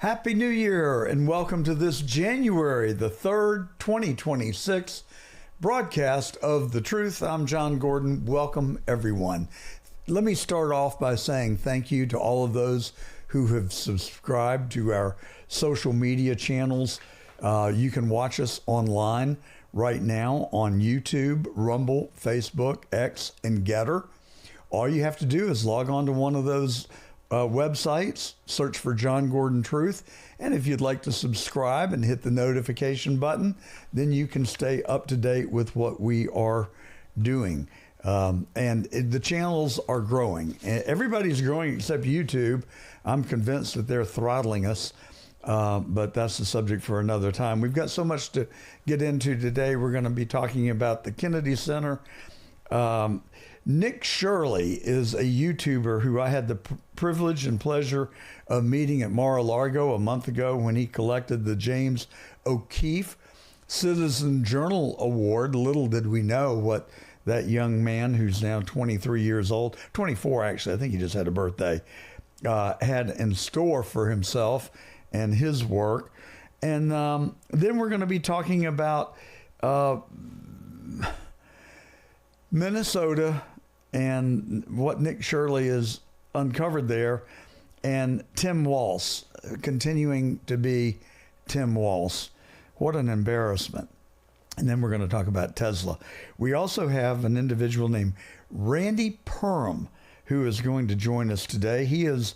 Happy New Year and welcome to this January the 3rd, 2026 broadcast of The Truth. I'm John Gordon. Welcome, everyone. Let me start off by saying thank you to all of those who have subscribed to our social media channels. You can watch us online right now on YouTube, Rumble, Facebook, X, and Getter. All you have to do is log on to one of those websites, search for John Gordon Truth, and if you'd like to subscribe and hit the notification button, then you can stay up to date with what we are doing. The channels are growing. Everybody's growing except YouTube. I'm convinced that they're throttling us, but that's the subject for another time. We've got so much to get into today. We're going to be talking about the Kennedy Center. Nick Shirley is a YouTuber who I had the privilege and pleasure of meeting at Mar-a-Lago a month ago when he collected the James O'Keefe Citizen Journal Award. Little did we know what that young man, who's now 23 years old, 24 actually, I think he just had a birthday, had in store for himself and his work. And then we're going to be talking about Minnesota and what Nick Shirley has uncovered there, and Tim Walz continuing to be Tim Walz. What an embarrassment. And then we're going to talk about Tesla. We also have an individual named Randy Perham who is going to join us today. He is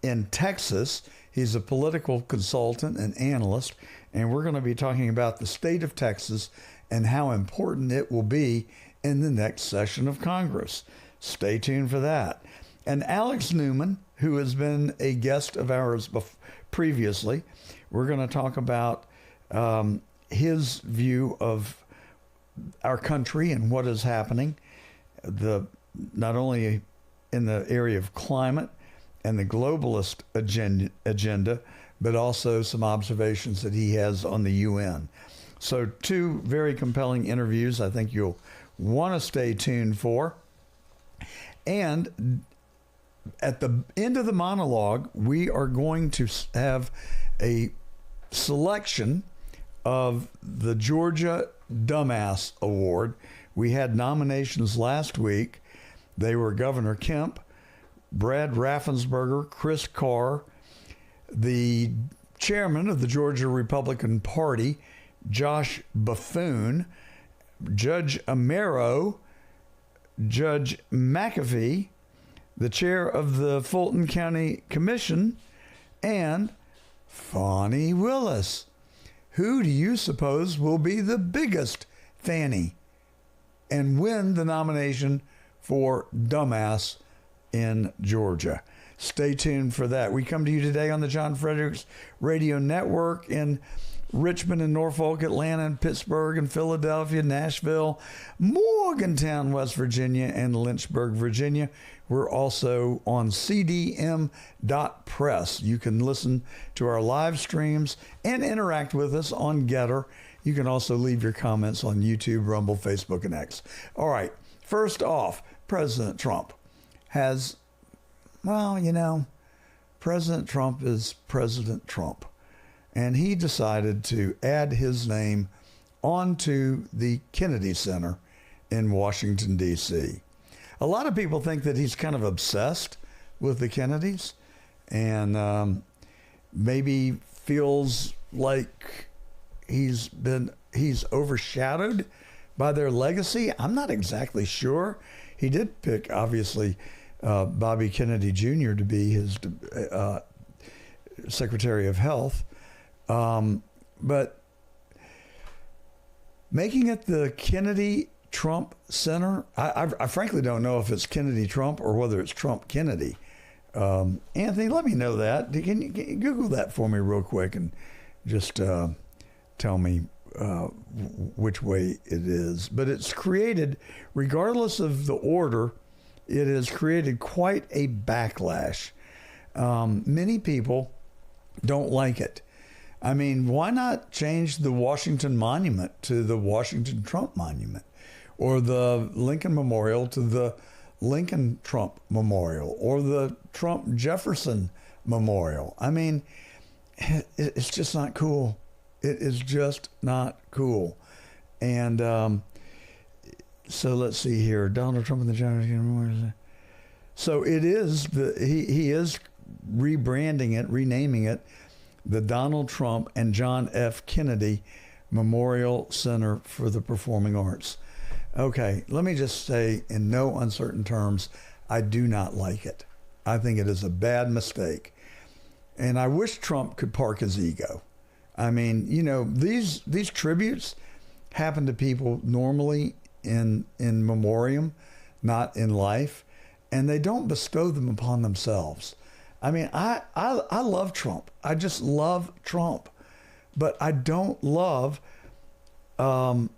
in Texas. He's a political consultant and analyst, and we're going to be talking about the state of Texas and how important it will be in the next session of Congress. Stay tuned for that. And Alex Newman, who has been a guest of ours previously, we're going to talk about his view of our country and what is happening, not only in the area of climate and the globalist agenda, but also some observations that he has on the UN. So two very compelling interviews I think you'll want to stay tuned for. And at the end of the monologue, we are going to have a selection of the Georgia Dumbass Award. We had nominations last week. They were Governor Kemp, Brad Raffensperger, Chris Carr, the chairman of the Georgia Republican Party, Josh Buffoon, Judge Amero, Judge McAfee, the chair of the Fulton County Commission, and Fani Willis. Who do you suppose will be the biggest Fanny and win the nomination for Dumbass in Georgia? Stay tuned for that. We come to you today on the John Fredericks Radio Network in Richmond and Norfolk, Atlanta and Pittsburgh and Philadelphia, Nashville, Morgantown, West Virginia, and Lynchburg, Virginia. We're also on cdm.press. You can listen to our live streams and interact with us on Getter. You can also leave your comments on YouTube, Rumble, Facebook, and X. All right. First off, President Trump has, President Trump is President Trump. And he decided to add his name onto the Kennedy Center in Washington, D.C. A lot of people think that he's kind of obsessed with the Kennedys and maybe feels like he's overshadowed by their legacy. I'm not exactly sure. He did pick, obviously, Bobby Kennedy Jr. to be his Secretary of Health. But making it the Kennedy Trump Center, I frankly don't know if it's Kennedy Trump or whether it's Trump Kennedy. Anthony, let me know that. Can you Google that for me real quick and just tell me which way it is. But it's created, regardless of the order, it has created quite a backlash. Many people don't like it. I mean, why not change the Washington Monument to the Washington Trump Monument, or the Lincoln Memorial to the Lincoln Trump Memorial, or the Trump Jefferson Memorial? I mean, it's just not cool. It is just not cool. And so let's see here. Donald Trump and the General. So it is he is rebranding it, renaming it, the Donald Trump and John F. Kennedy Memorial Center for the Performing Arts. Okay, let me just say in no uncertain terms, I do not like it. I think it is a bad mistake. And I wish Trump could park his ego. I mean, you know, these tributes happen to people normally in memoriam, not in life, and they don't bestow them upon themselves. I mean, I love Trump. I just love Trump, but I don't love some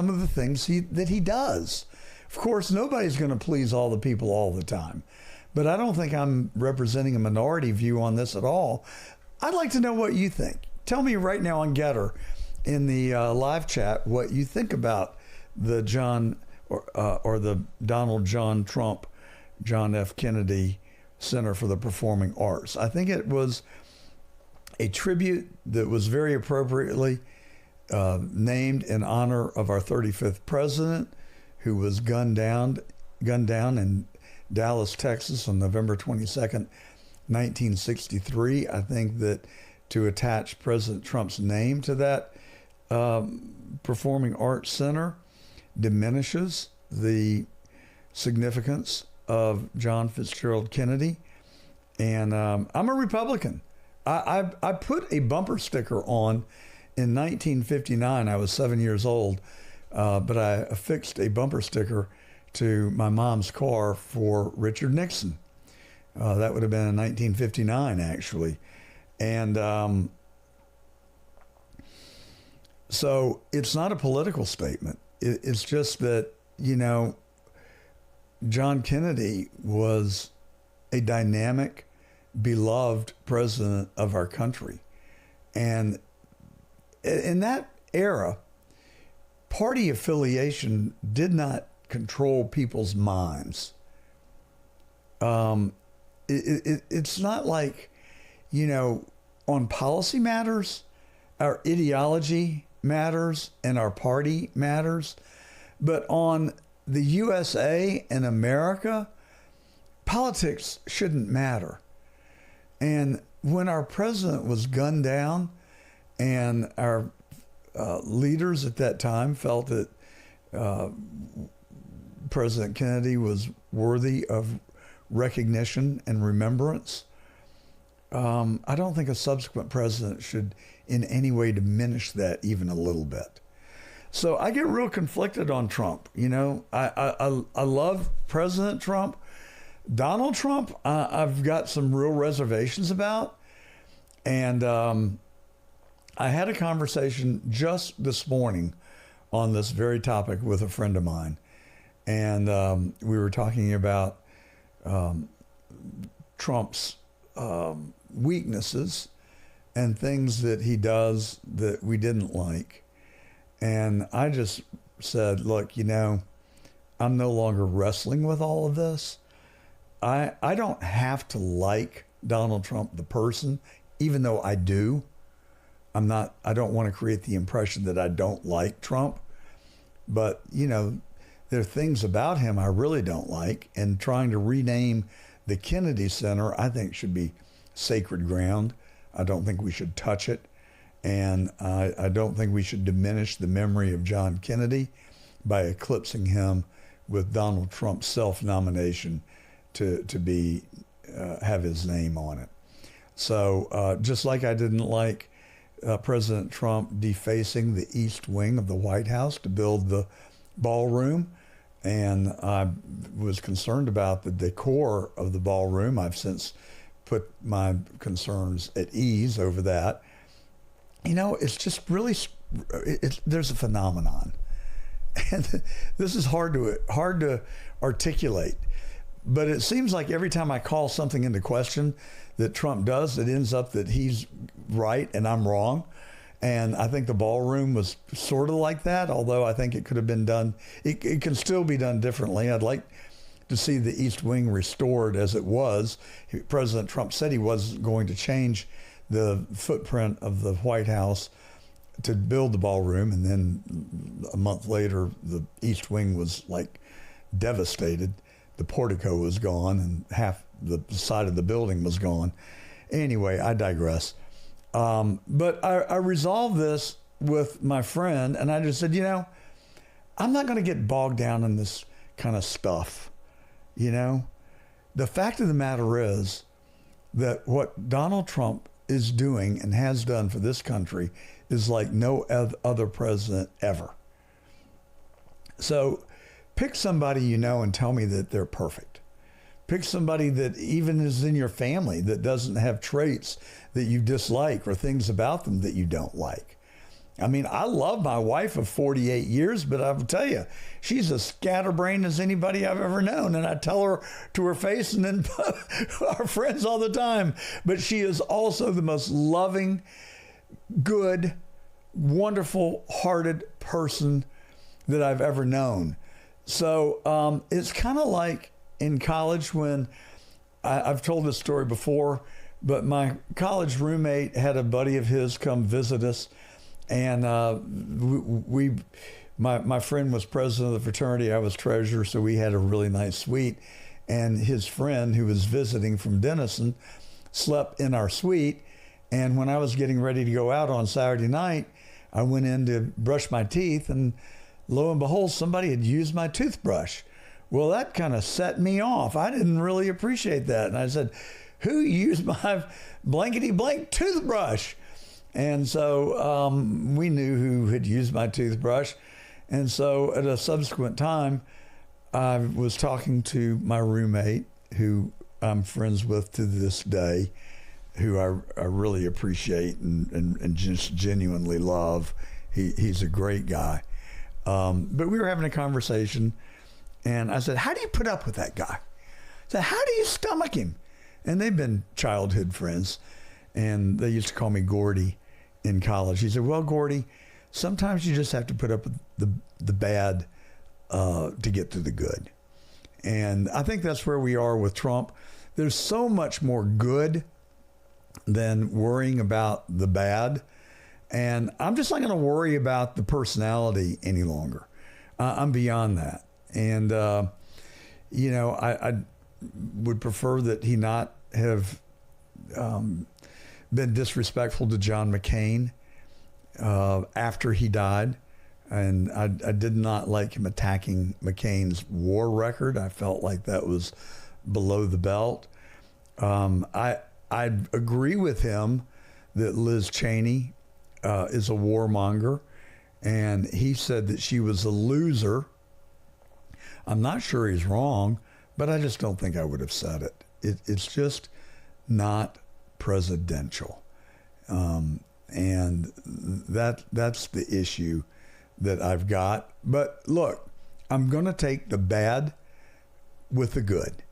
of the things that he does. Of course, nobody's going to please all the people all the time, but I don't think I'm representing a minority view on this at all. I'd like to know what you think. Tell me right now on Getter in the live chat what you think about the the Donald John Trump, John F. Kennedy Center for the Performing Arts. I think it was a tribute that was very appropriately named in honor of our 35th president, who was gunned down in Dallas, Texas on November 22nd, 1963. I think that to attach President Trump's name to that Performing Arts Center diminishes the significance of John Fitzgerald Kennedy. And I'm a Republican. I put a bumper sticker on in 1959. I was 7 years old, but I affixed a bumper sticker to my mom's car for Richard Nixon. That would have been in 1959, actually. And so it's not a political statement. It's just that, you know, John Kennedy was a dynamic, beloved president of our country. And in that era, party affiliation did not control people's minds. It's not like, you know, on policy matters, our ideology matters and our party matters, but on the USA and America, politics shouldn't matter. And when our president was gunned down and our leaders at that time felt that President Kennedy was worthy of recognition and remembrance, I don't think a subsequent president should in any way diminish that even a little bit. So I get real conflicted on Trump. You know, I love President Trump. Donald Trump, I've got some real reservations about. And I had a conversation just this morning on this very topic with a friend of mine. And we were talking about Trump's weaknesses and things that he does that we didn't like. And I just said, look, you know, I'm no longer wrestling with all of this. I don't have to like Donald Trump, the person, even though I do. I don't want to create the impression that I don't like Trump. But, you know, there are things about him I really don't like. And trying to rename the Kennedy Center, I think, should be sacred ground. I don't think we should touch it. And I don't think we should diminish the memory of John Kennedy by eclipsing him with Donald Trump's self-nomination to be have his name on it. So just like I didn't like President Trump defacing the East Wing of the White House to build the ballroom, and I was concerned about the decor of the ballroom. I've since put my concerns at ease over that. You know, it's just really, there's a phenomenon. And this is hard to articulate. But it seems like every time I call something into question that Trump does, it ends up that he's right and I'm wrong. And I think the ballroom was sort of like that, although I think it could have been done, it can still be done differently. I'd like to see the East Wing restored as it was. President Trump said he wasn't going to change the footprint of the White House to build the ballroom. And then a month later, the East Wing was like devastated. The portico was gone and half the side of the building was gone. Anyway, I digress. But I resolved this with my friend, and I just said, I'm not going to get bogged down in this kind of stuff. The fact of the matter is that what Donald Trump is doing and has done for this country is like no other president ever. So pick somebody and tell me that they're perfect. Pick somebody that even is in your family that doesn't have traits that you dislike or things about them that you don't like. I mean, I love my wife of 48 years, but I will tell you, she's as scatterbrained as anybody I've ever known. And I tell her to her face and then our friends all the time. But she is also the most loving, good, wonderful-hearted person that I've ever known. So it's kind of like in college when I've told this story before, but my college roommate had a buddy of his come visit us. And my friend was president of the fraternity. I was treasurer, so we had a really nice suite. And his friend, who was visiting from Denison, slept in our suite. And when I was getting ready to go out on Saturday night, I went in to brush my teeth, and lo and behold, somebody had used my toothbrush. Well, that kind of set me off. I didn't really appreciate that. And I said, who used my blankety-blank toothbrush? And so we knew who had used my toothbrush. And so at a subsequent time, I was talking to my roommate, who I'm friends with to this day, who I really appreciate and just genuinely love. He's a great guy. But we were having a conversation, and I said, how do you put up with that guy? I said, how do you stomach him? And they've been childhood friends, and they used to call me Gordy in college. He said, well, Gordy, sometimes you just have to put up with the bad to get to the good. And I think that's where we are with Trump. There's so much more good than worrying about the bad. And I'm just not going to worry about the personality any longer. I'm beyond that. And, I would prefer that he not have been disrespectful to John McCain after he died. And I did not like him attacking McCain's war record. I felt like that was below the belt. I agree with him that Liz Cheney is a warmonger, and he said that she was a loser. I'm not sure he's wrong, but I just don't think I would have said it. It's just not presidential. And that's the issue that I've got. But look, I'm going to take the bad with the good.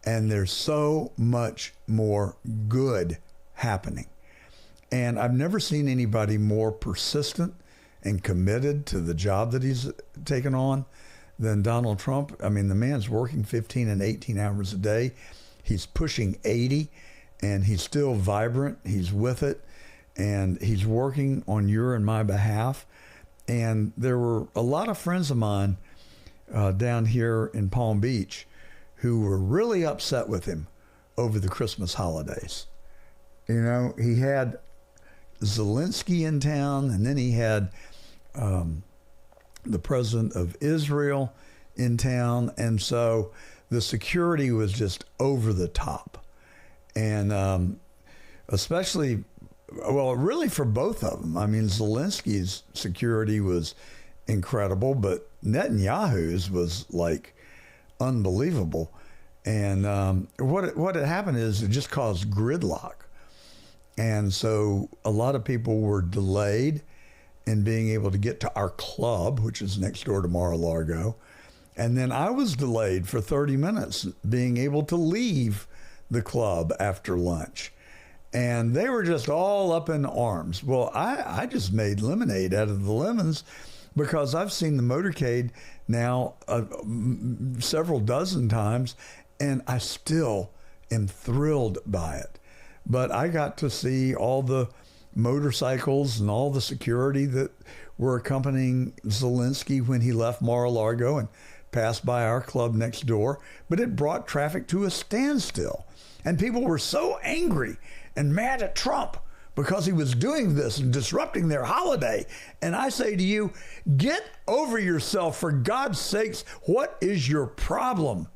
And there's so much more good happening. And I've never seen anybody more persistent and committed to the job that he's taken on than Donald Trump. I mean, the man's working 15 and 18 hours a day. He's pushing 80, and he's still vibrant. He's with it, and he's working on your and my behalf. And there were a lot of friends of mine down here in Palm Beach who were really upset with him over the Christmas holidays. You know, he had Zelensky in town, and then he had the president of Israel in town. And so the security was just over the top. And especially, well, really for both of them. I mean, Zelensky's security was incredible, but Netanyahu's was like unbelievable. And what had happened is it just caused gridlock. And so a lot of people were delayed in being able to get to our club, which is next door to Mar-a-Lago. And then I was delayed for 30 minutes being able to leave the club after lunch. And they were just all up in arms. Well, I just made lemonade out of the lemons, because I've seen the motorcade now several dozen times, and I still am thrilled by it. but I got to see all the motorcycles and all the security that were accompanying Zelensky when he left Mar-a-Lago and passed by our club next door. But it brought traffic to a standstill. And people were so angry and mad at Trump because he was doing this and disrupting their holiday. And I say to you, get over yourself, for God's sakes. What is your problem?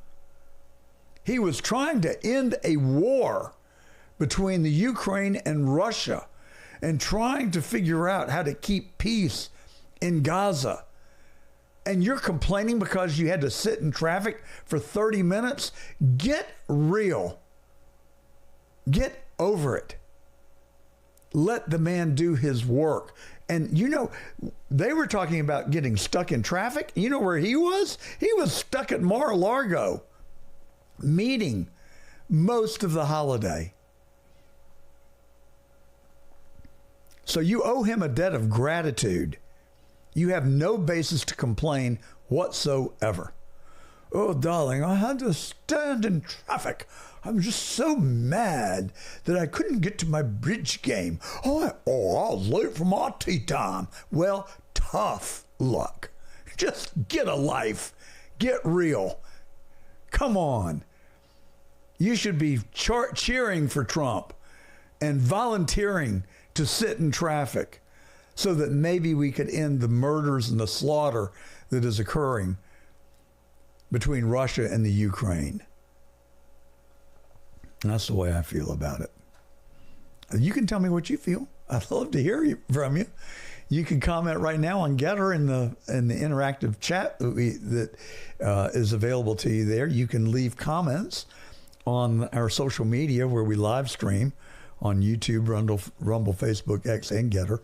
He was trying to end a war between the Ukraine and Russia and trying to figure out how to keep peace in Gaza. And you're complaining because you had to sit in traffic for 30 minutes? Get real. Get over it. Let the man do his work. And you know, they were talking about getting stuck in traffic. You know where he was? He was stuck at Mar-a-Lago, meeting most of the holiday. So you owe him a debt of gratitude. You have no basis to complain whatsoever. Oh, darling, I had to stand in traffic. I'm just so mad that I couldn't get to my bridge game. I was late for my tea time. Well, tough luck. Just get a life. Get real. Come on. You should be cheering for Trump and volunteering to sit in traffic so that maybe we could end the murders and the slaughter that is occurring between Russia and the Ukraine. And that's the way I feel about it. You can tell me what you feel. I'd love to hear from you. You can comment right now on Getter in the interactive chat that is available to you there. You can leave comments on our social media where we live stream on YouTube, Rumble, Facebook, X, and Getter.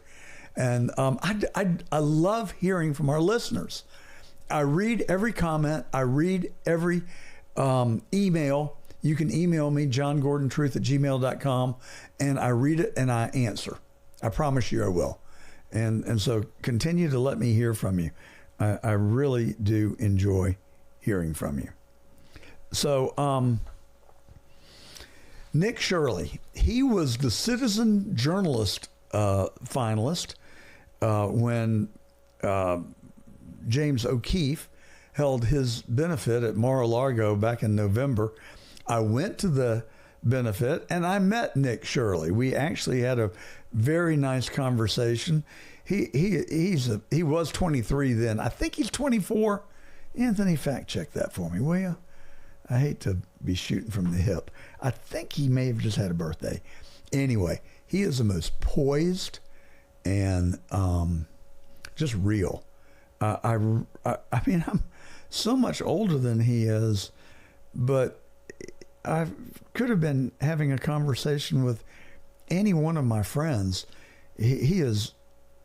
And I love hearing from our listeners. I read every comment. I read every email. You can email me, johngordontruth@gmail.com, and I read it and I answer. I promise you I will. And so continue to let me hear from you. I really do enjoy hearing from you. So Nick Shirley, he was the Citizen Journalist finalist when James O'Keefe held his benefit at Mar-a-Lago back in November. I went to the benefit and I met Nick Shirley. We actually had a very nice conversation. He was 23 then. I think he's 24. Anthony, fact check that for me, will you? I hate to be shooting from the hip. I think he may have just had a birthday. Anyway, he is the most poised and just real. I mean, I'm so much older than he is, but I could have been having a conversation with any one of my friends. He is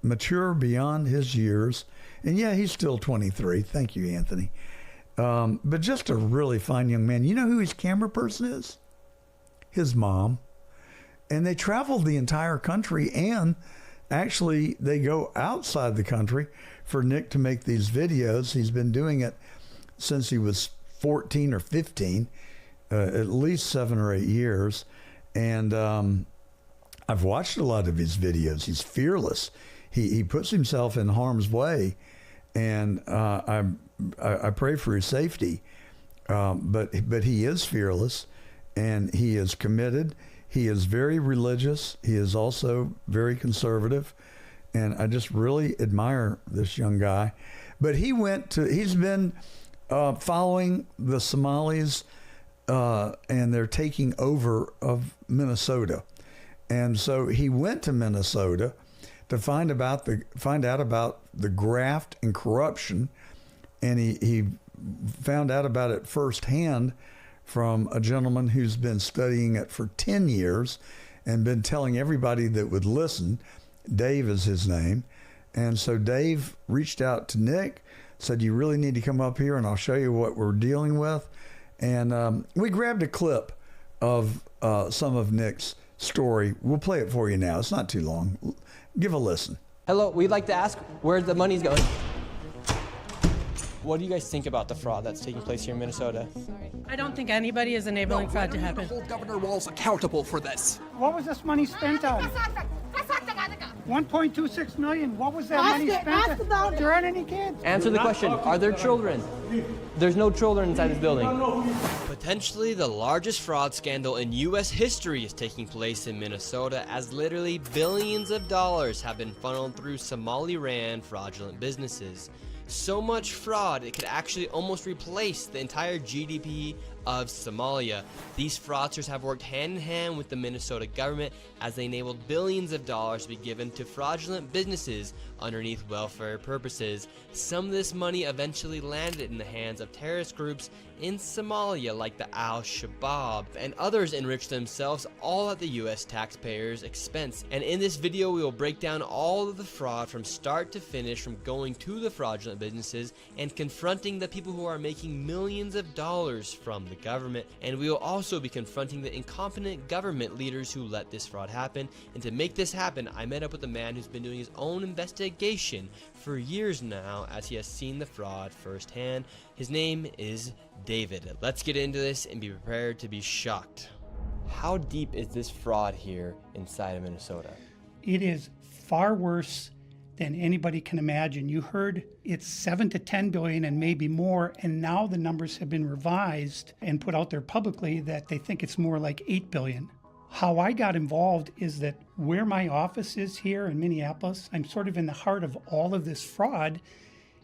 mature beyond his years. And yeah, he's still 23. Thank you, Anthony. But just a really fine young man. You know who his camera person is? His mom. And they travel the entire country, and actually they go outside the country for Nick to make these videos. He's been doing it since he was 14 or 15, at least 7 or 8 years. And I've watched a lot of his videos. He's fearless. He puts himself in harm's way, and I pray for his safety. But he is fearless, and he is committed. He is very religious. He is also very conservative, and I just really admire this young guy. But he's been following the Somalis, and they're taking over of Minnesota. And so he went to Minnesota to find out about the graft and corruption, and he found out about it firsthand from a gentleman who's been studying it for 10 years and been telling everybody that would listen. Dave is his name. And so Dave reached out to Nick, said, you really need to come up here and I'll show you what we're dealing with. And we grabbed a clip of some of Nick's story. We'll play it for you now. It's not too long. Give a listen. Hello, we'd like to ask where the money's going. What do you guys think about the fraud that's taking place here in Minnesota? I don't think anybody is enabling fraud to happen. Hold Governor Walz accountable for this. What was this money spent on? 1.26 million. What was that money spent on? There aren't any kids. Answer the question. Are there children? There's no children inside this building. Potentially the largest fraud scandal in U.S. history is taking place in Minnesota, as literally billions of dollars have been funneled through Somali-ran fraudulent businesses. So much fraud, it could actually almost replace the entire GDP of Somalia. These fraudsters have worked hand in hand with the Minnesota government as they enabled billions of dollars to be given to fraudulent businesses underneath welfare purposes. Some of this money eventually landed in the hands of terrorist groups in Somalia like the Al-Shabaab, and others enriched themselves all at the US taxpayers' expense. And in this video we will break down all of the fraud from start to finish, from going to the fraudulent businesses and confronting the people who are making millions of dollars from the government. And we will also be confronting the incompetent government leaders who let this fraud happen. And to make this happen, I met up with a man who's been doing his own investigation for years now, as he has seen the fraud firsthand. His name is David. Let's get into this and be prepared to be shocked. How deep is this fraud here inside of Minnesota? It is far worse than anybody can imagine. You heard it's 7 to 10 billion and maybe more, and now the numbers have been revised and put out there publicly that they think it's more like 8 billion. How I got involved is that where my office is here in Minneapolis, I'm sort of in the heart of all of this fraud,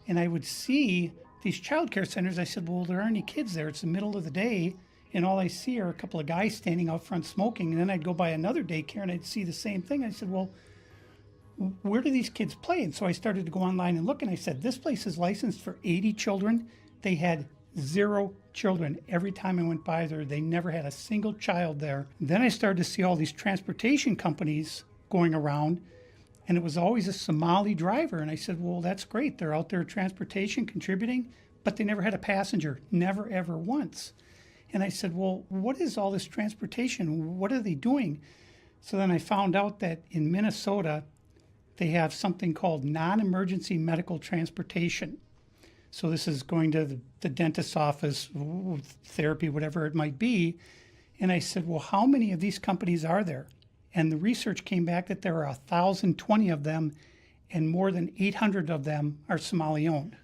and I would see these child care centers. I said, well, there aren't any kids there. It's the middle of the day, and all I see are a couple of guys standing out front smoking. And then I'd go by another daycare and I'd see the same thing. I said, well, where do these kids play? And so I started to go online and look, and I said, this place is licensed for 80 children. They had 0 children. Every time I went by there, they never had a single child there. Then I started to see all these transportation companies going around, and it was always a Somali driver. And I said, well, that's great. They're out there transportation, contributing, but they never had a passenger, never, ever once. And I said, well, what is all this transportation? What are they doing? So then I found out that in Minnesota, they have something called non-emergency medical transportation. So this is going to the dentist's office, therapy, whatever it might be. And I said, well, how many of these companies are there? And the research came back that there are 1,020 of them, and more than 800 of them are Somali-owned.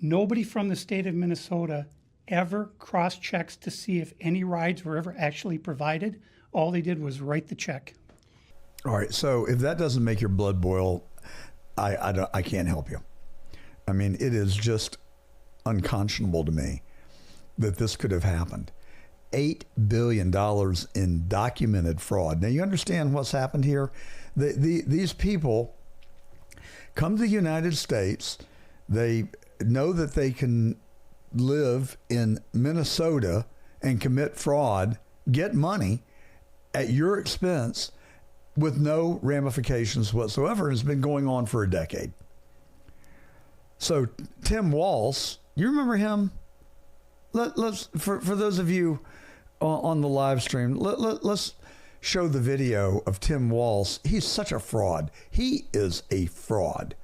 Nobody from the state of Minnesota ever cross-checks to see if any rides were ever actually provided. All they did was write the check. All right, so if that doesn't make your blood boil, I can't help you. I mean, it is just unconscionable to me that this could have happened. $8 billion in documented fraud. Now, you understand what's happened here? These people come to the United States. They know that they can live in Minnesota and commit fraud, get money at your expense with no ramifications whatsoever. It's been going on for a decade. So Tim Walz, you remember him? Let's for those of you on the live stream, let's show the video of Tim Walz. He's such a fraud. He is a fraud.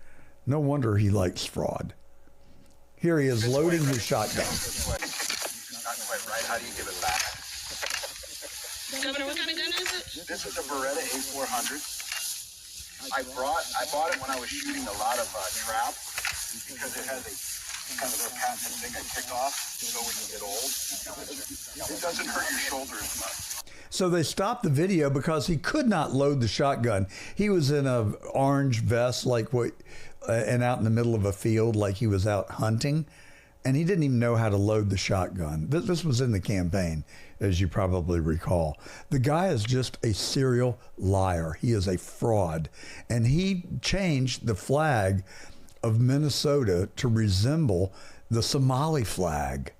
No wonder he likes fraud. Here he is loading his shotgun. Not quite right. How do you give it back? Governor, what kind of gun is it? This is a Beretta A400. I bought it when I was shooting a lot of trap, because it has a kind of a patented thing I kick off, so when you get old, it doesn't hurt your shoulder as much. So they stopped the video because he could not load the shotgun. He was in a orange vest, and out in the middle of a field, like he was out hunting, and he didn't even know how to load the shotgun. This was in the campaign, as you probably recall. The guy is just a serial liar. He is a fraud, and he changed the flag of Minnesota to resemble the Somali flag.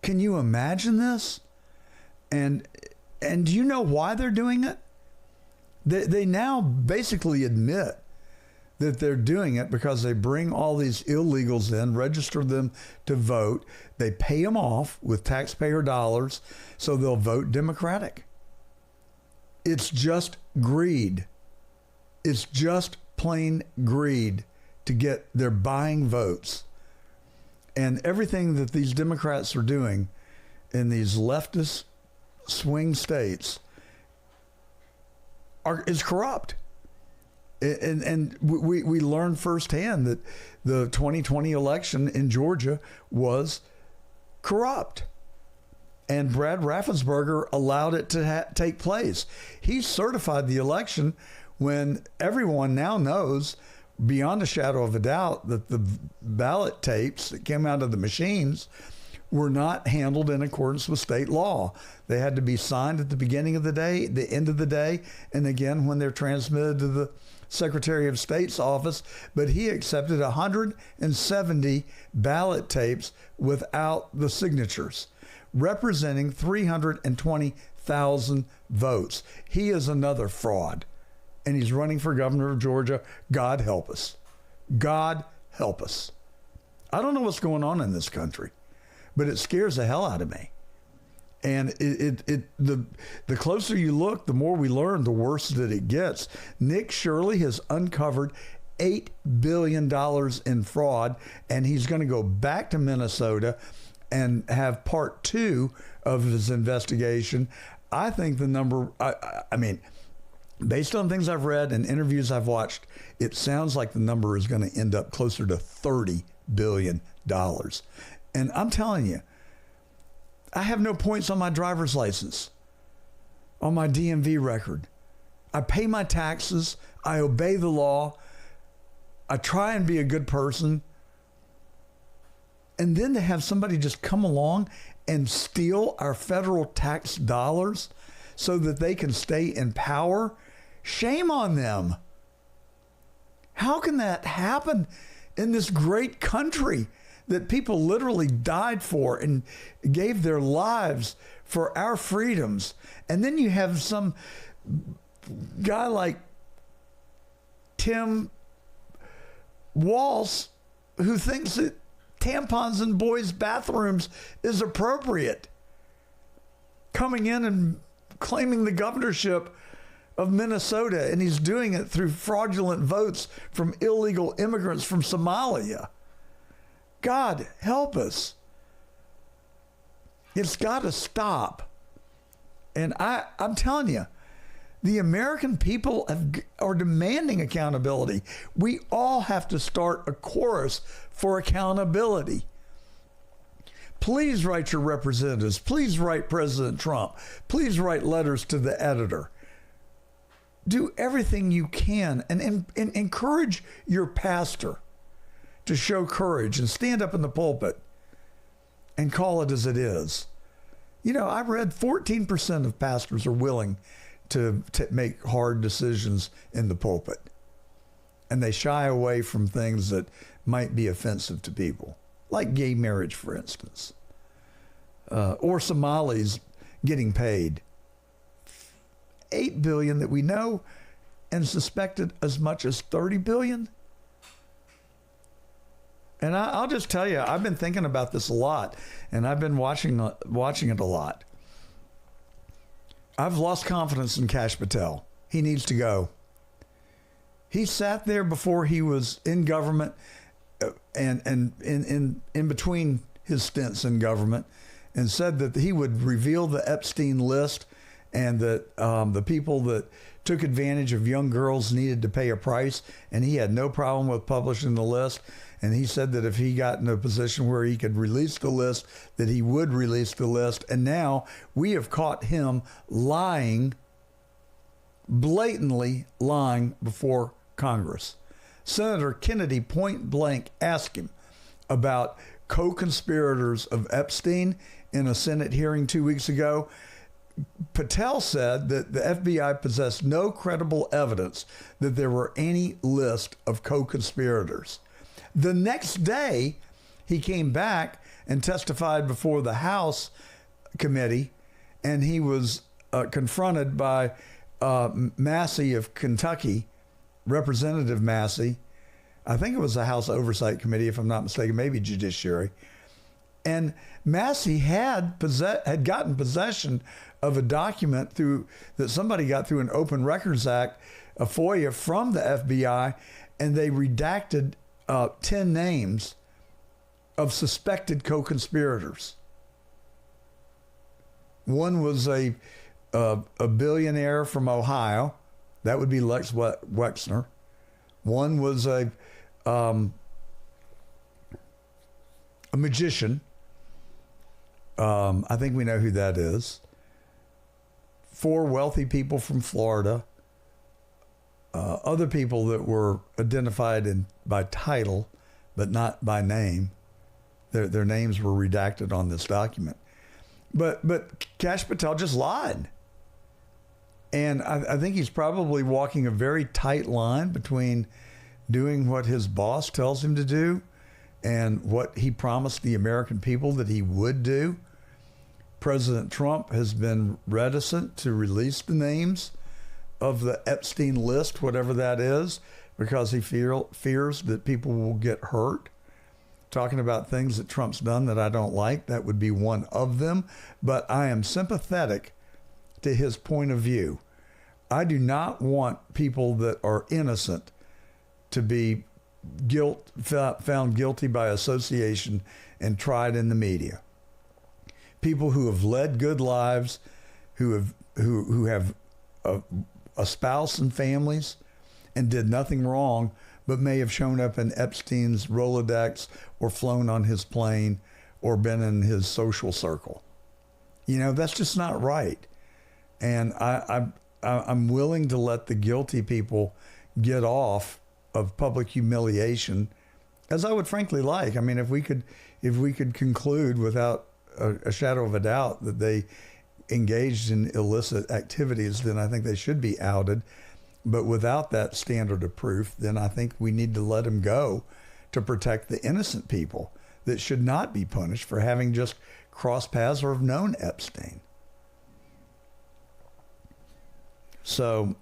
Can you imagine this? And do you know why they're doing it? They now basically admit that they're doing it because they bring all these illegals in, register them to vote. They pay them off with taxpayer dollars so they'll vote Democratic. It's just greed. It's just plain greed. to get, they're buying votes. And everything that these Democrats are doing in these leftist swing states is corrupt. And we learned firsthand that the 2020 election in Georgia was corrupt. And Brad Raffensperger allowed it to take place. He certified the election when everyone now knows, beyond a shadow of a doubt, that the ballot tapes that came out of the machines were not handled in accordance with state law. They had to be signed at the beginning of the day, the end of the day, and again when they're transmitted to the Secretary of State's office. But he accepted 170 ballot tapes without the signatures, representing 320,000 votes. He is another fraud, and he's running for governor of Georgia. God help us. God help us. I don't know what's going on in this country, but it scares the hell out of me. And the closer you look, the more we learn, the worse that it gets. Nick Shirley has uncovered $8 billion in fraud, and he's going to go back to Minnesota and have part 2 of his investigation. I think the number, I mean, based on things I've read and interviews I've watched, it sounds like the number is going to end up closer to $30 billion. And I'm telling you, I have no points on my driver's license, on my DMV record. I pay my taxes. I obey the law. I try and be a good person. And then to have somebody just come along and steal our federal tax dollars so that they can stay in power, shame on them. How can that happen in this great country that people literally died for and gave their lives for our freedoms? And then you have some guy like Tim Walz who thinks that tampons in boys' bathrooms is appropriate, coming in and claiming the governorship of Minnesota, and he's doing it through fraudulent votes from illegal immigrants from Somalia. God help us. It's got to stop. And I'm telling you, the American people are demanding accountability. We all have to start a chorus for accountability. Please write your representatives. Please write President Trump. Please write letters to the editor. Do everything you can and encourage your pastor to show courage and stand up in the pulpit and call it as it is. You know, I read 14% of pastors are willing to make hard decisions in the pulpit, and they shy away from things that might be offensive to people, like gay marriage, for instance, or Somalis getting paid $8 billion that we know, and suspected as much as $30 billion. And I'll just tell you, I've been thinking about this a lot, and I've been watching it a lot. I've lost confidence in Kash Patel. He needs to go. He sat there before he was in government and in between his stints in government and said that he would reveal the Epstein list and that the people that took advantage of young girls needed to pay a price, and he had no problem with publishing the list. And he said that if he got in a position where he could release the list, that he would release the list. And now we have caught him lying, blatantly lying before Congress. Senator Kennedy point blank asked him about co-conspirators of Epstein in a Senate hearing 2 weeks ago. Patel said that the FBI possessed no credible evidence that there were any list of co-conspirators. The next day, he came back and testified before the House committee, and he was confronted by Massey of Kentucky, Representative Massey. I think it was the House Oversight Committee, if I'm not mistaken, maybe Judiciary. And Massey had gotten possession of a document that somebody got through an Open Records Act, a FOIA from the FBI, and they redacted 10 names of suspected co-conspirators. One was a billionaire from Ohio. That would be Lex Wexner. One was a magician. I think we know who that is. 4 wealthy people from Florida. Other people that were identified by title, but not by name. Their names were redacted on this document. But Kash Patel just lied. And I think he's probably walking a very tight line between doing what his boss tells him to do and what he promised the American people that he would do. President Trump has been reticent to release the names of the Epstein list, whatever that is, because he fears that people will get hurt. Talking about things that Trump's done that I don't like, that would be one of them. But I am sympathetic to his point of view. I do not want people that are innocent to be found guilty by association and tried in the media. People who have led good lives, who have a spouse and families and did nothing wrong, but may have shown up in Epstein's Rolodex or flown on his plane or been in his social circle. You know, that's just not right. And I'm willing to let the guilty people get off of public humiliation, as I would frankly like. I mean, if we could conclude without a shadow of a doubt that they engaged in illicit activities, then I think they should be outed. But without that standard of proof, then I think we need to let them go to protect the innocent people that should not be punished for having just crossed paths or have known Epstein. So,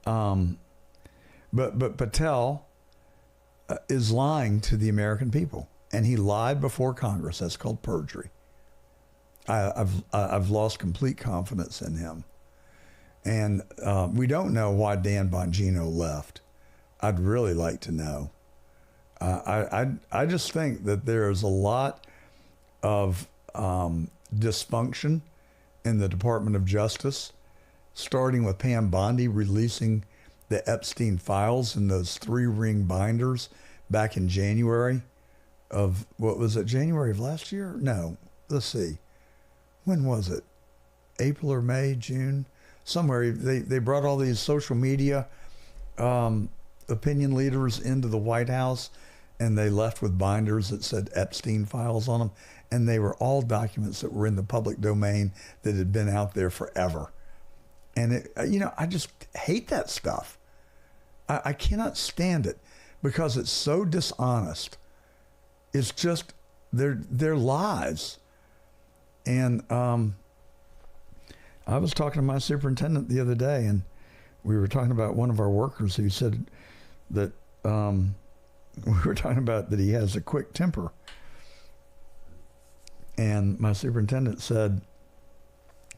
but Patel is lying to the American people, and he lied before Congress. That's called perjury. I've lost complete confidence in him. And we don't know why Dan Bongino left. I'd really like to know. I just think that there's a lot of dysfunction in the Department of Justice, starting with Pam Bondi releasing the Epstein files in those 3-ring binders back in January of, what was it, January of last year? No, let's see. When was it? April or May, June? Somewhere they brought all these social media opinion leaders into the White House, and they left with binders that said Epstein files on them, and they were all documents that were in the public domain that had been out there forever. And I just hate that stuff. I cannot stand it because it's so dishonest. It's just they're lies. And I was talking to my superintendent the other day, and we were talking about one of our workers who said that we were talking about that he has a quick temper. And my superintendent said,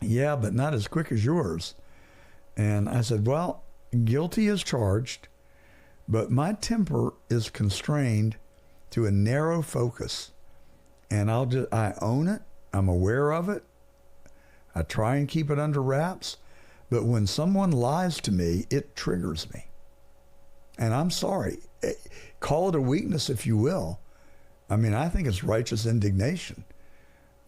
yeah, but not as quick as yours. And I said, well, guilty as charged, but my temper is constrained to a narrow focus. And I own it. I'm aware of it. I try and keep it under wraps, but when someone lies to me, it triggers me. And I'm sorry. Call it a weakness if you will. I mean, I think it's righteous indignation.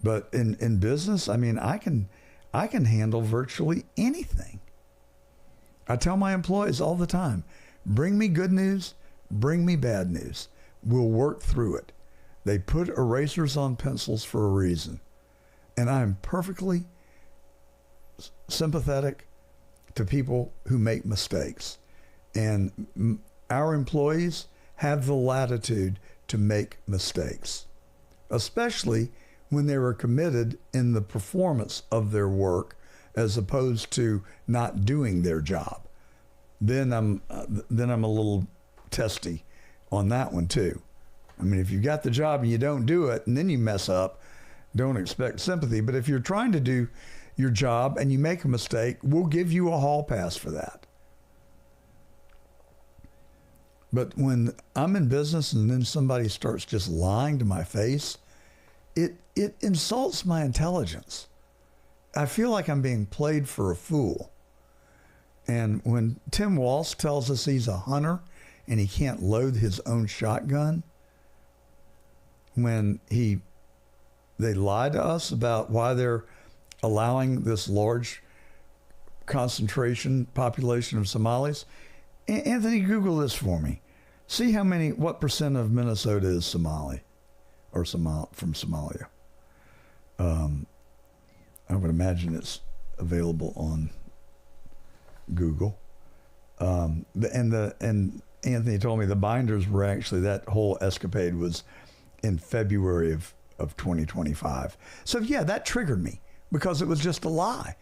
But in business, I mean, I can handle virtually anything. I tell my employees all the time, bring me good news, bring me bad news. We'll work through it. They put erasers on pencils for a reason. And I'm perfectly sympathetic to people who make mistakes. And our employees have the latitude to make mistakes, especially when they were committed in the performance of their work as opposed to not doing their job. Then I'm a little testy on that one too. I mean, if you got the job and you don't do it and then you mess up, don't expect sympathy. But if you're trying to do your job and you make a mistake, we'll give you a hall pass for that. But when I'm in business and then somebody starts just lying to my face, it insults my intelligence. I feel like I'm being played for a fool. And when Tim Walsh tells us he's a hunter and he can't load his own shotgun, when they lie to us about why they're allowing this large concentration population of Somalis. Anthony, Google this for me. See what percent of Minnesota is Somali or from Somalia. I would imagine it's available on Google. And Anthony told me the binders were actually, that whole escapade was in February of 2025. So yeah, that triggered me because it was just a lie.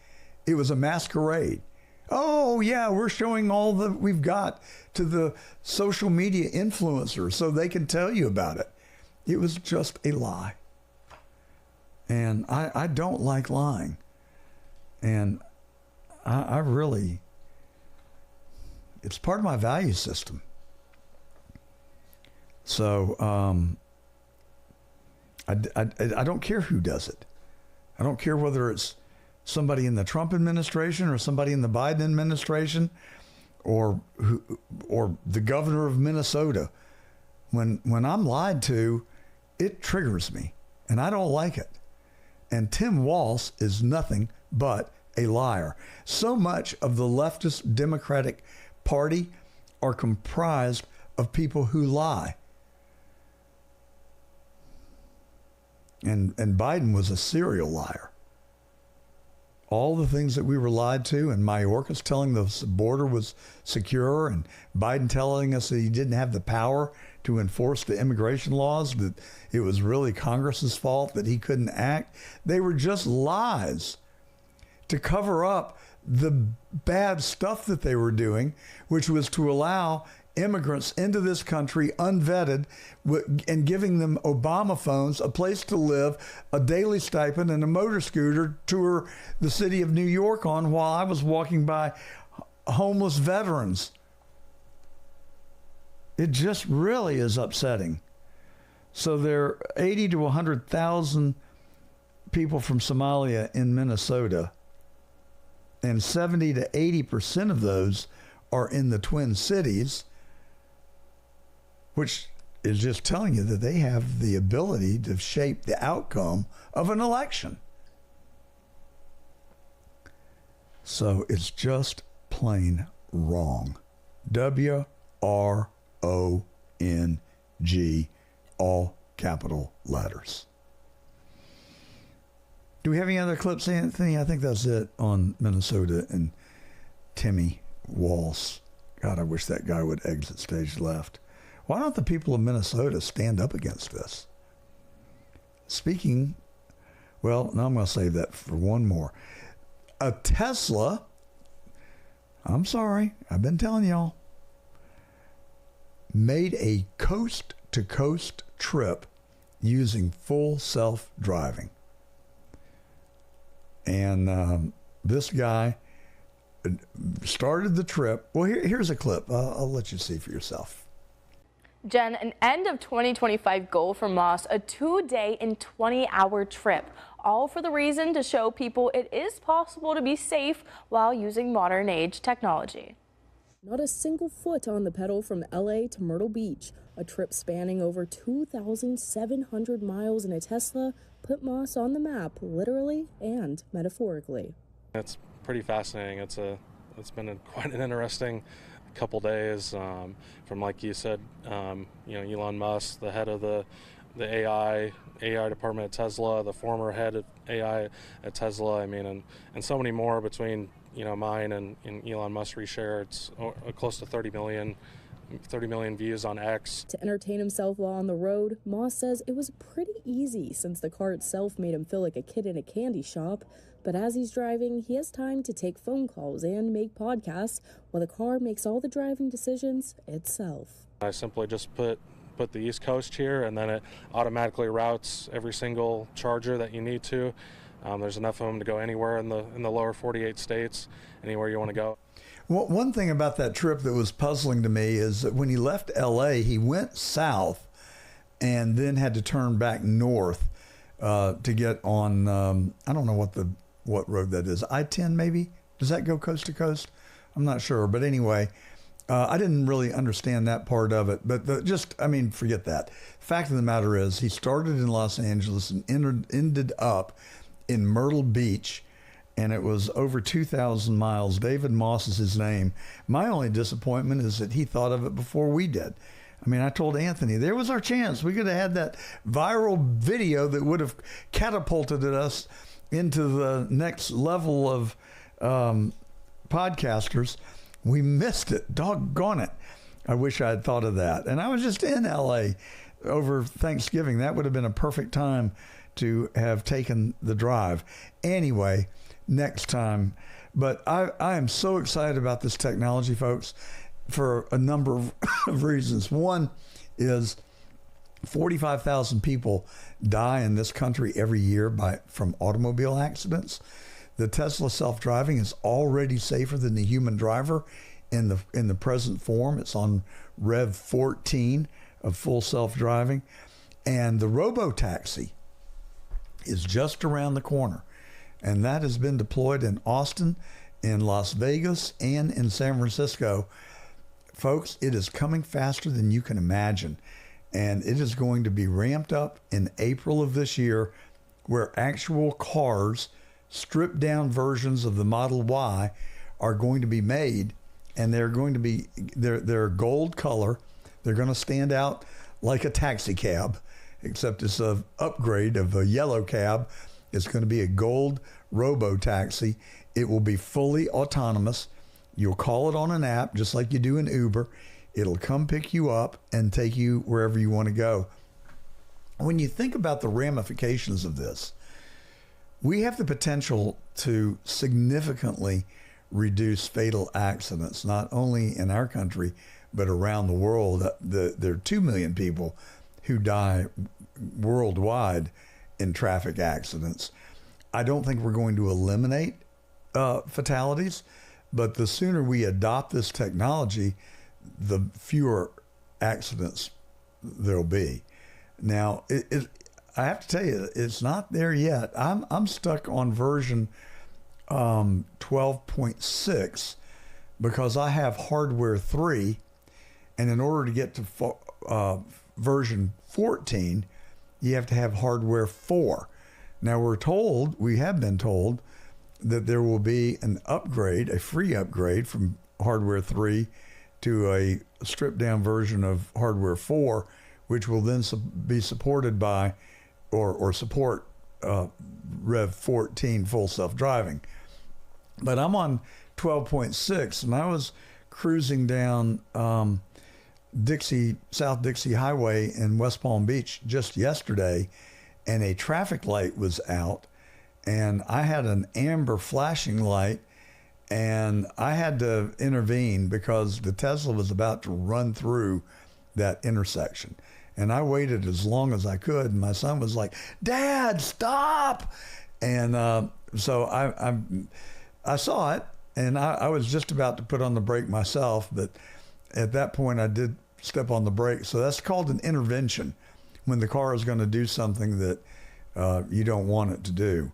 It was a masquerade. Oh yeah, we're showing all that we've got to the social media influencers so they can tell you about it. It was just a lie. And I don't like lying. And I really, it's part of my value system. So I don't care who does it. I don't care whether it's somebody in the Trump administration or somebody in the Biden administration or the governor of Minnesota. When I'm lied to, it triggers me and I don't like it. And Tim Walsh is nothing but a liar. So much of the leftist Democratic Party are comprised of people who lie. And Biden was a serial liar. All the things that we were lied to, and Mayorkas telling the border was secure, and Biden telling us that he didn't have the power to enforce the immigration laws, that it was really Congress's fault that he couldn't act. They were just lies to cover up the bad stuff that they were doing, which was to allow immigrants into this country unvetted and giving them Obama phones, a place to live, a daily stipend, and a motor scooter to tour the city of New York on while I was walking by homeless veterans. It just really is upsetting. So there are 80 to 100,000 people from Somalia in Minnesota, and 70 to 80% of those are in the Twin Cities, which is just telling you that they have the ability to shape the outcome of an election. So it's just plain wrong. WRONG, all capital letters. Do we have any other clips, Anthony? I think that's it on Minnesota and Timmy Walsh. God, I wish that guy would exit stage left. Why don't the people of Minnesota stand up against this? Speaking, well, no, I'm going to save that for one more. A Tesla, I'm sorry, I've been telling y'all, made a coast-to-coast trip using full self-driving. And this guy started the trip. Well, here's a clip. I'll let you see for yourself. Jen, an end of 2025 goal for Moss, a 2-day and 20-hour trip, all for the reason to show people it is possible to be safe while using modern age technology. Not a single foot on the pedal from LA to Myrtle Beach. A trip spanning over 2,700 miles in a Tesla put Moss on the map, literally and metaphorically. It's pretty fascinating. It's been quite an interesting couple days, from, like you said, Elon Musk, the head of the AI department at Tesla, the former head of AI at Tesla. I mean, and so many more between mine and Elon Musk reshare. It's close to 30 million views on X. To entertain himself while on the road, Moss says it was pretty easy since the car itself made him feel like a kid in a candy shop. But as he's driving, he has time to take phone calls and make podcasts while the car makes all the driving decisions itself. I simply just put the East Coast here, and then it automatically routes every single charger that you need to. There's enough of them to go anywhere in the lower 48 states, anywhere you want to go. Well, one thing about that trip that was puzzling to me is that when he left L.A., he went south and then had to turn back north to get on, I don't know what road that is, I-10 maybe? Does that go coast to coast? I'm not sure. But anyway, I didn't really understand that part of it. But forget that. Fact of the matter is he started in Los Angeles and ended up in Myrtle Beach, and it was over 2,000 miles. David Moss is his name. My only disappointment is that he thought of it before we did. I mean, I told Anthony, there was our chance. We could have had that viral video that would have catapulted us into the next level of podcasters. We missed it. Doggone it. I wish I had thought of that. And I was just in LA over Thanksgiving. That would have been a perfect time to have taken the drive. Anyway, next time. But I am so excited about this technology, folks, for a number of reasons. One is 45,000 people die in this country every year from automobile accidents. The Tesla self-driving is already safer than the human driver in the present form. It's on Rev 14 of full self-driving. And the robo-taxi is just around the corner. And that has been deployed in Austin, in Las Vegas, and in San Francisco. Folks, it is coming faster than you can imagine. And it is going to be ramped up in April of this year, where actual cars, stripped down versions of the Model Y, are going to be made. And they're going to be, they're gold color. They're going to stand out like a taxi cab, except it's an upgrade of a yellow cab. It's going to be a gold robo-taxi. It will be fully autonomous. You'll call it on an app, just like you do in Uber. It'll come pick you up and take you wherever you want to go. When you think about the ramifications of this, we have the potential to significantly reduce fatal accidents, not only in our country, but around the world. There are 2 million people who die worldwide in traffic accidents. I don't think we're going to eliminate fatalities, but the sooner we adopt this technology, the fewer accidents there'll be. Now, I have to tell you, it's not there yet. I'm stuck on version 12.6 because I have hardware 3, and in order to get to version 14, you have to have hardware 4. Now we have been told that there will be an upgrade, a free upgrade from hardware 3 to a stripped down version of hardware 4, which will then be supported by or support Rev 14 full self-driving. But I'm on 12.6, and I was cruising down South Dixie Highway in West Palm Beach just yesterday, and a traffic light was out, and I had an amber flashing light, and I had to intervene because the Tesla was about to run through that intersection. And I waited as long as I could, and my son was like, "Dad, stop!" And so I saw it, and I was just about to put on the brake myself, but at that point I did step on the brake. So that's called an intervention, when the car is going to do something that you don't want it to do.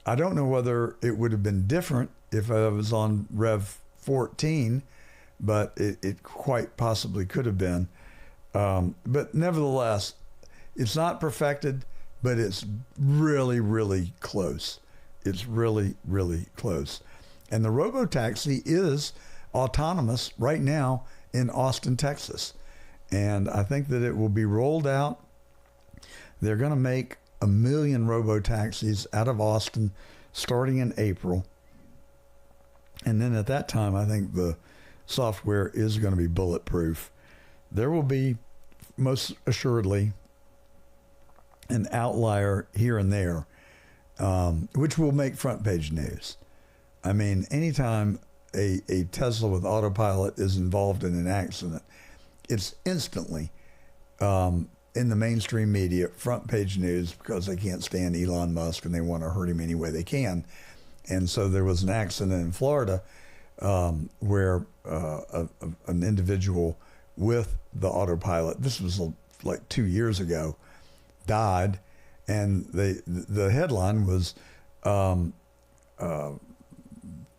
I don't know whether it would have been different if I was on Rev 14, but it quite possibly could have been. But nevertheless, it's not perfected, but it's really, really close. It's really, really close. And the robo-taxi is autonomous right now in Austin, Texas. And I think that it will be rolled out. They're going to make 1 million robo-taxis out of Austin starting in April. And then at that time, I think the software is going to be bulletproof. There will be, most assuredly, an outlier here and there, which will make front page news. I mean, anytime a Tesla with autopilot is involved in an accident, it's instantly in the mainstream media, front page news, because they can't stand Elon Musk and they want to hurt him any way they can. And so there was an accident in Florida where an individual with the autopilot, this was like 2 years ago, died. And the headline was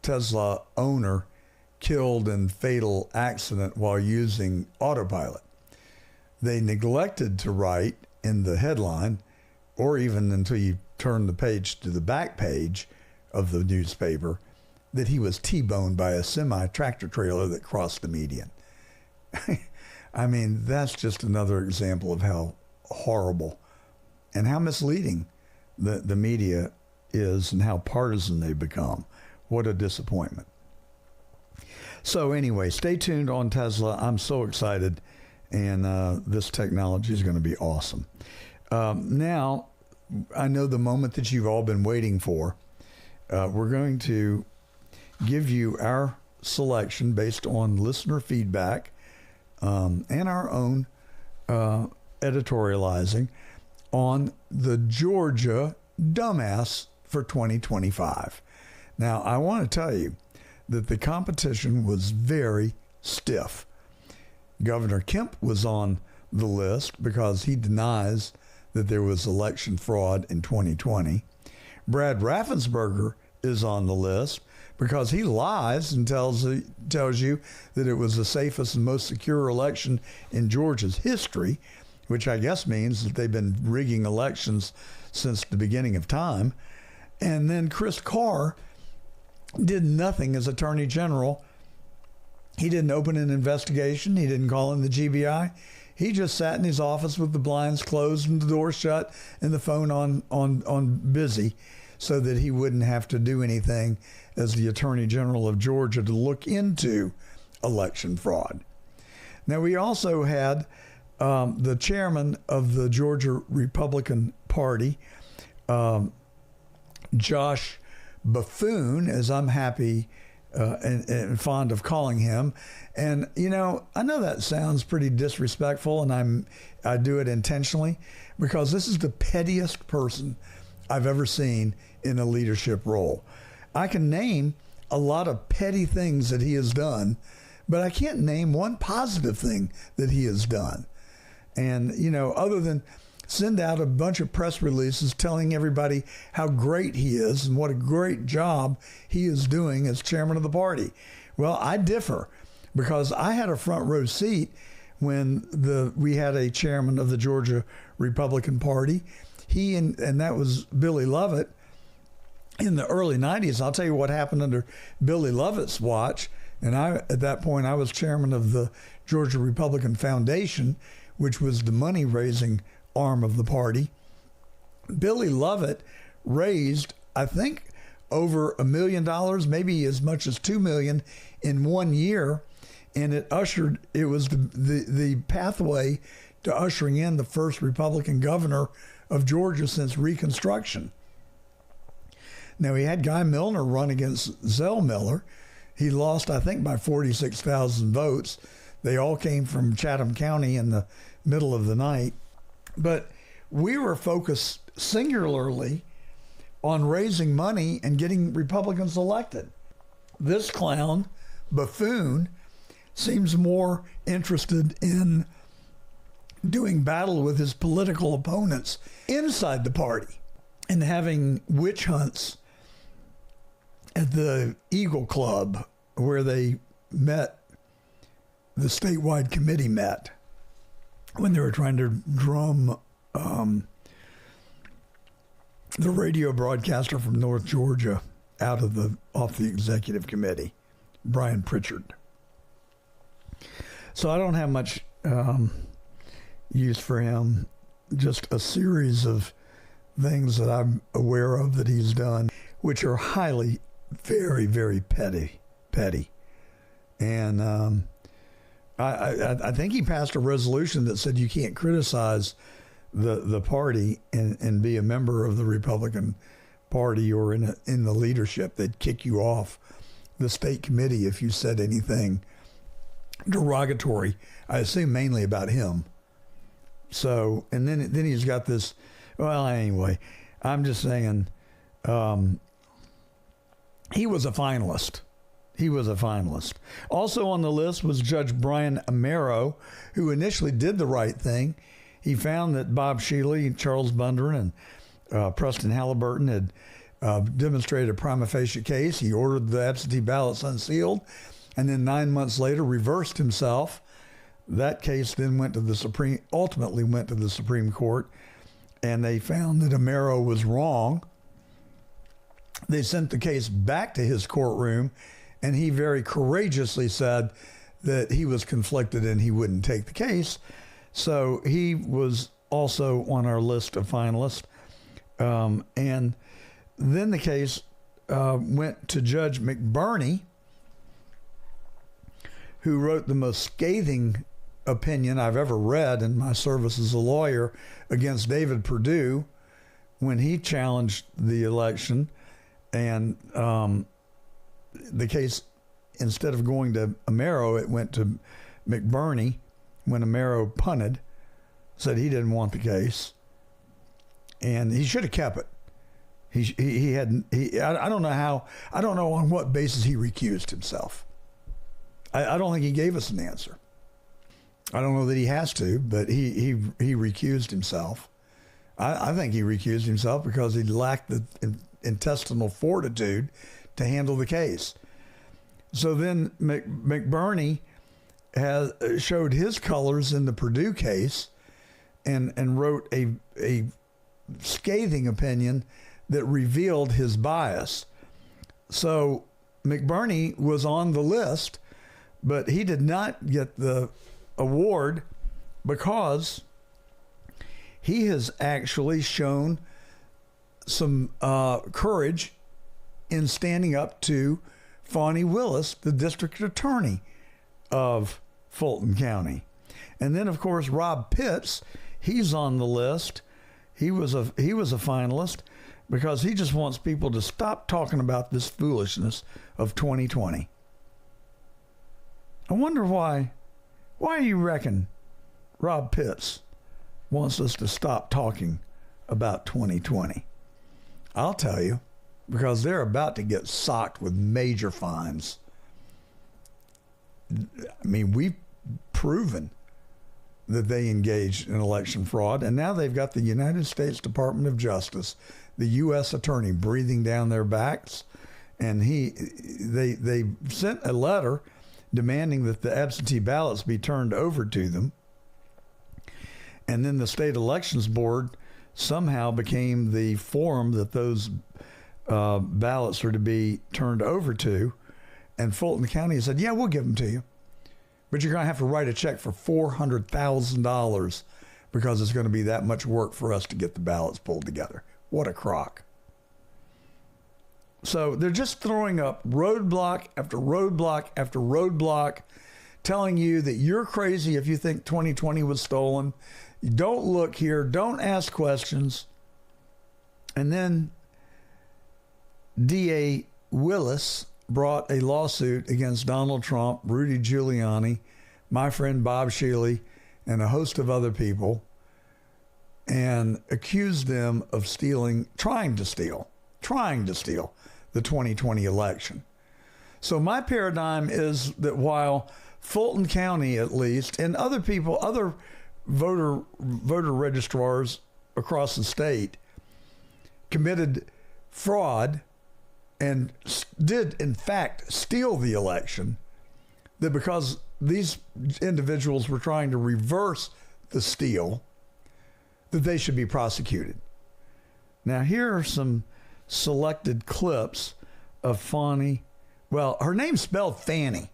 Tesla owner killed in fatal accident while using autopilot. They neglected to write in the headline, or even until you turn the page to the back page of the newspaper, that he was T-boned by a semi-tractor trailer that crossed the median. I mean, that's just another example of how horrible and how misleading the media is and how partisan they become. What a disappointment. So anyway, stay tuned on Tesla. I'm so excited, and this technology is going to be awesome. Now, I know the moment that you've all been waiting for. We're going to give you our selection based on listener feedback and our own editorializing on the Georgia dumbass for 2025. Now, I want to tell you that the competition was very stiff. Governor Kemp was on the list because he denies that there was election fraud in 2020. Brad Raffensperger is on the list because he lies and tells you that it was the safest and most secure election in Georgia's history, which I guess means that they've been rigging elections since the beginning of time. And then Chris Carr did nothing as Attorney General. He didn't open an investigation. He didn't call in the GBI. He just sat in his office with the blinds closed and the door shut and the phone on busy so that he wouldn't have to do anything as the Attorney General of Georgia to look into election fraud. Now, we also had the chairman of the Georgia Republican Party, Josh Buffoon, as I'm happy and fond of calling him. And, you know that sounds pretty disrespectful, and I do it intentionally because this is the pettiest person I've ever seen in a leadership role. I can name a lot of petty things that he has done, but I can't name one positive thing that he has done. And, other than send out a bunch of press releases telling everybody how great he is and what a great job he is doing as chairman of the party. Well, I differ because I had a front row seat when we had a chairman of the Georgia Republican Party. He and that was Billy Lovett in the early 90s. I'll tell you what happened under Billy Lovett's watch. And at that point, I was chairman of the Georgia Republican Foundation, which was the money-raising arm of the party. Billy Lovett raised, I think, over $1 million, maybe as much as $2 million in 1 year, and it was the pathway to ushering in the first Republican governor of Georgia since Reconstruction. Now, he had Guy Milner run against Zell Miller. He lost, I think, by 46,000 votes. They all came from Chatham County in the middle of the night. But we were focused singularly on raising money and getting Republicans elected. This clown, Buffoon, seems more interested in doing battle with his political opponents inside the party and having witch hunts at the Eagle Club where they met, the statewide committee met when they were trying to drum the radio broadcaster from North Georgia off the executive committee, Brian Pritchard. So I don't have much use for him. Just a series of things that I'm aware of that he's done, which are highly, very, very petty. And I think he passed a resolution that said you can't criticize the party and be a member of the Republican Party or in the leadership. They'd kick you off the state committee if you said anything derogatory, I assume mainly about him. So, and then he's got this. Well, anyway, I'm just saying, he was a finalist. He was a finalist. Also on the list was Judge Brian Amaro, who initially did the right thing. He found that Bob Shealy, Charles Bundren, and Preston Halliburton had demonstrated a prima facie case. He ordered the absentee ballots unsealed, and then 9 months later reversed himself. That case then ultimately went to the Supreme Court, and they found that Amaro was wrong. They sent the case back to his courtroom, and he very courageously said that he was conflicted and he wouldn't take the case. So he was also on our list of finalists. And then the case went to Judge McBurney, who wrote the most scathing opinion I've ever read in my service as a lawyer against David Perdue when he challenged the election. And the case, instead of going to Amaro, it went to McBurney when Amaro punted, said he didn't want the case, and he should have kept it. I don't know on what basis he recused himself. I don't think he gave us an answer. I don't know that he has to, but he recused himself. I think he recused himself because he lacked the intestinal fortitude to handle the case. So then McBurney showed his colors in the Perdue case and wrote a scathing opinion that revealed his bias. So McBurney was on the list, but he did not get the award because he has actually shown some courage in standing up to Fani Willis, the district attorney of Fulton County. And then, of course, Rob Pitts, he's on the list. He was a finalist because he just wants people to stop talking about this foolishness of 2020. I wonder why you reckon Rob Pitts wants us to stop talking about 2020. I'll tell you, because they're about to get socked with major fines. I mean, we've proven that they engaged in election fraud, and now they've got the United States Department of Justice, the U.S. attorney, breathing down their backs, and they sent a letter demanding that the absentee ballots be turned over to them, and then the state elections board somehow became the forum that those ballots are to be turned over to, and Fulton County said, yeah, we'll give them to you, but you're going to have to write a check for $400,000 because it's going to be that much work for us to get the ballots pulled together. What a crock. So they're just throwing up roadblock after roadblock after roadblock, telling you that you're crazy if you think 2020 was stolen. You don't look here. Don't ask questions. And then D.A. Willis brought a lawsuit against Donald Trump, Rudy Giuliani, my friend Bob Shealy, and a host of other people, and accused them of trying to steal the 2020 election. So my paradigm is that while Fulton County, at least, and other people, other voter registrars across the state committed fraud and did, in fact, steal the election, that because these individuals were trying to reverse the steal, that they should be prosecuted. Now, here are some selected clips of Fani. Well, her name's spelled Fanny.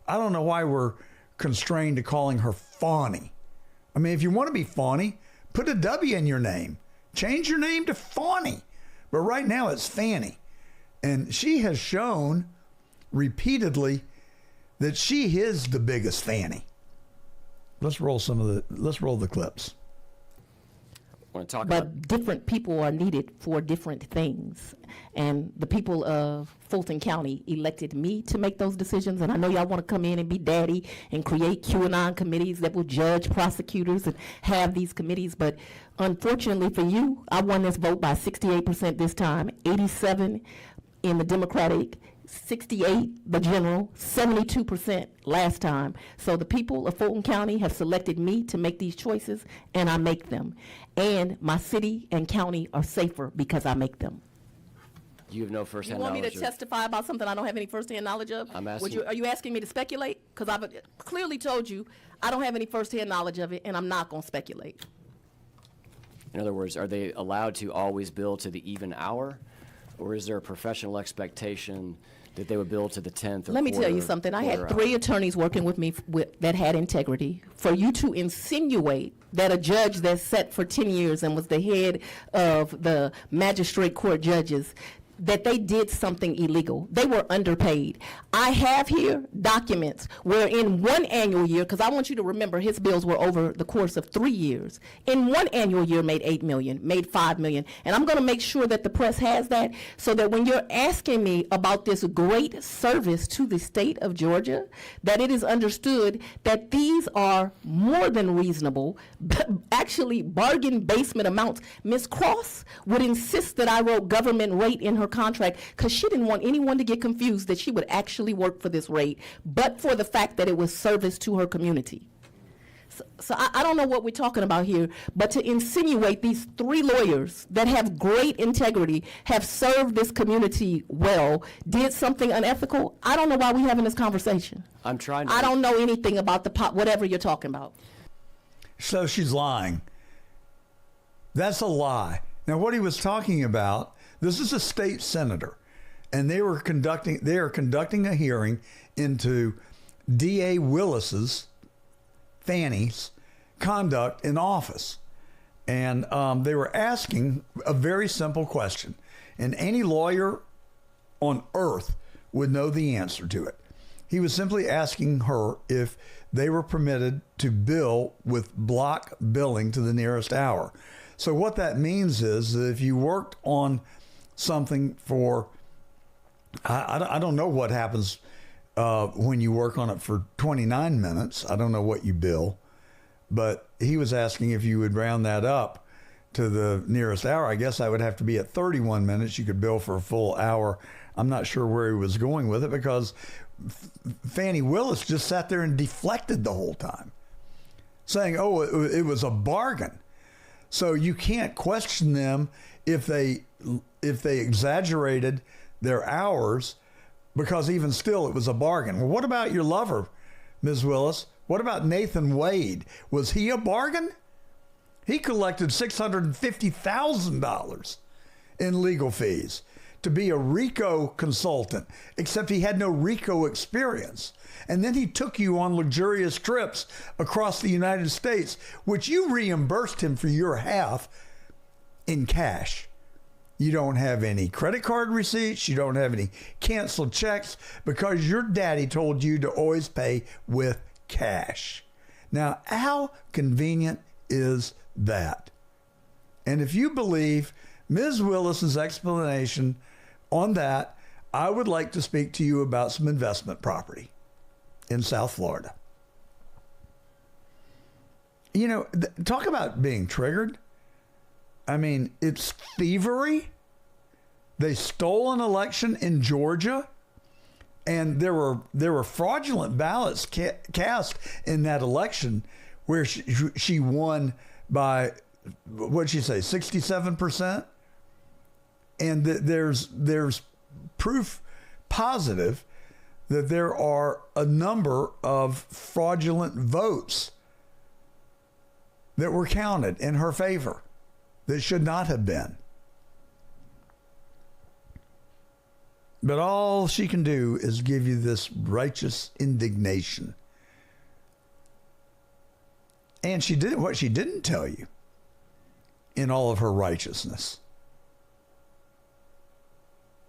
I don't know why we're constrained to calling her Fani. I mean, if you want to be Fani, put a W in your name. Change your name to Fani. But right now it's Fanny. And she has shown repeatedly that she is the biggest Fanny. Let's roll the clips. want to talk but about. different people are needed for different things. And the people of Fulton County elected me to make those decisions. And I know y'all want to come in and be daddy and create QAnon committees that will judge prosecutors and have these committees. But unfortunately for you, I won this vote by 68% this time, 87 in the Democratic, 68 the general, 72% last time. So the people of Fulton County have selected me to make these choices, and I make them. And my city and county are safer because I make them. You have no firsthand knowledge. You want me to testify about something I don't have any firsthand knowledge of? I'm asking. Are you asking me to speculate? Because I've clearly told you I don't have any firsthand knowledge of it, and I'm not going to speculate. In other words, are they allowed to always bill to the even hour, or is there a professional expectation that they would bill to the 10th or Let me tell you something. I had 3 attorneys working with me that had integrity. For you to insinuate that a judge that sat for 10 years and was the head of the magistrate court judges, that they did something illegal. They were underpaid. I have here documents where in one annual year, because I want you to remember his bills were over the course of 3 years, in one annual year made $8 million, made $5 million. And I'm going to make sure that the press has that so that when you're asking me about this great service to the state of Georgia, that it is understood that these are more than reasonable, actually bargain basement amounts. Ms. Cross would insist that I wrote government rate in her contract because she didn't want anyone to get confused that she would actually work for this rate, but for the fact that it was service to her community. So I don't know what we're talking about here, but to insinuate these 3 lawyers that have great integrity, have served this community well, did something unethical, I don't know why we're having this conversation. I'm trying to. I don't know anything about the whatever you're talking about. So she's lying. That's a lie. Now, what he was talking about, this is a state senator, and they are conducting a hearing into D.A. Willis's, Fani's, conduct in office. And they were asking a very simple question, and any lawyer on earth would know the answer to it. He was simply asking her if they were permitted to bill with block billing to the nearest hour. So what that means is that if you worked on something for, I don't know what happens when you work on it for 29 minutes. I don't know what you bill, but he was asking if you would round that up to the nearest hour. I guess I would have to be at 31 minutes. You could bill for a full hour. I'm not sure where he was going with it because Fani Willis just sat there and deflected the whole time, saying, oh, it was a bargain. So you can't question them if they exaggerated their hours, because even still it was a bargain. Well, what about your lover, Ms. Willis? What about Nathan Wade? Was he a bargain? He collected $650,000 in legal fees to be a RICO consultant, except he had no RICO experience. And then he took you on luxurious trips across the United States, which you reimbursed him for your half in cash. You don't have any credit card receipts. You don't have any canceled checks because your daddy told you to always pay with cash. Now, how convenient is that? And if you believe Ms. Willis's explanation on that, I would like to speak to you about some investment property in South Florida. You know, talk about being triggered. I mean, it's thievery. They stole an election in Georgia, and there were fraudulent ballots cast in that election where she won by, what'd she say, 67%? And there's proof positive that there are a number of fraudulent votes that were counted in her favor that should not have been. But all she can do is give you this righteous indignation. And she did what she didn't tell you in all of her righteousness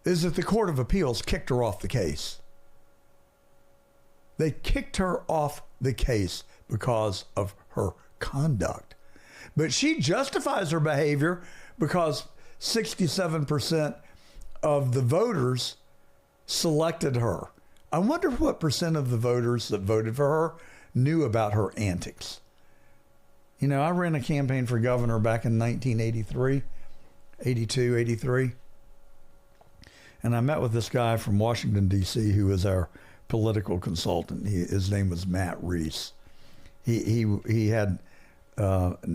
is that the Court of Appeals kicked her off the case. They kicked her off the case because of her conduct. But she justifies her behavior because 67% of the voters selected her. I wonder what percent of the voters that voted for her knew about her antics. You know, I ran a campaign for governor back in 1983, 82, 83. And I met with this guy from Washington, D.C., who was our political consultant. His name was Matt Reese. He had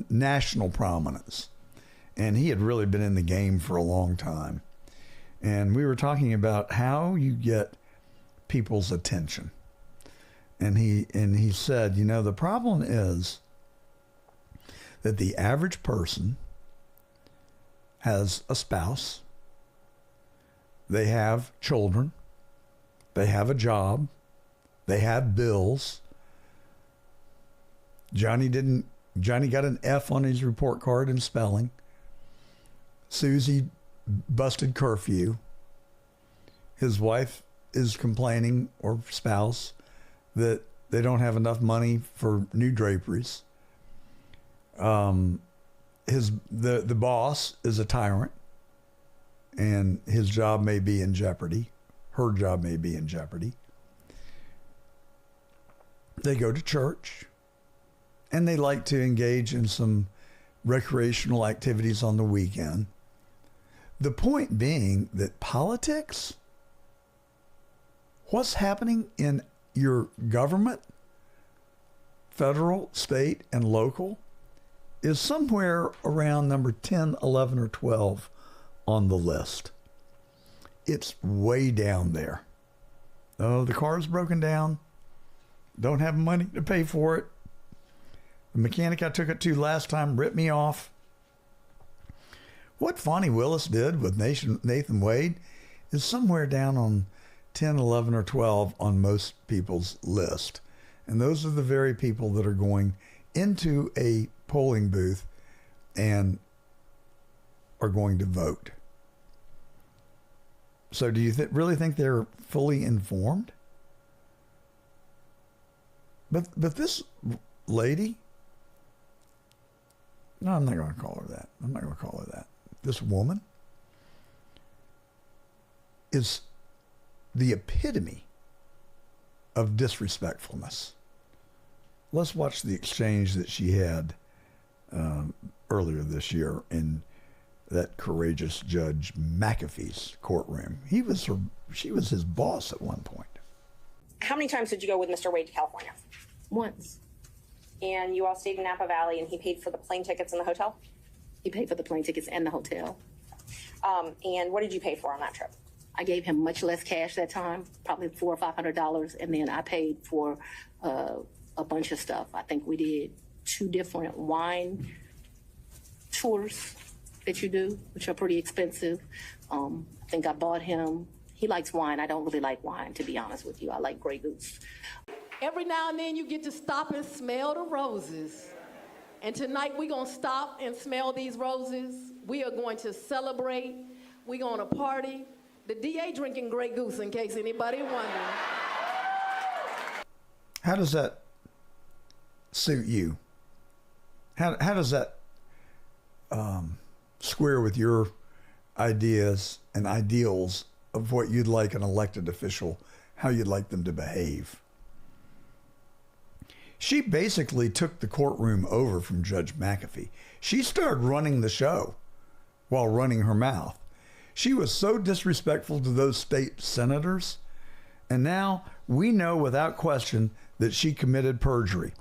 national prominence, and he had really been in the game for a long time. And we were talking about how you get people's attention. And he said, you know, the problem is that the average person has a spouse, they have children, they have a job, they have bills. Johnny got an F on his report card in spelling. Susie busted curfew. His wife is complaining, or spouse, that they don't have enough money for new draperies. The boss is a tyrant, and his job may be in jeopardy. Her job may be in jeopardy. They go to church, and they like to engage in some recreational activities on the weekend. The point being that politics, what's happening in your government, federal, state, and local, is somewhere around number 10, 11, or 12 on the list. It's way down there. Oh, the car's broken down. Don't have money to pay for it. The mechanic I took it to last time ripped me off. What Fani Willis did with Nathan Wade is somewhere down on 10, 11, or 12 on most people's list. And those are the very people that are going into a polling booth and are going to vote. So do you really think they're fully informed? But this lady, no, I'm not going to call her that. This woman is the epitome of disrespectfulness. Let's watch the exchange that she had earlier this year in that courageous Judge McAfee's courtroom. She was his boss at one point. How many times did you go with Mr. Wade to California? Once. And you all stayed in Napa Valley, and he paid for the plane tickets and the hotel? He paid for the plane tickets and the hotel. And what did you pay for on that trip? I gave him much less cash that time, probably $400 or $500, and then I paid for a bunch of stuff. I think we did 2 different wine tours that you do, which are pretty expensive. I think I bought him, he likes wine. I don't really like wine, to be honest with you. I like Grey Goose. Every now and then you get to stop and smell the roses. And tonight we're going to stop and smell these roses. We are going to celebrate. We're going to party. The DA drinking Grey Goose, in case anybody wondering. How does that suit you? How does that square with your ideas and ideals of what you'd like an elected official, how you'd like them to behave? She basically took the courtroom over from Judge McAfee. She started running the show while running her mouth. She was so disrespectful to those state senators, and now we know without question that she committed perjury.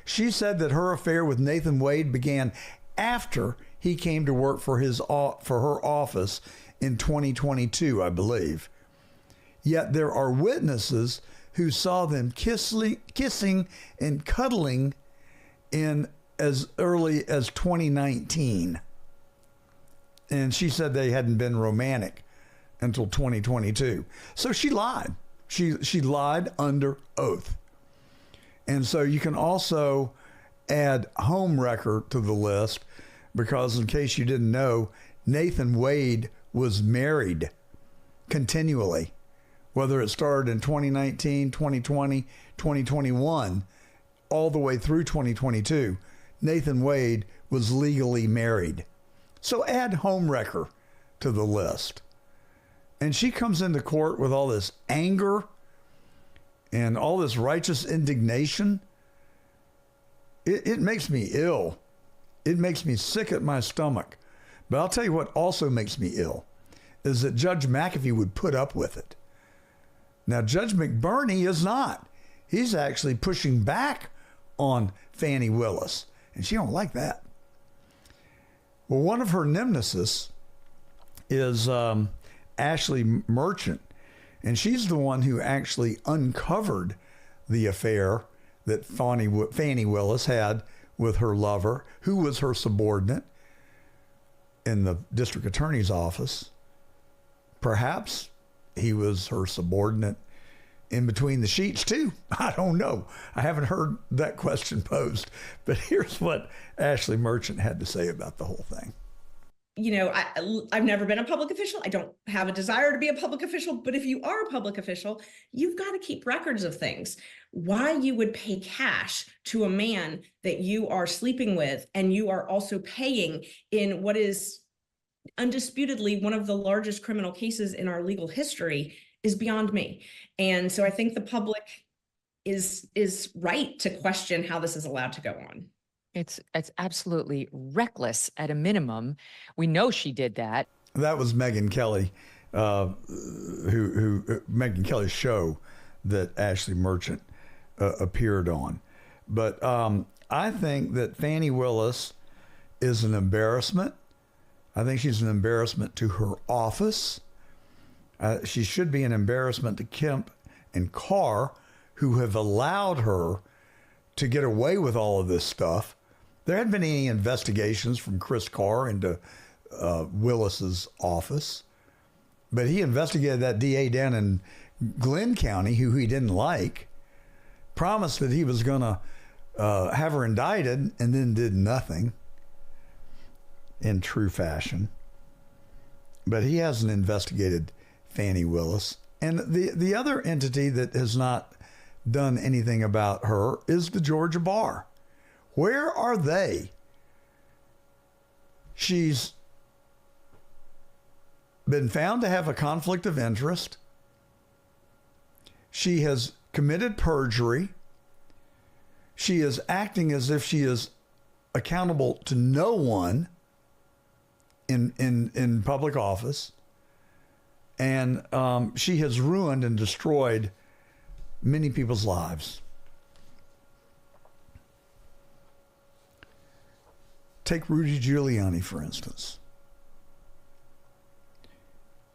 She said that her affair with Nathan Wade began after he came to work for her office in 2022, I believe. Yet there are witnesses who saw them kissing and cuddling in as early as 2019. And she said they hadn't been romantic until 2022. So she lied. She lied under oath. And so you can also add homewrecker to the list, because in case you didn't know, Nathan Wade was married continually. Whether it started in 2019, 2020, 2021, all the way through 2022, Nathan Wade was legally married. So add homewrecker to the list. And she comes into court with all this anger and all this righteous indignation. It makes me ill. It makes me sick at my stomach. But I'll tell you what also makes me ill is that Judge McAfee would put up with it. Now, Judge McBurney is not. He's actually pushing back on Fani Willis, and she don't like that. Well, one of her nemesis is Ashley Merchant, and she's the one who actually uncovered the affair that Fani Willis had with her lover, who was her subordinate in the district attorney's office. Perhaps he was her subordinate in between the sheets too. I don't know. I haven't heard that question posed, but here's what Ashley Merchant had to say about the whole thing. You know, I've never been a public official. I don't have a desire to be a public official, but if you are a public official, you've got to keep records of things. Why you would pay cash to a man that you are sleeping with, and you are also paying in what is undisputedly one of the largest criminal cases in our legal history, is beyond me. And so I think the public is right to question how this is allowed to go on. It's absolutely reckless at a minimum. We know she did that. That was Megyn Kelly, who Megyn Kelly's show that Ashley Merchant appeared on. But I think that Fani Willis is an embarrassment. I think she's an embarrassment to her office. She should be an embarrassment to Kemp and Carr, who have allowed her to get away with all of this stuff. There hadn't been any investigations from Chris Carr into Willis's office, but he investigated that DA down in Glenn County, who he didn't like, promised that he was going to have her indicted, and then did nothing in true fashion. But he hasn't investigated Fani Willis. And the other entity that has not done anything about her is the Georgia Bar. Where are they? She's been found to have a conflict of interest. She has committed perjury. She is acting as if she is accountable to no one in public office. And she has ruined and destroyed many people's lives. Take Rudy Giuliani, for instance.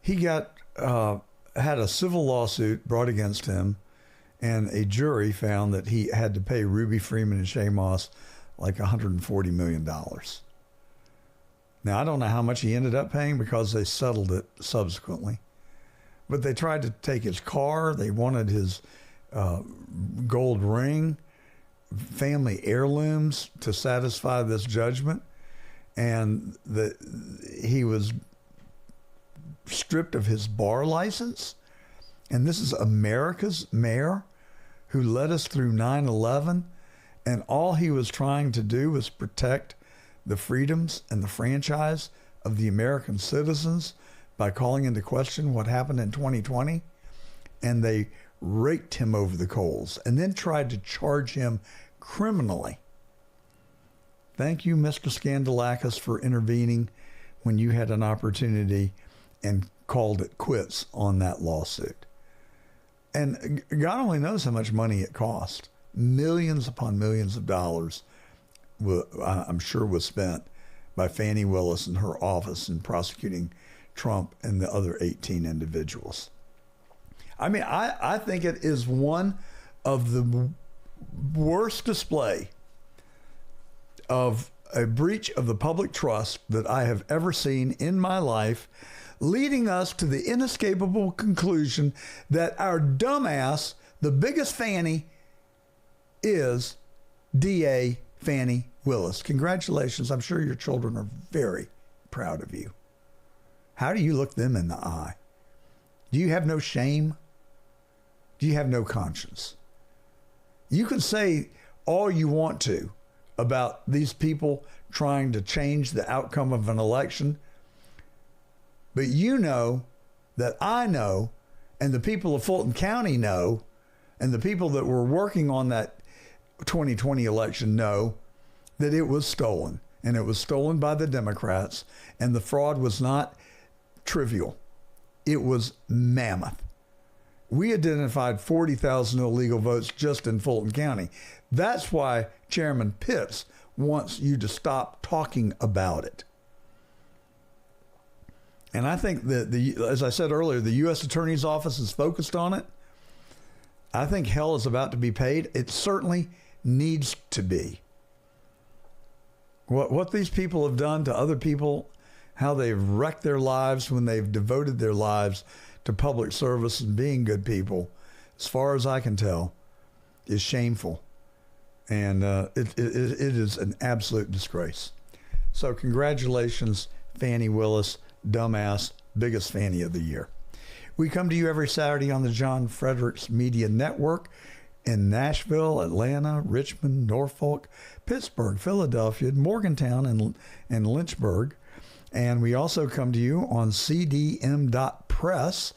He got had a civil lawsuit brought against him, and a jury found that he had to pay Ruby Freeman and Shay Moss like $140 million. Now, I don't know how much he ended up paying because they settled it subsequently. But they tried to take his car. They wanted his gold ring, family heirlooms to satisfy this judgment. And he was stripped of his bar license. And this is America's mayor who led us through 9/11. And all he was trying to do was protect the freedoms and the franchise of the American citizens by calling into question what happened in 2020. And they raked him over the coals and then tried to charge him criminally. Thank you, Mr. Skandalakis, for intervening when you had an opportunity and called it quits on that lawsuit. And God only knows how much money it cost. Millions upon millions of dollars, I'm sure, was spent by Fani Willis and her office in prosecuting Trump and the other 18 individuals. I mean, I think it is one of the worst display of a breach of the public trust that I have ever seen in my life, leading us to the inescapable conclusion that our dumbass, the biggest Fanny, is DA Fani Willis. Congratulations. I'm sure your children are very proud of you. How do you look them in the eye? Do you have no shame? Do you have no conscience? You can say all you want to about these people trying to change the outcome of an election. But you know that I know, and the people of Fulton County know, and the people that were working on that 2020 election know that it was stolen. And it was stolen by the Democrats. And the fraud was not trivial. It was mammoth. We identified 40,000 illegal votes just in Fulton County. That's why Chairman Pitts wants you to stop talking about it. And I think that, as I said earlier, the U.S. Attorney's Office is focused on it. I think hell is about to be paid. It certainly needs to be. What these people have done to other people, how they've wrecked their lives when they've devoted their lives to public service and being good people, as far as I can tell, is shameful. And it is an absolute disgrace. So congratulations, Fani Willis, dumbass, biggest Fanny of the year. We come to you every Saturday on the John Fredericks Media Network in Nashville, Atlanta, Richmond, Norfolk, Pittsburgh, Philadelphia, Morgantown, and Lynchburg. And we also come to you on cdm.press.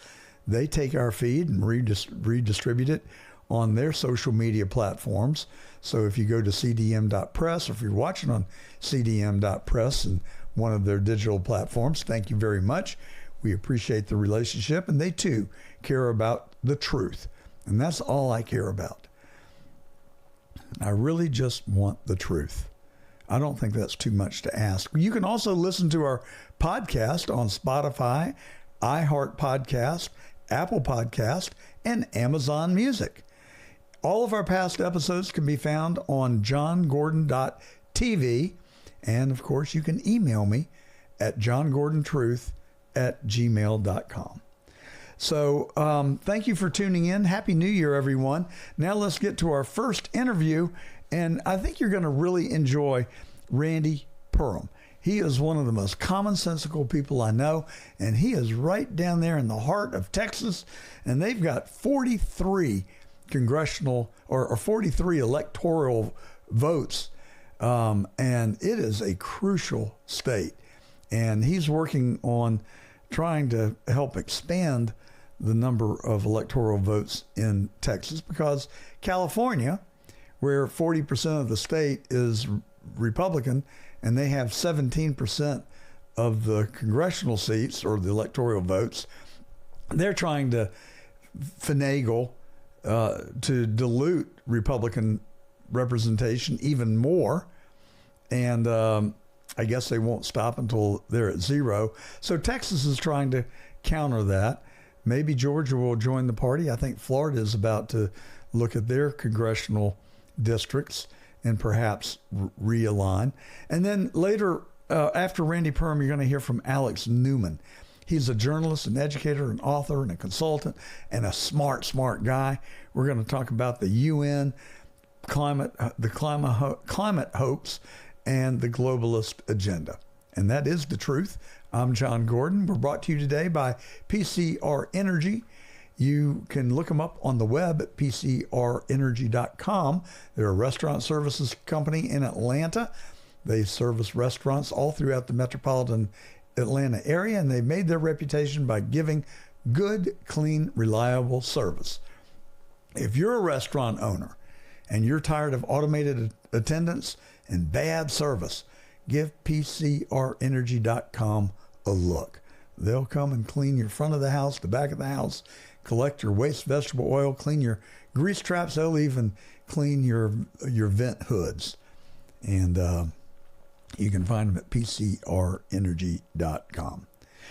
They take our feed and redistribute it on their social media platforms. So if you go to cdm.press, or if you're watching on cdm.press and one of their digital platforms, thank you very much. We appreciate the relationship, and they too care about the truth. And that's all I care about. I really just want the truth. I don't think that's too much to ask. You can also listen to our podcast on Spotify, iHeart Podcast, Apple Podcast, and Amazon Music. All of our past episodes can be found on johngordon.tv. And, of course, you can email me at johngordontruth@gmail.com. So thank you for tuning in. Happy New Year, everyone. Now let's get to our first interview. And I think you're going to really enjoy Randy Perham. He is one of the most commonsensical people I know, and he is right down there in the heart of Texas. And they've got 43 congressional or 43 electoral votes. And it is a crucial state. And he's working on trying to help expand the number of electoral votes in Texas, because California, where 40% of the state is Republican, and they have 17% of the congressional seats or the electoral votes, they're trying to finagle to dilute Republican representation even more. And I guess they won't stop until they're at zero. So Texas is trying to counter that. Maybe Georgia will join the party. I think Florida is about to look at their congressional districts and perhaps realign. And then later, after Randy Perham, you're going to hear from Alex Newman. He's a journalist, an educator, an author, and a consultant, and a smart guy. We're going to talk about the UN, climate hoax, and the globalist agenda. And that is the truth. I'm John Gordon. We're brought to you today by PCR Energy. You can look them up on the web at pcrenergy.com. They're a restaurant services company in Atlanta. They service restaurants all throughout the metropolitan Atlanta area, and they've made their reputation by giving good, clean, reliable service. If you're a restaurant owner and you're tired of automated attendance and bad service, give PCRenergy.com a look. They'll come and clean your front of the house, the back of the house, collect your waste vegetable oil, clean your grease traps. They'll even clean your vent hoods. And you can find them at PCRenergy.com.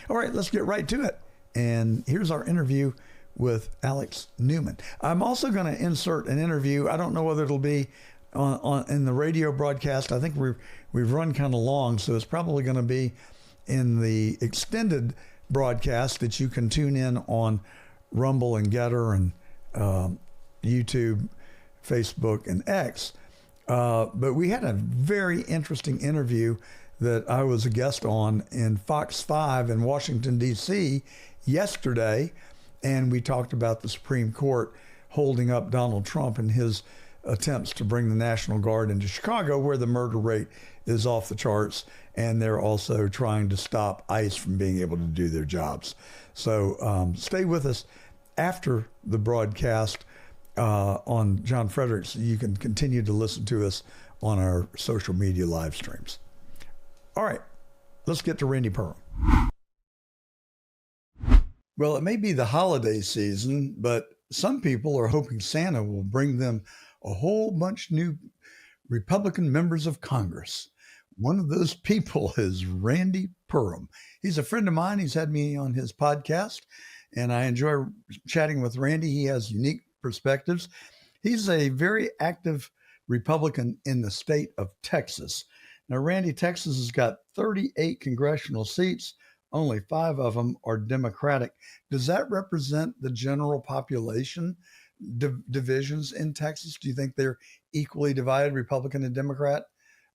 All right, let's get right to it. And here's our interview with Alex Newman. I'm also going to insert an interview. I don't know whether it'll be in the radio broadcast. I think we've run kind of long, so it's probably going to be in the extended broadcast that you can tune in on Rumble and Getter and YouTube, Facebook, and X. But we had a very interesting interview that I was a guest on in Fox 5 in Washington, D.C. yesterday, and we talked about the Supreme Court holding up Donald Trump and his attempts to bring the National Guard into Chicago, where the murder rate is off the charts, and they're also trying to stop ICE from being able to do their jobs. So stay with us after the broadcast on John Fredericks. You can continue to listen to us on our social media live streams. All right, let's get to Randy Perham. Well, it may be the holiday season, but some people are hoping Santa will bring them a whole bunch of new Republican members of Congress. One of those people is Randy Perham. He's a friend of mine. He's had me on his podcast, and I enjoy chatting with Randy. He has unique perspectives. He's a very active Republican in the state of Texas. Now, Randy, Texas has got 38 congressional seats. Only 5 of them are Democratic. Does that represent the general population divisions in Texas? Do you think they're equally divided, Republican and Democrat,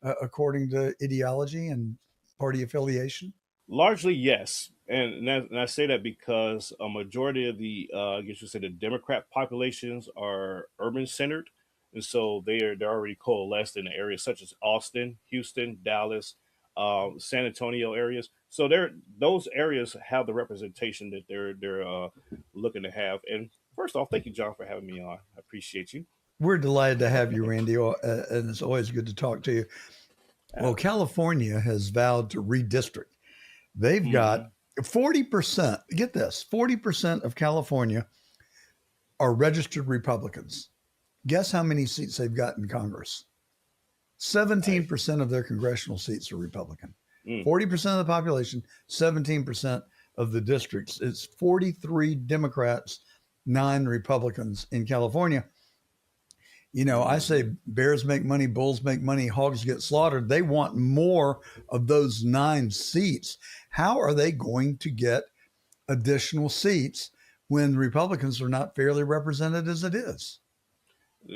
according to ideology and party affiliation? Largely, yes. And I say that because a majority of the, I guess you say the Democrat populations are urban centered. And so they're already coalesced in areas such as Austin, Houston, Dallas, San Antonio areas. So those areas have the representation that they're looking to have. And first off, thank you, John, for having me on. I appreciate you. We're delighted to have you, Randy, and it's always good to talk to you. Well, California has vowed to redistrict. They've got 40%, get this, 40% of California are registered Republicans. Guess how many seats they've got in Congress? 17% of their congressional seats are Republican. 40% of the population, 17% of the districts. It's 43 Democrats, 9 Republicans in California. You know, I say bears make money, bulls make money, hogs get slaughtered. They want more of those 9 seats. How are they going to get additional seats when Republicans are not fairly represented as it is?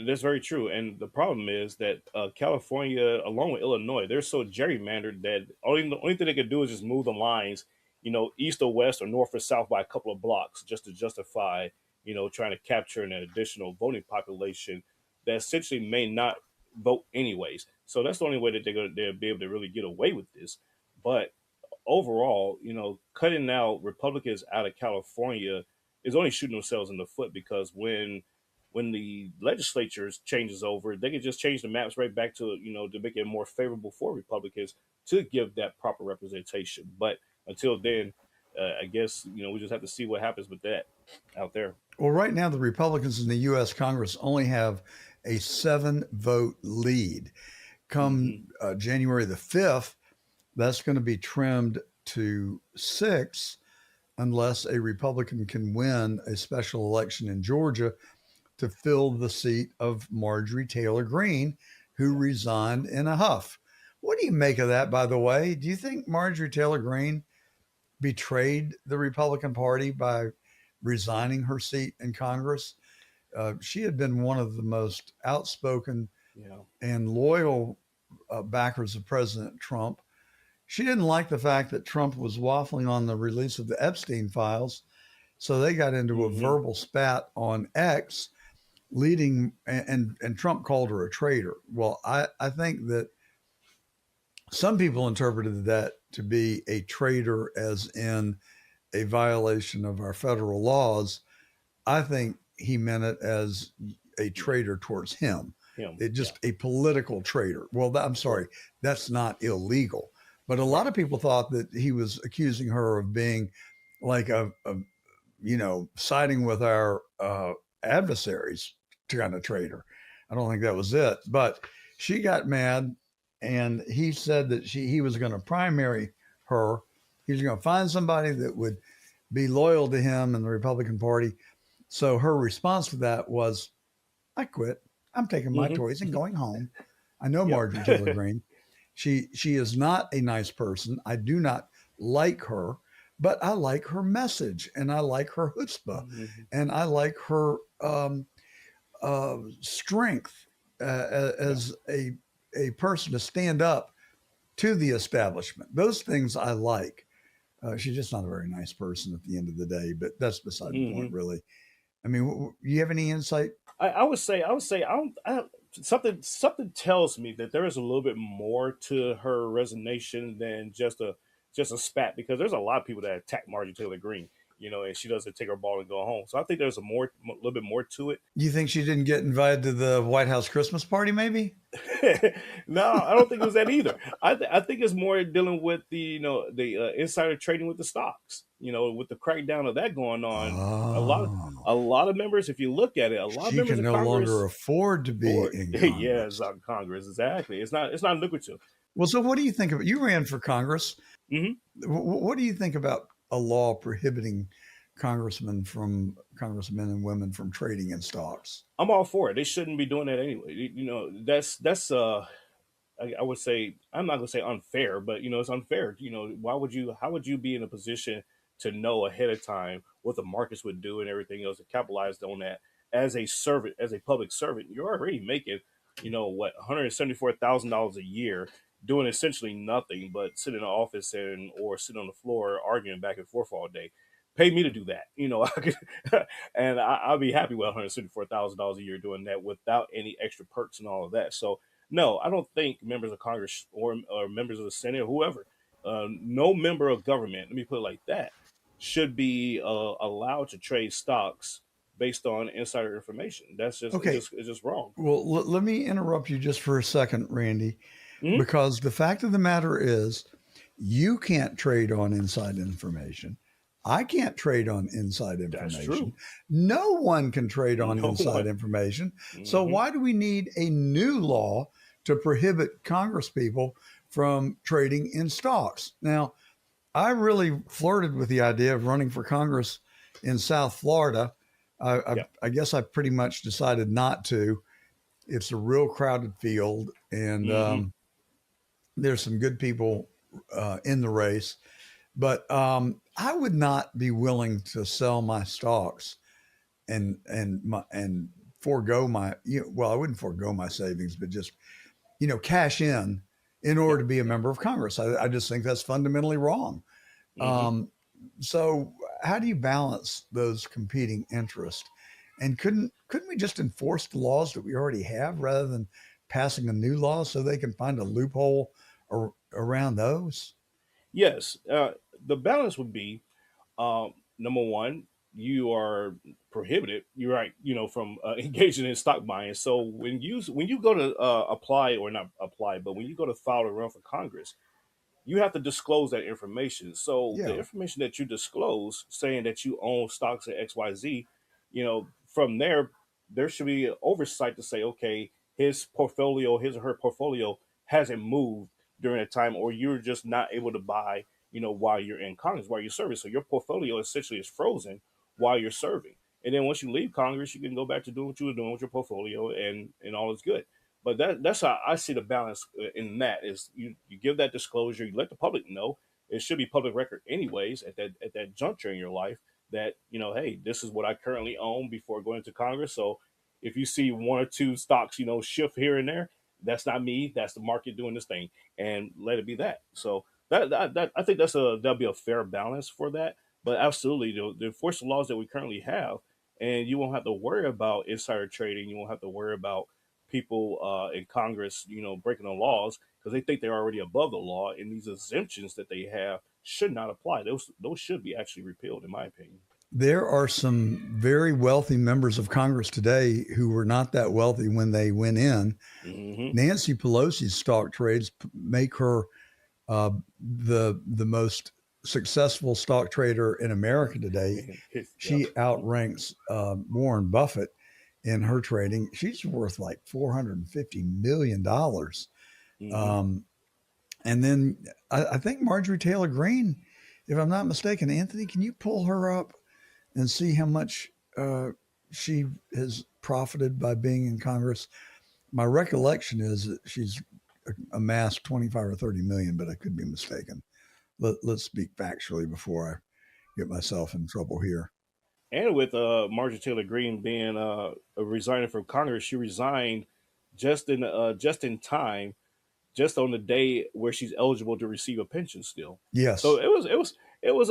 That's very true. And the problem is that California, along with Illinois, they're so gerrymandered that the only thing they can do is just move the lines, you know, east or west or north or south by a couple of blocks just to justify, you know, trying to capture an additional voting population that essentially may not vote anyways. So that's the only way that they'll be able to really get away with this. But overall, you know, cutting out Republicans out of California is only shooting themselves in the foot, because when the legislature changes over, they can just change the maps right back to, you know, to make it more favorable for Republicans to give that proper representation. But until then, I guess, you know, we just have to see what happens with that out there. Well, right now, the Republicans in the U.S. Congress only have a 7-vote lead. Come January the 5th, that's going to be trimmed to 6 unless a Republican can win a special election in Georgia to fill the seat of Marjorie Taylor Greene, who resigned in a huff. What do you make of that, by the way? Do you think Marjorie Taylor Greene betrayed the Republican Party by resigning her seat in Congress? She had been one of the most outspoken and loyal backers of President Trump. She didn't like the fact that Trump was waffling on the release of the Epstein files, so they got into a verbal spat on X, leading, and Trump called her a traitor. Well, I think that some people interpreted that to be a traitor as in a violation of our federal laws. I think he meant it as a traitor towards him. It just a political traitor. Well, I'm sorry, that's not illegal. But a lot of people thought that he was accusing her of being like a you know, siding with our adversaries, kind of traitor. I don't think that was it. But she got mad, and he said that he was going to primary her. He was going to find somebody that would be loyal to him and the Republican Party. So her response to that was, I quit. I'm taking my toys and going home. I know Marjorie Taylor Greene. She is not a nice person. I do not like her, but I like her message, and I like her chutzpah, and I like her strength as a person to stand up to the establishment. Those things I like. She's just not a very nice person at the end of the day, but that's beside the point, really. I mean, you have any insight? I would say, something tells me that there is a little bit more to her resignation than just a spat, because there's a lot of people that attack Marjorie Taylor Greene, and she doesn't take her ball and go home. So I think there's a little bit more to it. You think she didn't get invited to the White House Christmas party, maybe? No, I don't think it was that either. I think it's more dealing with the insider trading with the stocks. With the crackdown of that going on, a lot of members, if you look at it, a lot of She members can of no Congress longer afford to be in Congress. yeah, it's not Congress, exactly. It's not lucrative. Well, so what do you think of it? You ran for Congress. Mm-hmm. What do you think about a law prohibiting congressmen and women from trading in stocks? I'm all for it. They shouldn't be doing that anyway. That's I would say, I'm not gonna say unfair, but it's unfair. How would you be in a position to know ahead of time what the markets would do and everything else, and capitalize on that as a servant, as a public servant? You're already making, $174,000 a year, doing essentially nothing but sit in the office or sit on the floor arguing back and forth all day. Pay me to do that, and I'll be happy with $174,000 a year doing that without any extra perks and all of that. So no, I don't think members of Congress or members of the Senate or whoever, no member of government, let me put it like that, should be allowed to trade stocks based on insider information. That's just Okay. It's just wrong. Well, let me interrupt you just for a second, Randy, Mhm. because the fact of the matter is you can't trade on inside information. I can't trade on inside information. true. No one can trade on No inside one. information. So Mhm. why do we need a new law to prohibit Congresspeople from trading in stocks? Now, I really flirted with the idea of running for Congress in South Florida. I guess I pretty much decided not to. It's a real crowded field, and Mhm. there's some good people in the race. But I would not be willing to sell my stocks and forego my I wouldn't forego my savings, but just cash in order to be a member of Congress. I just think that's fundamentally wrong. Mhm. So how do you balance those competing interests? And couldn't we just enforce the laws that we already have rather than passing a new law so they can find a loophole around those? Yes, the balance would be, number one, you are prohibited. You're right, from engaging in stock buying. So when you go to apply, or not apply, but when you go to file to run for Congress, you have to disclose that information. So the Yeah. information that you disclose, saying that you own stocks at XYZ, from there should be an oversight to say, okay, his or her portfolio hasn't moved during that time, or you're just not able to buy, while you're in Congress, while you're serving. So your portfolio essentially is frozen while you're serving. And then once you leave Congress, you can go back to doing what you were doing with your portfolio, and all is good. But that's how I see the balance in that is you give that disclosure, you let the public know. It should be public record anyways at that juncture in your life that, hey, this is what I currently own before going to Congress. So if you see one or two stocks, shift here and there, that's not me. That's the market doing this thing, and let it be that. So that I think that'll be a fair balance for that. But absolutely, the enforcement laws that we currently have, and you won't have to worry about insider trading. You won't have to worry about people in Congress, breaking the laws because they think they're already above the law, and these exemptions that they have should not apply. Those should be actually repealed, in my opinion. There are some very wealthy members of Congress today who were not that wealthy when they went in. Mhm. Nancy Pelosi's stock trades make her the most successful stock trader in America today. She outranks Warren Buffett in her trading. She's worth like $450 million. Mhm. And then I think Marjorie Taylor Greene, if I'm not mistaken, Anthony, can you pull her up and see how much she has profited by being in Congress? My recollection is that she's amassed 25 or 30 million, but I could be mistaken. Let's speak factually before I get myself in trouble here. And with Marjorie Taylor Greene being resigning from Congress, she resigned just in time, just on the day where she's eligible to receive a pension still. Yes. So it was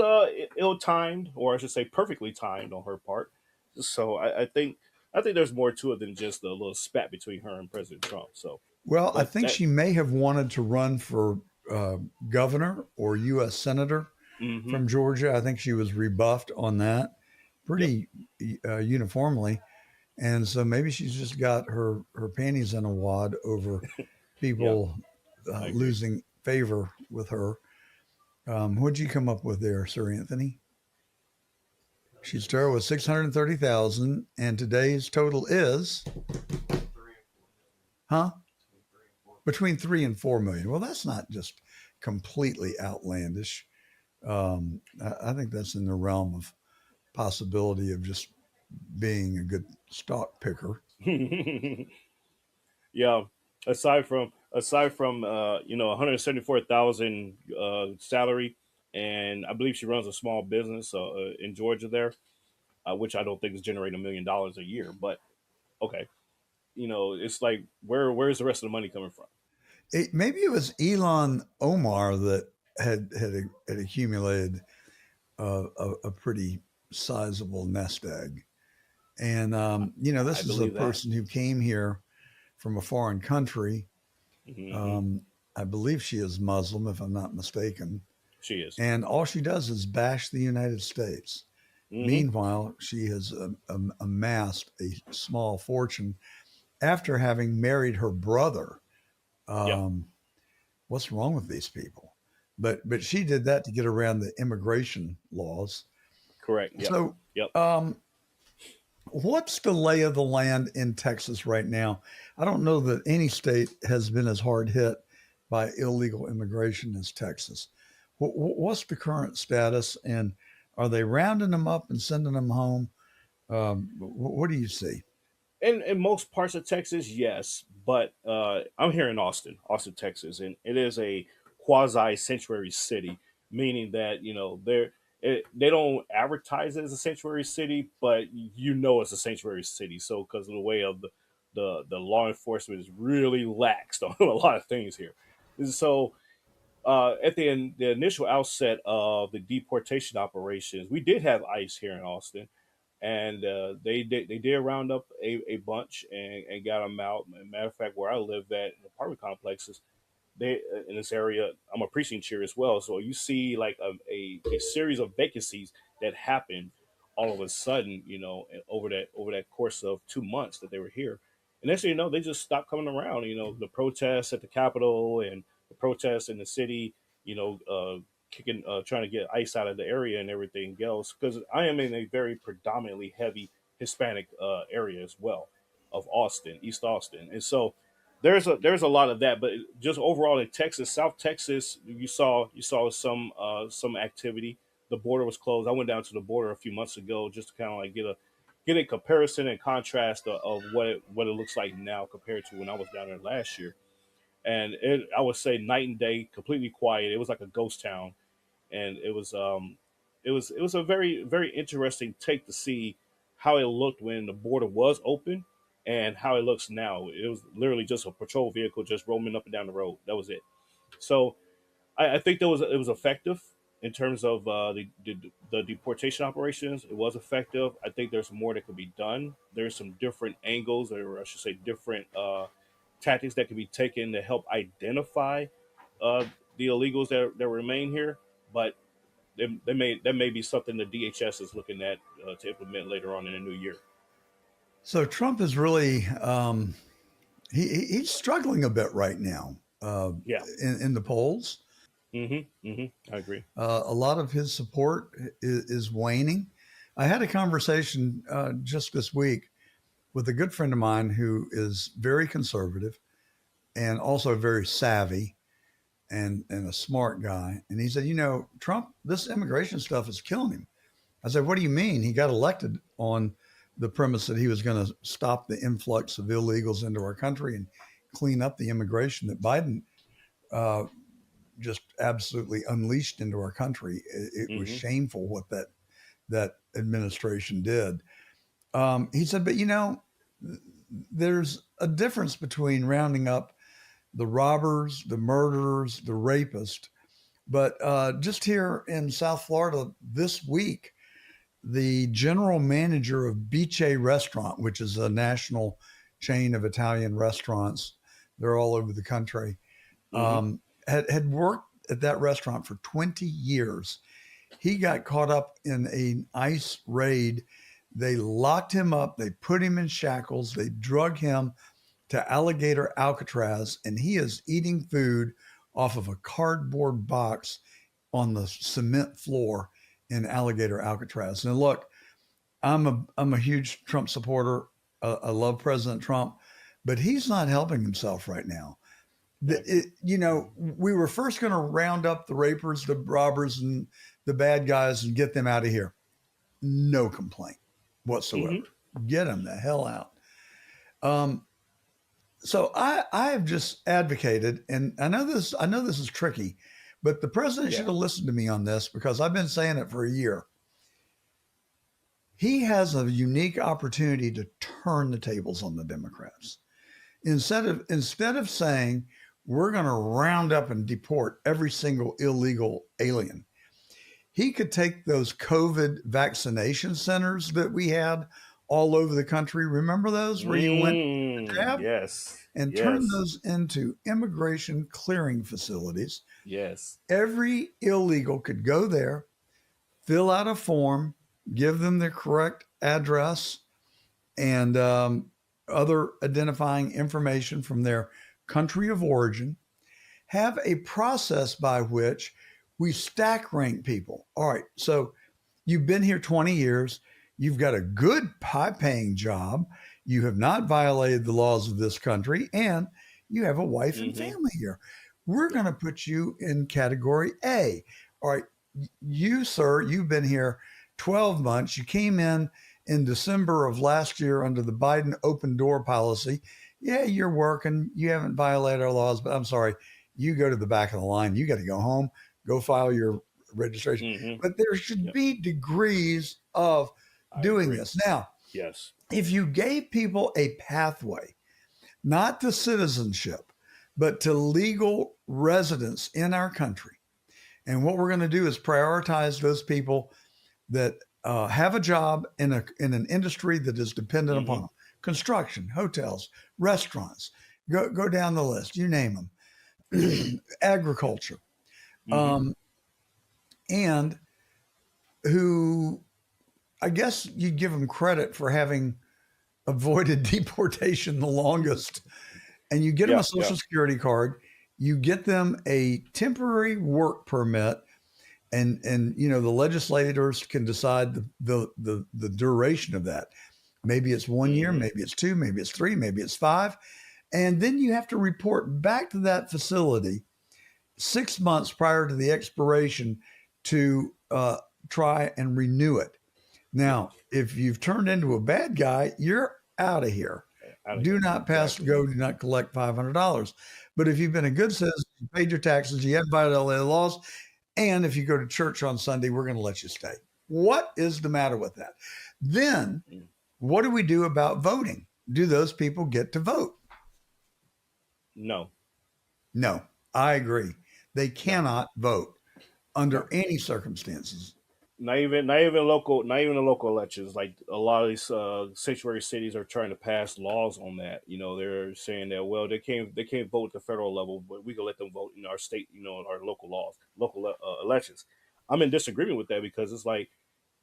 ill timed, or I should say perfectly timed on her part. So I think I think there's more to it than just a little spat between her and President Trump. So, Well, I but think that, she may have wanted to run for governor or U.S. senator mm-hmm. from Georgia. I think she was rebuffed on that pretty Yep. uniformly. And so maybe she's just got her panties in a wad over people losing favor with her. What'd you come up with there, Sir Anthony? She started with 630,000, and today's total is, between 3 and 4 million. Well, that's not just completely outlandish. I think that's in the realm of possibility of just being a good stock picker. Yeah. Aside from 174,000 salary, and I believe she runs a small business in Georgia there, which I don't think is generating $1 million a year. But okay, it's like where's the rest of the money coming from? Maybe it was Elon Omar that had accumulated a pretty sizable nest egg, and this is a person who came here from a foreign country. Mm-hmm. I believe she is Muslim, if I'm not mistaken. She is. And all she does is bash the United States. Mm-hmm. Meanwhile, she has amassed a small fortune after having married her brother. What's wrong with these people? But she did that to get around the immigration laws. Correct. Yep. So, what's the lay of the land in Texas right now? I don't know that any state has been as hard hit by illegal immigration as Texas. What's the current status, and are they rounding them up and sending them home? What do you see? In most parts of Texas, yes, but I'm here in Austin, Texas, and it is a quasi sanctuary city, meaning that they don't advertise it as a sanctuary city, but it's a sanctuary city. So because of the way of the law enforcement is really laxed on a lot of things here, so at the initial outset of the deportation operations, we did have ICE here in Austin. And they did round up a bunch and got them out. Matter of fact, where I live at in apartment complexes, they in this area, I'm a precinct chair as well. So you see like a series of vacancies that happened all of a sudden, over that course of 2 months that they were here. And next thing you know, they just stopped coming around. The protests at the Capitol and the protests in the city, trying to get ICE out of the area and everything else, because I am in a very predominantly heavy Hispanic area as well of Austin, East Austin, and so there's a lot of that. But just overall in Texas, South Texas, you saw some activity. The border was closed. I went down to the border a few months ago just to kind of like get a comparison and contrast of what it looks like now compared to when I was down there last year. And I would say night and day, completely quiet. It was like a ghost town, and it was a very, very interesting take to see how it looked when the border was open and how it looks now. It was literally just a patrol vehicle just roaming up and down the road. That was it. So I think it was effective in terms of the deportation operations. It was effective. I think there's more that could be done. There's some different angles, or I should say different tactics that can be taken to help identify the illegals that remain here, but that may be something the DHS is looking at to implement later on in the new year. So Trump is really he's struggling a bit right now. In the polls. I agree. A lot of his support is waning. I had a conversation just this week with a good friend of mine who is very conservative and also very savvy and a smart guy. And he said, Trump, this immigration stuff is killing him. I said, what do you mean? He got elected on the premise that he was going to stop the influx of illegals into our country and clean up the immigration that Biden just absolutely unleashed into our country. It was shameful what that administration did. He said, but there's a difference between rounding up the robbers, the murderers, the rapists. But just here in South Florida this week, the general manager of Biche Restaurant, which is a national chain of Italian restaurants. They're all over the country. Had worked at that restaurant for 20 years. He got caught up in an ICE raid. They locked him up. They put him in shackles. They drug him to Alligator Alcatraz, and he is eating food off of a cardboard box on the cement floor in Alligator Alcatraz. And look, I'm a huge Trump supporter. I love President Trump, but he's not helping himself right now. We were first going to round up the rapers, the robbers, and the bad guys and get them out of here. No complaint whatsoever. Get them the hell out. So I have just advocated, and I know this is tricky, but the president should have listened to me on this because I've been saying it for a year. He has a unique opportunity to turn the tables on the Democrats. Instead of saying we're going to round up and deport every single illegal alien, he could take those COVID vaccination centers that we had all over the country. Remember those where you went to the jab? Yes. And turn those into immigration clearing facilities. Yes. Every illegal could go there, fill out a form, give them the correct address and other identifying information from their country of origin, have a process by which we stack rank people. All right, so you've been here 20 years. You've got a good high-paying job. You have not violated the laws of this country, and you have a wife and family here. We're going to put you in category A. All right, you, sir, you've been here 12 months. You came in December of last year under the Biden open door policy. Yeah, you're working. You haven't violated our laws, but I'm sorry. You go to the back of the line. You got to go home, go file your registration. But there should be degrees of doing this. Now, if you gave people a pathway, not to citizenship, but to legal residence in our country, and what we're going to do is prioritize those people that have a job in an industry that is dependent upon them. Construction, hotels, restaurants, go down the list, you name them, agriculture, and who, I guess you'd give them credit for having avoided deportation the longest, and you get them a social security card, you get them a temporary work permit, and the legislators can decide the duration of that. Maybe it's 1 year, maybe it's 2, maybe it's 3, maybe it's 5. And then you have to report back to that facility 6 months prior to the expiration to try and renew it. Now, if you've turned into a bad guy, you're out of here. Do not pass go, do not collect $500. But if you've been a good citizen, you paid your taxes, you haven't violated the laws, and if you go to church on Sunday, we're going to let you stay. What is the matter with that? Then what do we do about voting? Do those people get to vote? No, I agree. They cannot vote under any circumstances. Not even local elections. Like a lot of these sanctuary cities are trying to pass laws on that. They're saying that they can't vote at the federal level, but we can let them vote in our state, our local laws, local elections. I'm in disagreement with that because it's like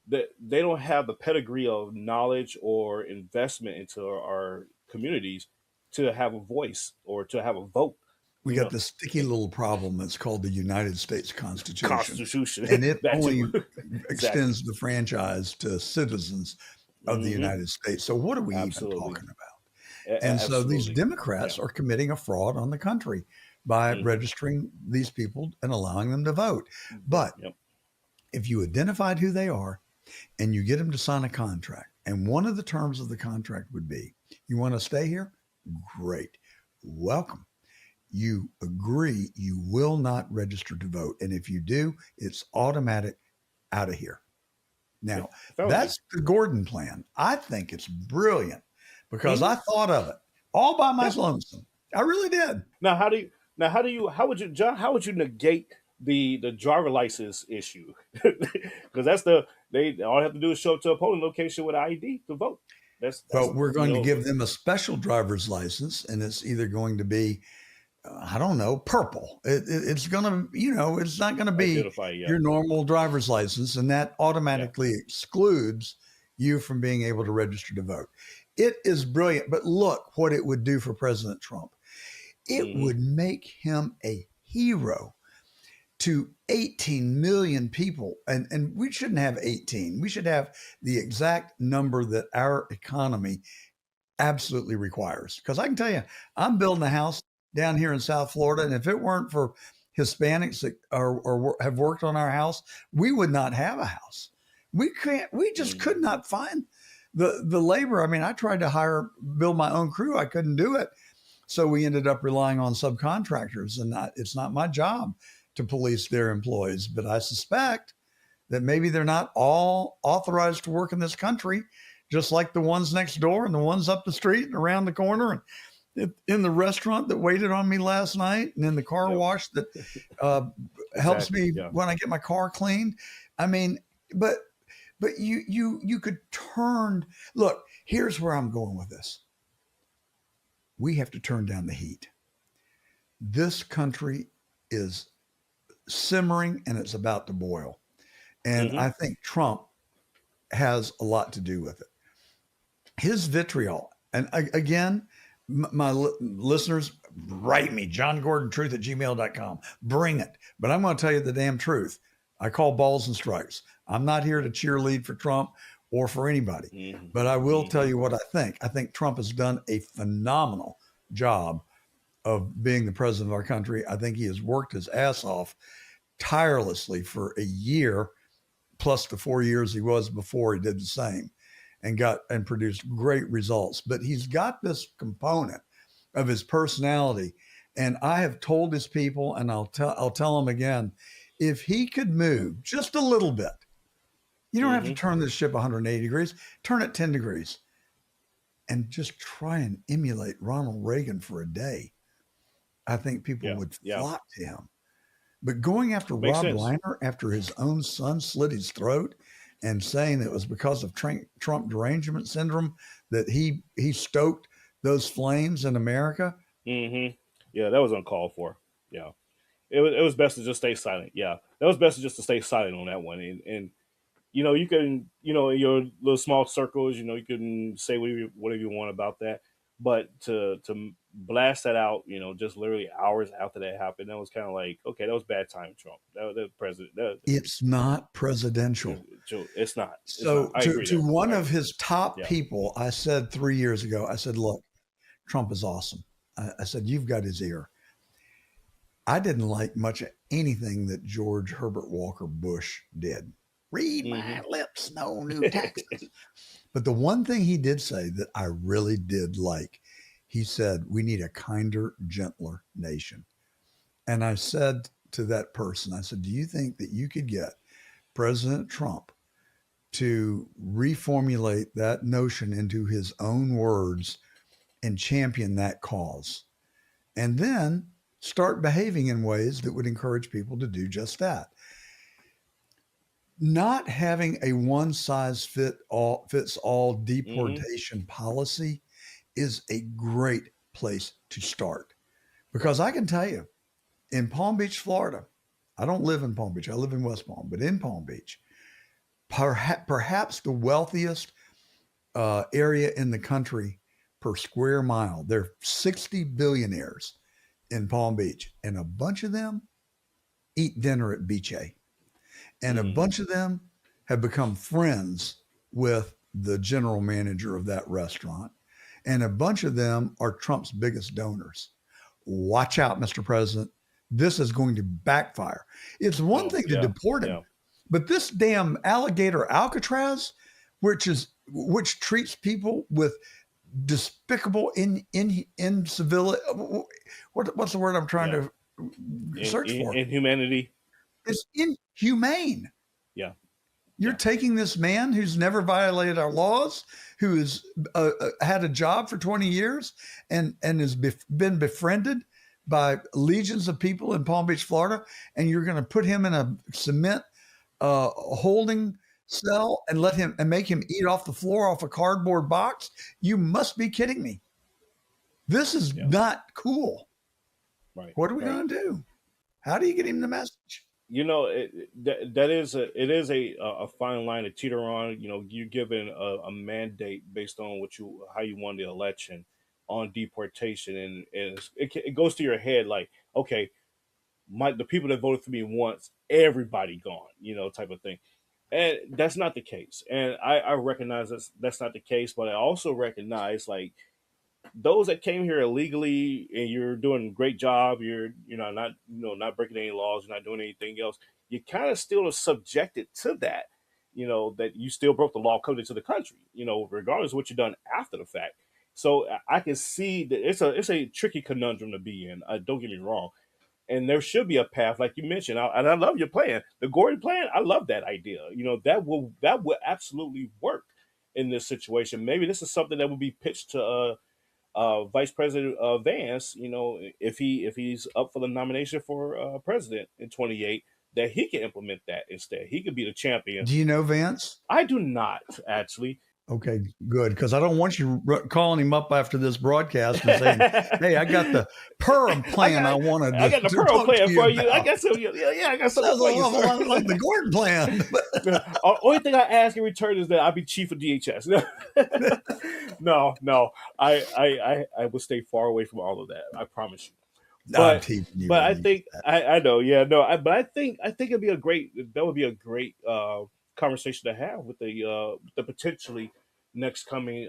that they don't have the pedigree of knowledge or investment into our communities to have a voice or to have a vote. We got this sticky little problem that's called the United States Constitution. And it only extends the franchise to citizens of the United States. So what are we even talking about? And so these Democrats are committing a fraud on the country by registering these people and allowing them to vote. But if you identified who they are and you get them to sign a contract, and one of the terms of the contract would be, you want to stay here? Great. Welcome. You agree you will not register to vote. And if you do, it's automatic out of here. Now, that's the Gordon plan. I think it's brilliant because I thought of it all by my lonesome. I really did. How would you negate the driver license issue? Because They all have to do is show up to a polling location with an ID to vote. That's But we're going to know, give them a special driver's license, and it's either going to be, I don't know, purple. It's going to, it's not going to be identify, yeah. your normal driver's license, and that automatically excludes you from being able to register to vote. It is brilliant, but look what it would do for President Trump. It would make him a hero to 18 million people. And we shouldn't have 18. We should have the exact number that our economy absolutely requires. Because I can tell you, I'm building a house down here in South Florida, and if it weren't for Hispanics that have worked on our house, we would not have a house. We just could not find the labor. I mean, I tried to build my own crew. I couldn't do it. So we ended up relying on subcontractors, and it's not my job to police their employees, but I suspect that maybe they're not all authorized to work in this country, just like the ones next door and the ones up the street and around the corner and in the restaurant that waited on me last night and in the car wash that helps me when I get my car cleaned. I mean, but you could look, here's where I'm going with this. We have to turn down the heat. This country is simmering and it's about to boil. And I think Trump has a lot to do with it. His vitriol, and again, my listeners, write me, johngordontruth@gmail.com. Bring it. But I'm going to tell you the damn truth. I call balls and strikes. I'm not here to cheerlead for Trump or for anybody, but I will tell you what I think. I think Trump has done a phenomenal job of being the president of our country. I think he has worked his ass off tirelessly for a year, plus the 4 years he was before he did the same, and produced great results. But he's got this component of his personality. And I have told his people, and I'll tell him again, if he could move just a little bit, you don't have to turn this ship 180 degrees, turn it 10 degrees and just try and emulate Ronald Reagan for a day. I think people would flock to him. But going after Rob Reiner after his own son slit his throat and saying that it was because of Trump derangement syndrome that he stoked those flames in America. Yeah, that was uncalled for. Yeah. It was best to just stay silent. Yeah. That was best just to stay silent on that one. And you can, in your little small circles, you can say whatever you want about that. But to blast that out, just literally hours after that happened, that was kind of like, okay, that was bad time, Trump. That president. It's not presidential. It's not. So to one of his top people, I said 3 years ago, I said, look, Trump is awesome. I said, you've got his ear. I didn't like much of anything that George Herbert Walker Bush did. Read my lips, no new taxes. But the one thing he did say that I really did like, he said, we need a kinder, gentler nation. And I said to that person, I said, do you think that you could get President Trump to reformulate that notion into his own words and champion that cause? And then start behaving in ways that would encourage people to do just that. Not having a one-size-fits-all deportation policy is a great place to start. Because I can tell you, in Palm Beach, Florida, I don't live in Palm Beach, I live in West Palm, but in Palm Beach, perhaps the wealthiest area in the country per square mile. There are 60 billionaires in Palm Beach, and a bunch of them eat dinner at Beach A. And a bunch of them have become friends with the general manager of that restaurant. And a bunch of them are Trump's biggest donors. Watch out, Mr. President. This is going to backfire. It's one thing to deport him, but this damn alligator Alcatraz, which treats people with despicable incivility. What's the word I'm trying to search for? Inhumanity. It's inhumane. Yeah. You're taking this man who's never violated our laws, who has had a job for 20 years and has been befriended by legions of people in Palm Beach, Florida, and you're going to put him in a cement holding cell and let him and make him eat off the floor off a cardboard box? You must be kidding me. This is not cool. Right. What are we going to do? How do you get him the message? You know, it is a fine line to teeter on. You know, you're given a mandate based on how you won the election on deportation, and it goes to your head like, okay, the people that voted for me once, everybody gone, you know, type of thing. And that's not the case. And I recognize that's not the case, but I also recognize like those that came here illegally and you're doing a great job, you're not breaking any laws, you're not doing anything else, you kind of still are subjected to that, you know, that you still broke the law coming into the country, you know, regardless of what you've done after the fact. So I can see that it's a tricky conundrum to be in. Don't get me wrong. And there should be a path, like you mentioned, and I love your plan, the Gordon plan. I love that idea. You know, that will absolutely work in this situation. Maybe this is something that will be pitched to Vice President Vance. You know, if he's up for the nomination for president in 28, that he can implement that instead. He could be the champion. Do you know Vance? I do not actually. Okay, good, because I don't want you calling him up after this broadcast and saying, "Hey, I got the Perm plan. I got the Perm plan for you. I got some. Yeah, I got something for you. Like the Gordon plan." Only thing I ask in return is that I be chief of DHS. No, I will stay far away from all of that. I promise you. But I think I know. Yeah, no. But I think it'd be that would be a great conversation to have with the potentially next coming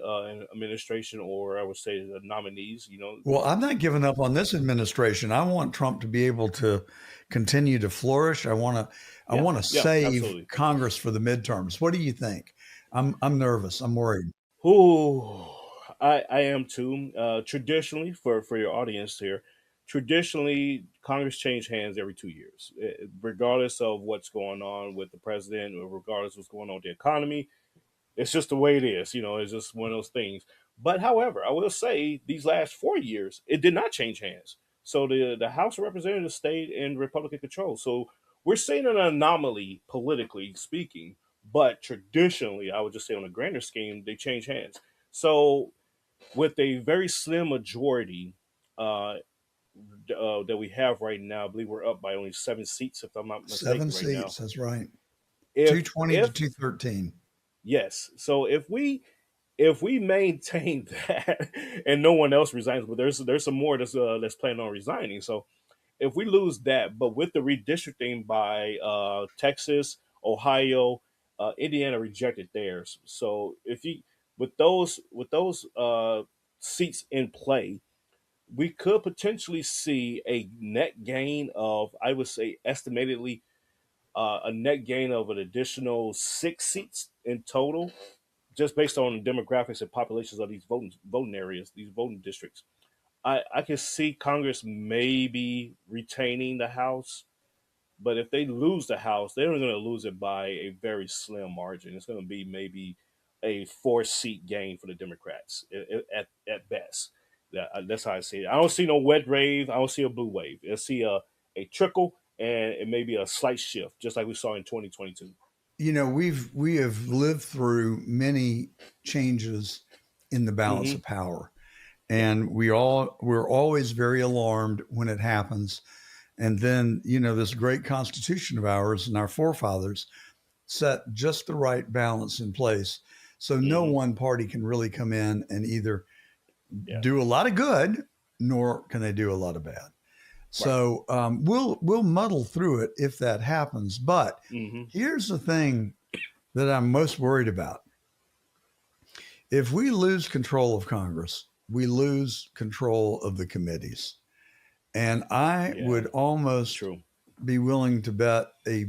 administration, or I would say the nominees. You know, well, I'm not giving up on this administration. I want Trump to be able to continue to flourish. I want to save absolutely. Congress for the midterms. What do you think? I'm nervous. I'm worried. Ooh, I am too. Traditionally, for your audience here, traditionally, Congress changed hands every 2 years, regardless of what's going on with the president or regardless of what's going on with the economy. It's just the way it is. You know, it's just one of those things. But however, I will say these last 4 years, it did not change hands. So the House of Representatives stayed in Republican control. So we're seeing an anomaly politically speaking, but traditionally, I would just say on a grander scheme, they change hands. So with a very slim majority, that we have right now, I believe we're up by only 7 seats, if I'm not mistaken. 7 seats, now. That's right. 220 to 213. Yes. So if we maintain that, and no one else resigns, but there's some more that's planning on resigning. So if we lose that, but with the redistricting by Texas, Ohio, Indiana rejected theirs. So if with those seats in play, we could potentially see a net gain of, I would say, estimatedly a net gain of an additional 6 seats in total, just based on the demographics and populations of these voting areas, these voting districts. I can see Congress maybe retaining the House, but if they lose the House, they're going to lose it by a very slim margin. It's going to be maybe a 4-seat gain for the Democrats at best. That's how I see it. I don't see no red wave. I don't see a blue wave. I see a trickle and it may be a slight shift, just like we saw in 2022. You know, we have lived through many changes in the balance of power, and we're always very alarmed when it happens. And then, you know, this great Constitution of ours and our forefathers set just the right balance in place, so no one party can really come in and either do a lot of good, nor can they do a lot of bad. So we'll muddle through it if that happens. But here's the thing that I'm most worried about. If we lose control of Congress, we lose control of the committees. And I would almost be willing to bet a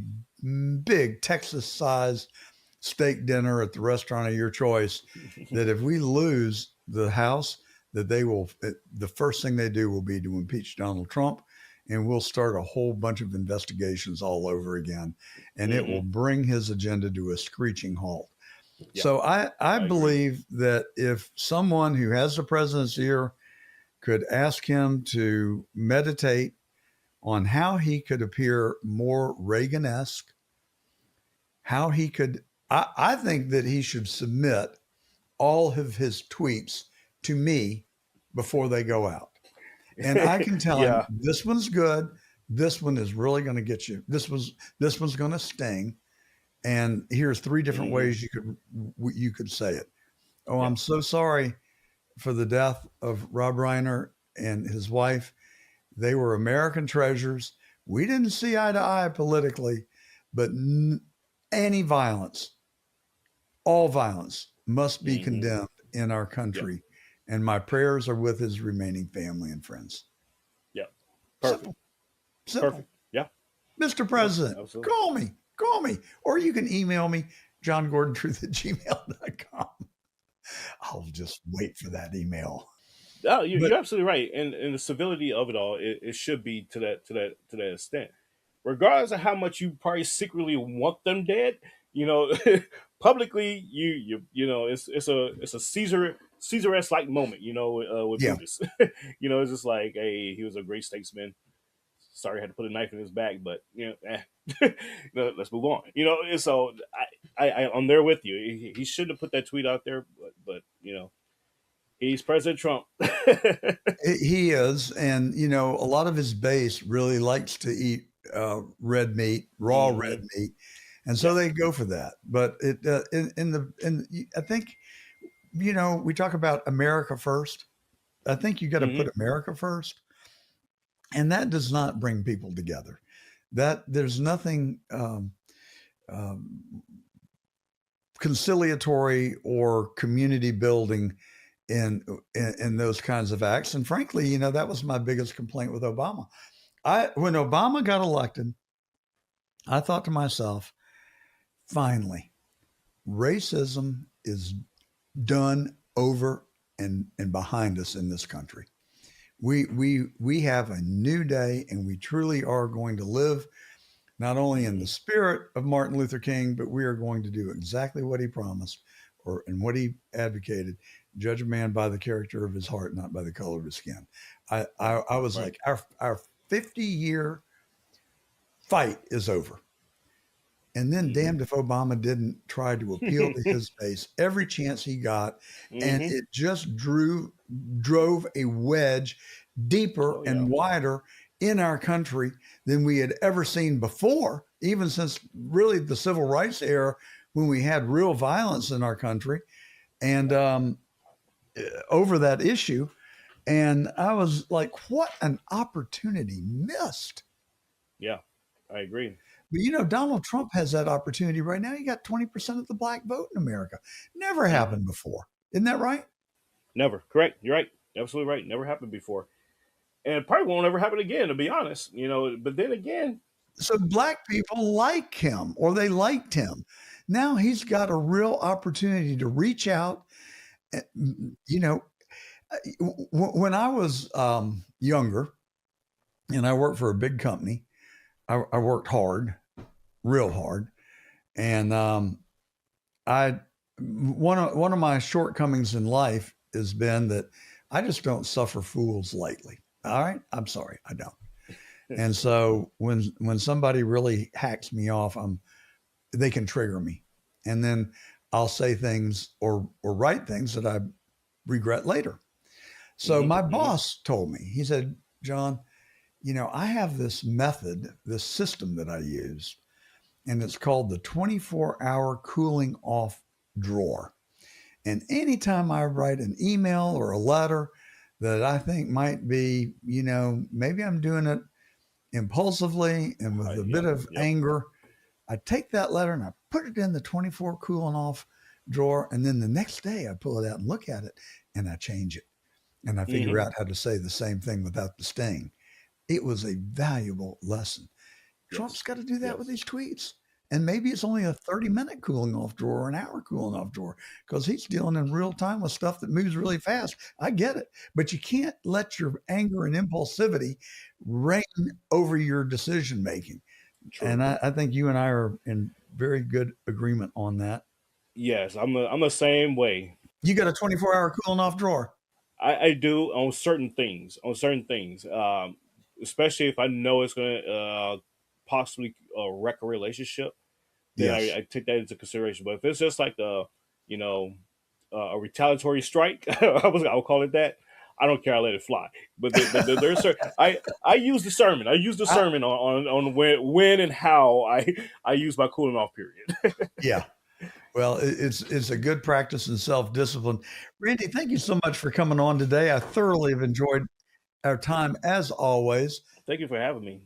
big Texas-sized steak dinner at the restaurant of your choice that if we lose the House, that the first thing they do will be to impeach Donald Trump, and we'll start a whole bunch of investigations all over again, and it will bring his agenda to a screeching halt. Yeah. So I believe that if someone who has the president's ear could ask him to meditate on how he could appear more Reagan-esque, how he could I think that he should submit all of his tweets to me before they go out. And I can tell him, Yeah. this one's good. This one is really going to get you. This one's going to sting. And here's 3 different ways you could say it. Oh, I'm so sorry for the death of Rob Reiner and his wife. They were American treasures. We didn't see eye to eye politically, but any violence, all violence must be condemned in our country. And my prayers are with his remaining family and friends. Yeah. Perfect. Simple. Perfect. Yeah. Mr. President, absolutely. call me, or you can email me, johngordontruth@gmail.com. I'll just wait for that email. Oh, you're absolutely right. And the civility of it all, it should be to that extent. Regardless of how much you probably secretly want them dead, publicly you know, it's a Caesar-esque like moment, with Brutus. It's just like, hey, he was a great statesman. Sorry, I had to put a knife in his back, but let's move on. And so I'm there with you. He shouldn't have put that tweet out there, but he's President Trump. He is, and a lot of his base really likes to eat red meat, raw red meat, and so they go for that. But I think we talk about America first. I think you got to put America first. And that does not bring people together. That there's nothing conciliatory or community building in those kinds of acts. And frankly, that was my biggest complaint with Obama. When Obama got elected, I thought to myself, finally, racism is done over and behind us in this country. We have a new day, and we truly are going to live not only in the spirit of Martin Luther King, but we are going to do exactly what he promised and what he advocated: judge a man by the character of his heart, not by the color of his skin. I was like, our 50-year fight is over. And then damned if Obama didn't try to appeal to his base every chance he got. And it just drove a wedge deeper and wider in our country than we had ever seen before, even since really the civil rights era, when we had real violence in our country and over that issue. And I was like, what an opportunity missed. Yeah, I agree. But Donald Trump has that opportunity right now. He got 20% of the black vote in America. Never happened before. Isn't that right? Never. Correct. You're right. Absolutely right. Never happened before. And it probably won't ever happen again, to be honest. But then again. So black people like him, or they liked him. Now he's got a real opportunity to reach out. When I was younger and I worked for a big company, I worked hard, real hard. And one of my shortcomings in life has been that I just don't suffer fools lightly. All right. I'm sorry. I don't. And so when somebody really hacks me off, they can trigger me. And then I'll say things or write things that I regret later. So my boss told me, he said, John, I have this method, this system that I use, and it's called the 24-hour cooling off drawer. And anytime I write an email or a letter that I think might be, maybe I'm doing it impulsively and with a bit of anger, I take that letter and I put it in the 24 cooling off drawer. And then the next day I pull it out and look at it and I change it. And I figure out how to say the same thing without the sting. It was a valuable lesson. Trump's got to do that with these tweets. And maybe it's only a 30-minute cooling off drawer or an hour cooling off drawer because he's dealing in real time with stuff that moves really fast. I get it. But you can't let your anger and impulsivity reign over your decision making. And I think you and I are in very good agreement on that. Yes, I'm the same way. You got a 24-hour cooling off drawer? I do on certain things. Especially if I know it's going to possibly wreck a relationship, then Yes. I take that into consideration. But if it's just like a retaliatory strike, I'll call it that. I don't care. I let it fly. But there's certain, I use discernment. I use discernment on when and how I use my cooling off period. Yeah. Well, it's a good practice in self-discipline. Randy, thank you so much for coming on today. I thoroughly have enjoyed our time as always. Thank you for having me.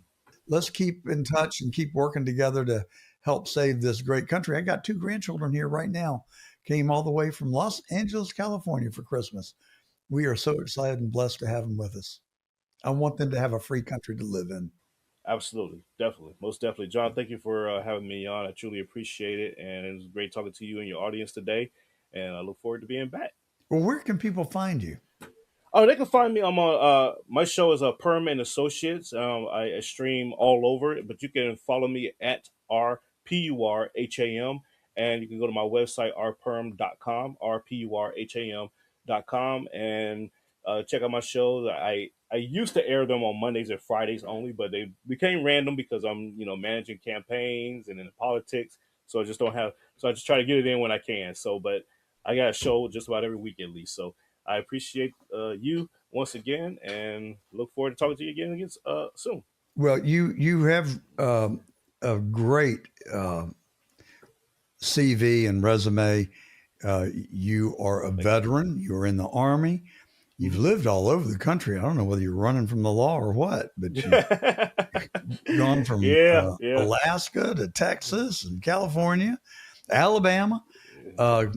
Let's keep in touch and keep working together to help save this great country. I got 2 grandchildren here right now. Came all the way from Los Angeles, California for Christmas. We are so excited and blessed to have them with us. I want them to have a free country to live in. Absolutely. Definitely. Most definitely. John, thank you for having me on. I truly appreciate it. And it was great talking to you and your audience today. And I look forward to being back. Well, where can people find you? Oh, they can find me. I'm on my show is Perm and Associates. I stream all over it, but you can follow me at RPURHAM. And you can go to my website, rperm.com, rpurham.com, and check out my shows. I used to air them on Mondays and Fridays only, but they became random because I'm, managing campaigns and in politics. So I just try to get it in when I can. So, but I got a show just about every week at least. So I appreciate you once again and look forward to talking to you again soon. Well, you have a great CV and resume. You are a veteran. You're in the Army. You've lived all over the country. I don't know whether you're running from the law or what, but you've gone from Alaska to Texas and California, Alabama. And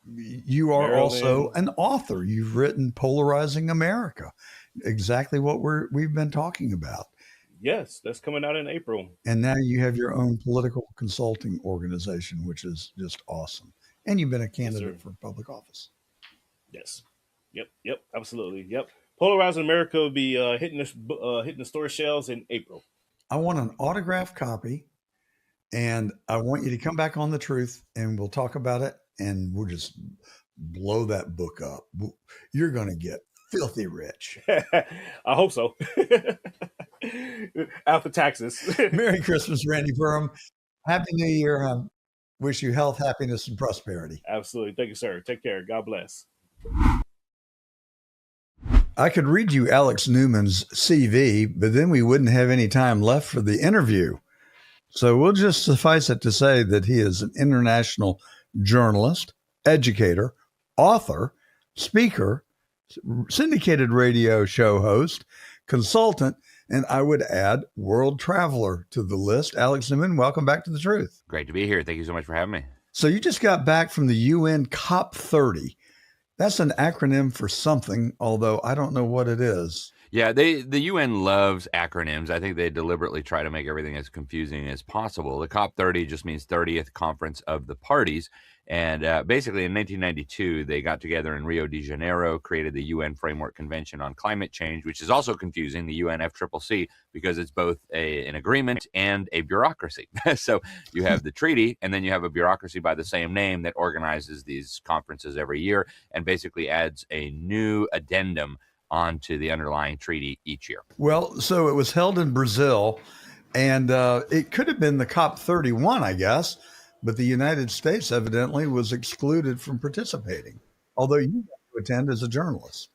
you are Maryland. Also an author. You've written Polarizing America, exactly what we've been talking about. Yes, that's coming out in April. And now you have your own political consulting organization, which is just awesome. And you've been a candidate for public office. Yes. Yep. Absolutely. Yep. Polarizing America will be hitting the store shelves in April. I want an autographed copy, and I want you to come back on The Truth, and we'll talk about it, and we'll just blow that book up. You're going to get filthy rich. I hope so. After taxes. Merry Christmas, Randy Perham. Happy New Year. I wish you health, happiness, and prosperity. Absolutely. Thank you, sir. Take care. God bless. I could read you Alex Newman's CV, but then we wouldn't have any time left for the interview. So we'll just suffice it to say that he is an international journalist, educator, author, speaker, syndicated radio show host, consultant, and I would add world traveler to the list. Alex Newman, welcome back to The Truth. Great to be here. Thank you so much for having me. So you just got back from the UN COP30. That's an acronym for something, although I don't know what it is. Yeah, the UN loves acronyms. I think they deliberately try to make everything as confusing as possible. The COP30 just means 30th Conference of the Parties. And basically in 1992, they got together in Rio de Janeiro, created the UN Framework Convention on Climate Change, which is also confusing, the UNFCCC, because it's both an agreement and a bureaucracy. So you have the treaty, and then you have a bureaucracy by the same name that organizes these conferences every year and basically adds a new addendum onto the underlying treaty each year. Well, so it was held in Brazil, and it could have been the COP31, I guess, but the United States evidently was excluded from participating, although you got to attend as a journalist.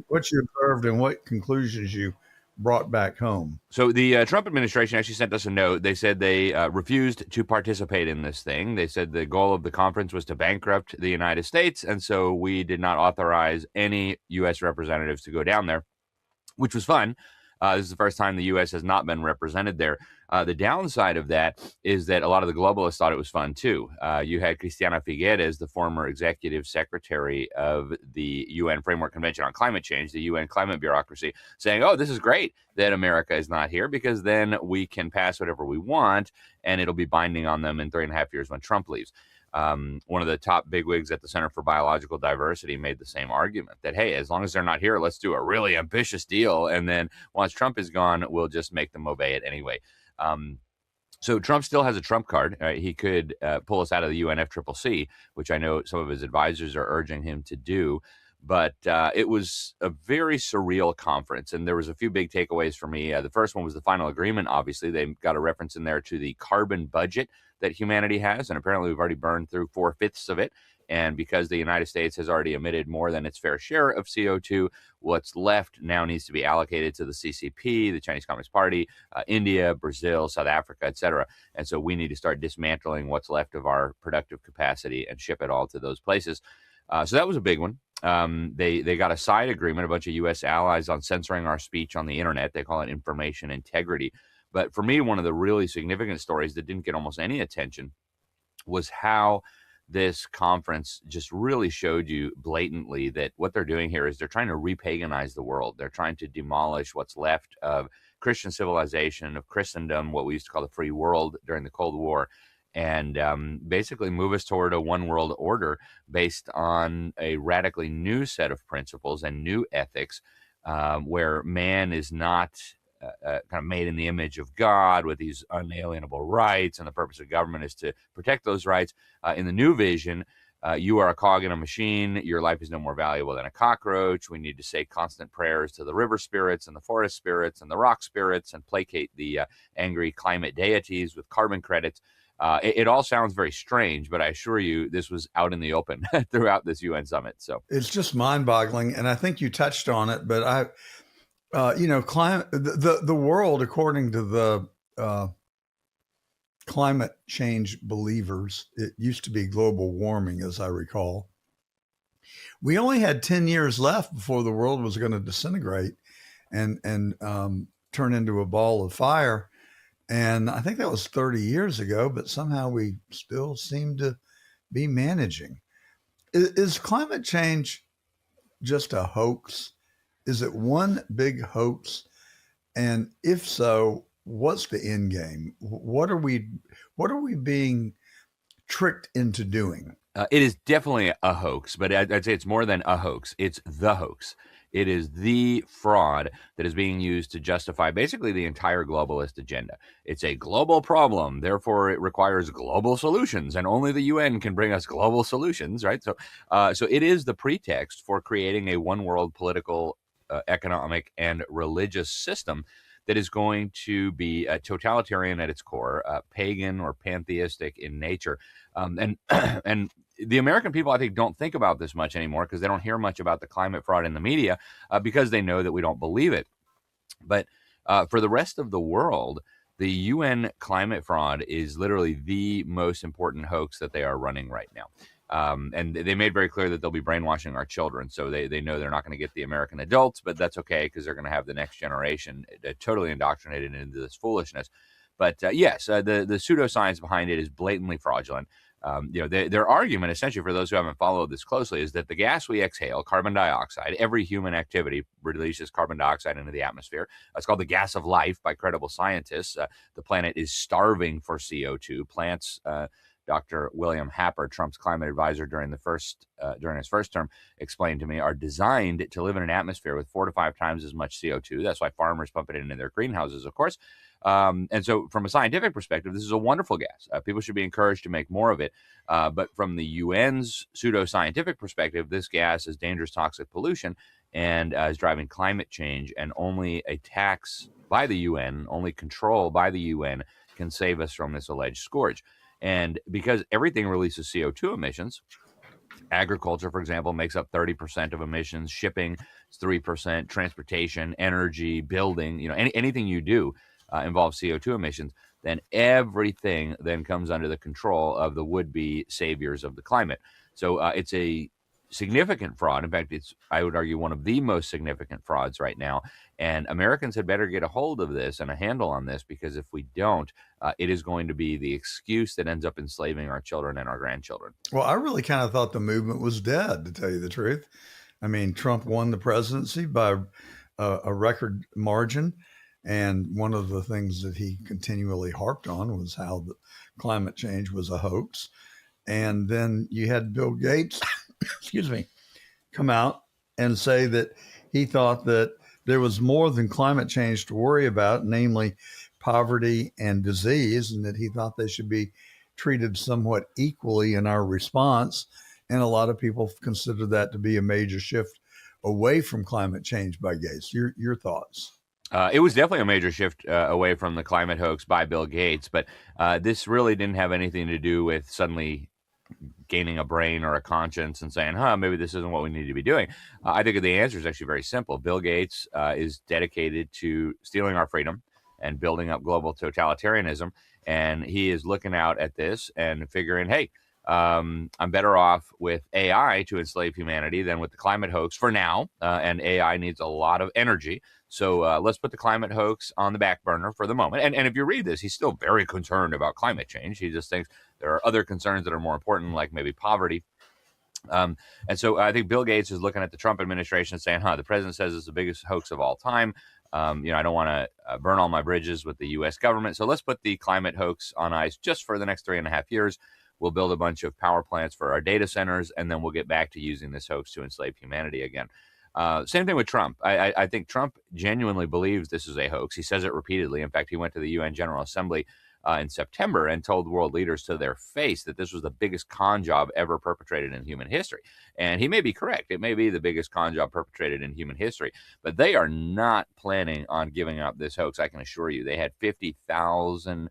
What you observed and what conclusions you brought back home. So the Trump administration actually sent us a note. They said they refused to participate in this thing. They said the goal of the conference was to bankrupt the United States, and so we did not authorize any U.S. representatives to go down there, which was fun. This is the first time the U.S. has not been represented there. The downside of that is that a lot of the globalists thought it was fun, too. You had Christiana Figueres, the former executive secretary of the UN Framework Convention on Climate Change, the UN climate bureaucracy, saying, oh, this is great that America is not here because then we can pass whatever we want and it'll be binding on them in 3.5 years when Trump leaves. One of the top bigwigs at the Center for Biological Diversity made the same argument that, hey, as long as they're not here, let's do a really ambitious deal. And then once Trump is gone, we'll just make them obey it anyway. So Trump still has a Trump card. He could pull us out of the UNFCCC, which I know some of his advisors are urging him to do. But it was a very surreal conference, and there was a few big takeaways for me. The first one was the final agreement. Obviously, they got a reference in there to the carbon budget that humanity has, and apparently we've already burned through 4/5 of it. And because the United States has already emitted more than its fair share of CO2, what's left now needs to be allocated to the CCP, the Chinese Communist Party, India, Brazil, South Africa, et cetera. And so we need to start dismantling what's left of our productive capacity and ship it all to those places. So that was a big one. They got a side agreement, a bunch of U.S. allies, on censoring our speech on the internet. They call it information integrity. But for me, one of the really significant stories that didn't get almost any attention was how this conference just really showed you blatantly that what they're doing here is they're trying to repaganize the world. They're trying to demolish what's left of Christian civilization, of Christendom, what we used to call the free world during the Cold War, and basically move us toward a one world order based on a radically new set of principles and new ethics, where man is not kind of made in the image of God with these unalienable rights, and the purpose of government is to protect those rights. In the new vision, you are a cog in a machine. Your life is no more valuable than a cockroach. We need to say constant prayers to the river spirits and the forest spirits and the rock spirits and placate the angry climate deities with carbon credits. It all sounds very strange, but I assure you this was out in the open throughout this UN summit. So it's just mind-boggling, and I think you touched on it. But climate, the world, according to the climate change believers, it used to be global warming, as I recall. We only had 10 years left before the world was going to disintegrate and turn into a ball of fire. And I think that was 30 years ago, but somehow we still seem to be managing. Is climate change just a hoax? Is it one big hoax? And if so, what's the end game? What are we being tricked into doing? It is definitely a hoax, but I'd say it's more than a hoax. It's the hoax. It is the fraud that is being used to justify basically the entire globalist agenda. It's a global problem, therefore it requires global solutions, and only the UN can bring us global solutions, right? So it is the pretext for creating a one-world political, economic, and religious system that is going to be totalitarian at its core, pagan or pantheistic in nature, and the American people, I think, don't think about this much anymore because they don't hear much about the climate fraud in the media because they know that we don't believe it. But for the rest of the world, the UN climate fraud is literally the most important hoax that they are running right now. And they made very clear that they'll be brainwashing our children. So they know they're not going to get the American adults, but that's okay because they're going to have the next generation totally indoctrinated into this foolishness. But yes, the pseudoscience behind it is blatantly fraudulent. Their argument, essentially, for those who haven't followed this closely, is that the gas we exhale, carbon dioxide, every human activity releases carbon dioxide into the atmosphere. It's called the gas of life by credible scientists. The planet is starving for CO2. Plants, Dr. William Happer, Trump's climate advisor during his first term, explained to me, are designed to live in an atmosphere with 4 to 5 times as much CO2. That's why farmers pump it into their greenhouses, of course. And so from a scientific perspective, this is a wonderful gas. People should be encouraged to make more of it. But from the UN's pseudoscientific perspective, this gas is dangerous, toxic pollution and is driving climate change. And only a tax by the UN, only control by the UN can save us from this alleged scourge. And because everything releases CO2 emissions, agriculture, for example, makes up 30% of emissions, shipping is 3%, transportation, energy, building, anything you do involves CO2 emissions, then everything then comes under the control of the would-be saviors of the climate. So it's a significant fraud. In fact, it's, I would argue, one of the most significant frauds right now. And Americans had better get a hold of this and a handle on this, because if we don't, it is going to be the excuse that ends up enslaving our children and our grandchildren. Well, I really kind of thought the movement was dead, to tell you the truth. I mean, Trump won the presidency by a record margin. And one of the things that he continually harped on was how the climate change was a hoax. And then you had Bill Gates, come out and say that he thought that there was more than climate change to worry about, namely poverty and disease, and that he thought they should be treated somewhat equally in our response. And a lot of people consider that to be a major shift away from climate change by Gates. Your thoughts? It was definitely a major shift away from the climate hoax by Bill Gates, but this really didn't have anything to do with suddenly gaining a brain or a conscience and saying, maybe this isn't what we need to be doing. I think the answer is actually very simple. Bill Gates is dedicated to stealing our freedom and building up global totalitarianism. And he is looking out at this and figuring, hey, I'm better off with AI to enslave humanity than with the climate hoax for now. And AI needs a lot of energy. So let's put the climate hoax on the back burner for the moment. And if you read this, he's still very concerned about climate change. He just thinks there are other concerns that are more important, like maybe poverty. And so I think Bill Gates is looking at the Trump administration and saying, the president says it's the biggest hoax of all time. I don't want to burn all my bridges with the U.S. government. So let's put the climate hoax on ice just for the next 3.5 years. We'll build a bunch of power plants for our data centers, and then we'll get back to using this hoax to enslave humanity again. Same thing with Trump. I think Trump genuinely believes this is a hoax. He says it repeatedly. In fact, he went to the UN General Assembly in September and told world leaders to their face that this was the biggest con job ever perpetrated in human history. And he may be correct. It may be the biggest con job perpetrated in human history, but they are not planning on giving up this hoax. I can assure you. They had 50,000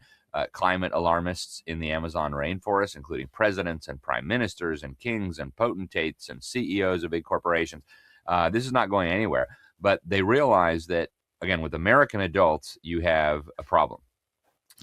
climate alarmists in the Amazon rainforest, including presidents and prime ministers and kings and potentates and CEOs of big corporations. This is not going anywhere. But they realize that, again, with American adults, you have a problem.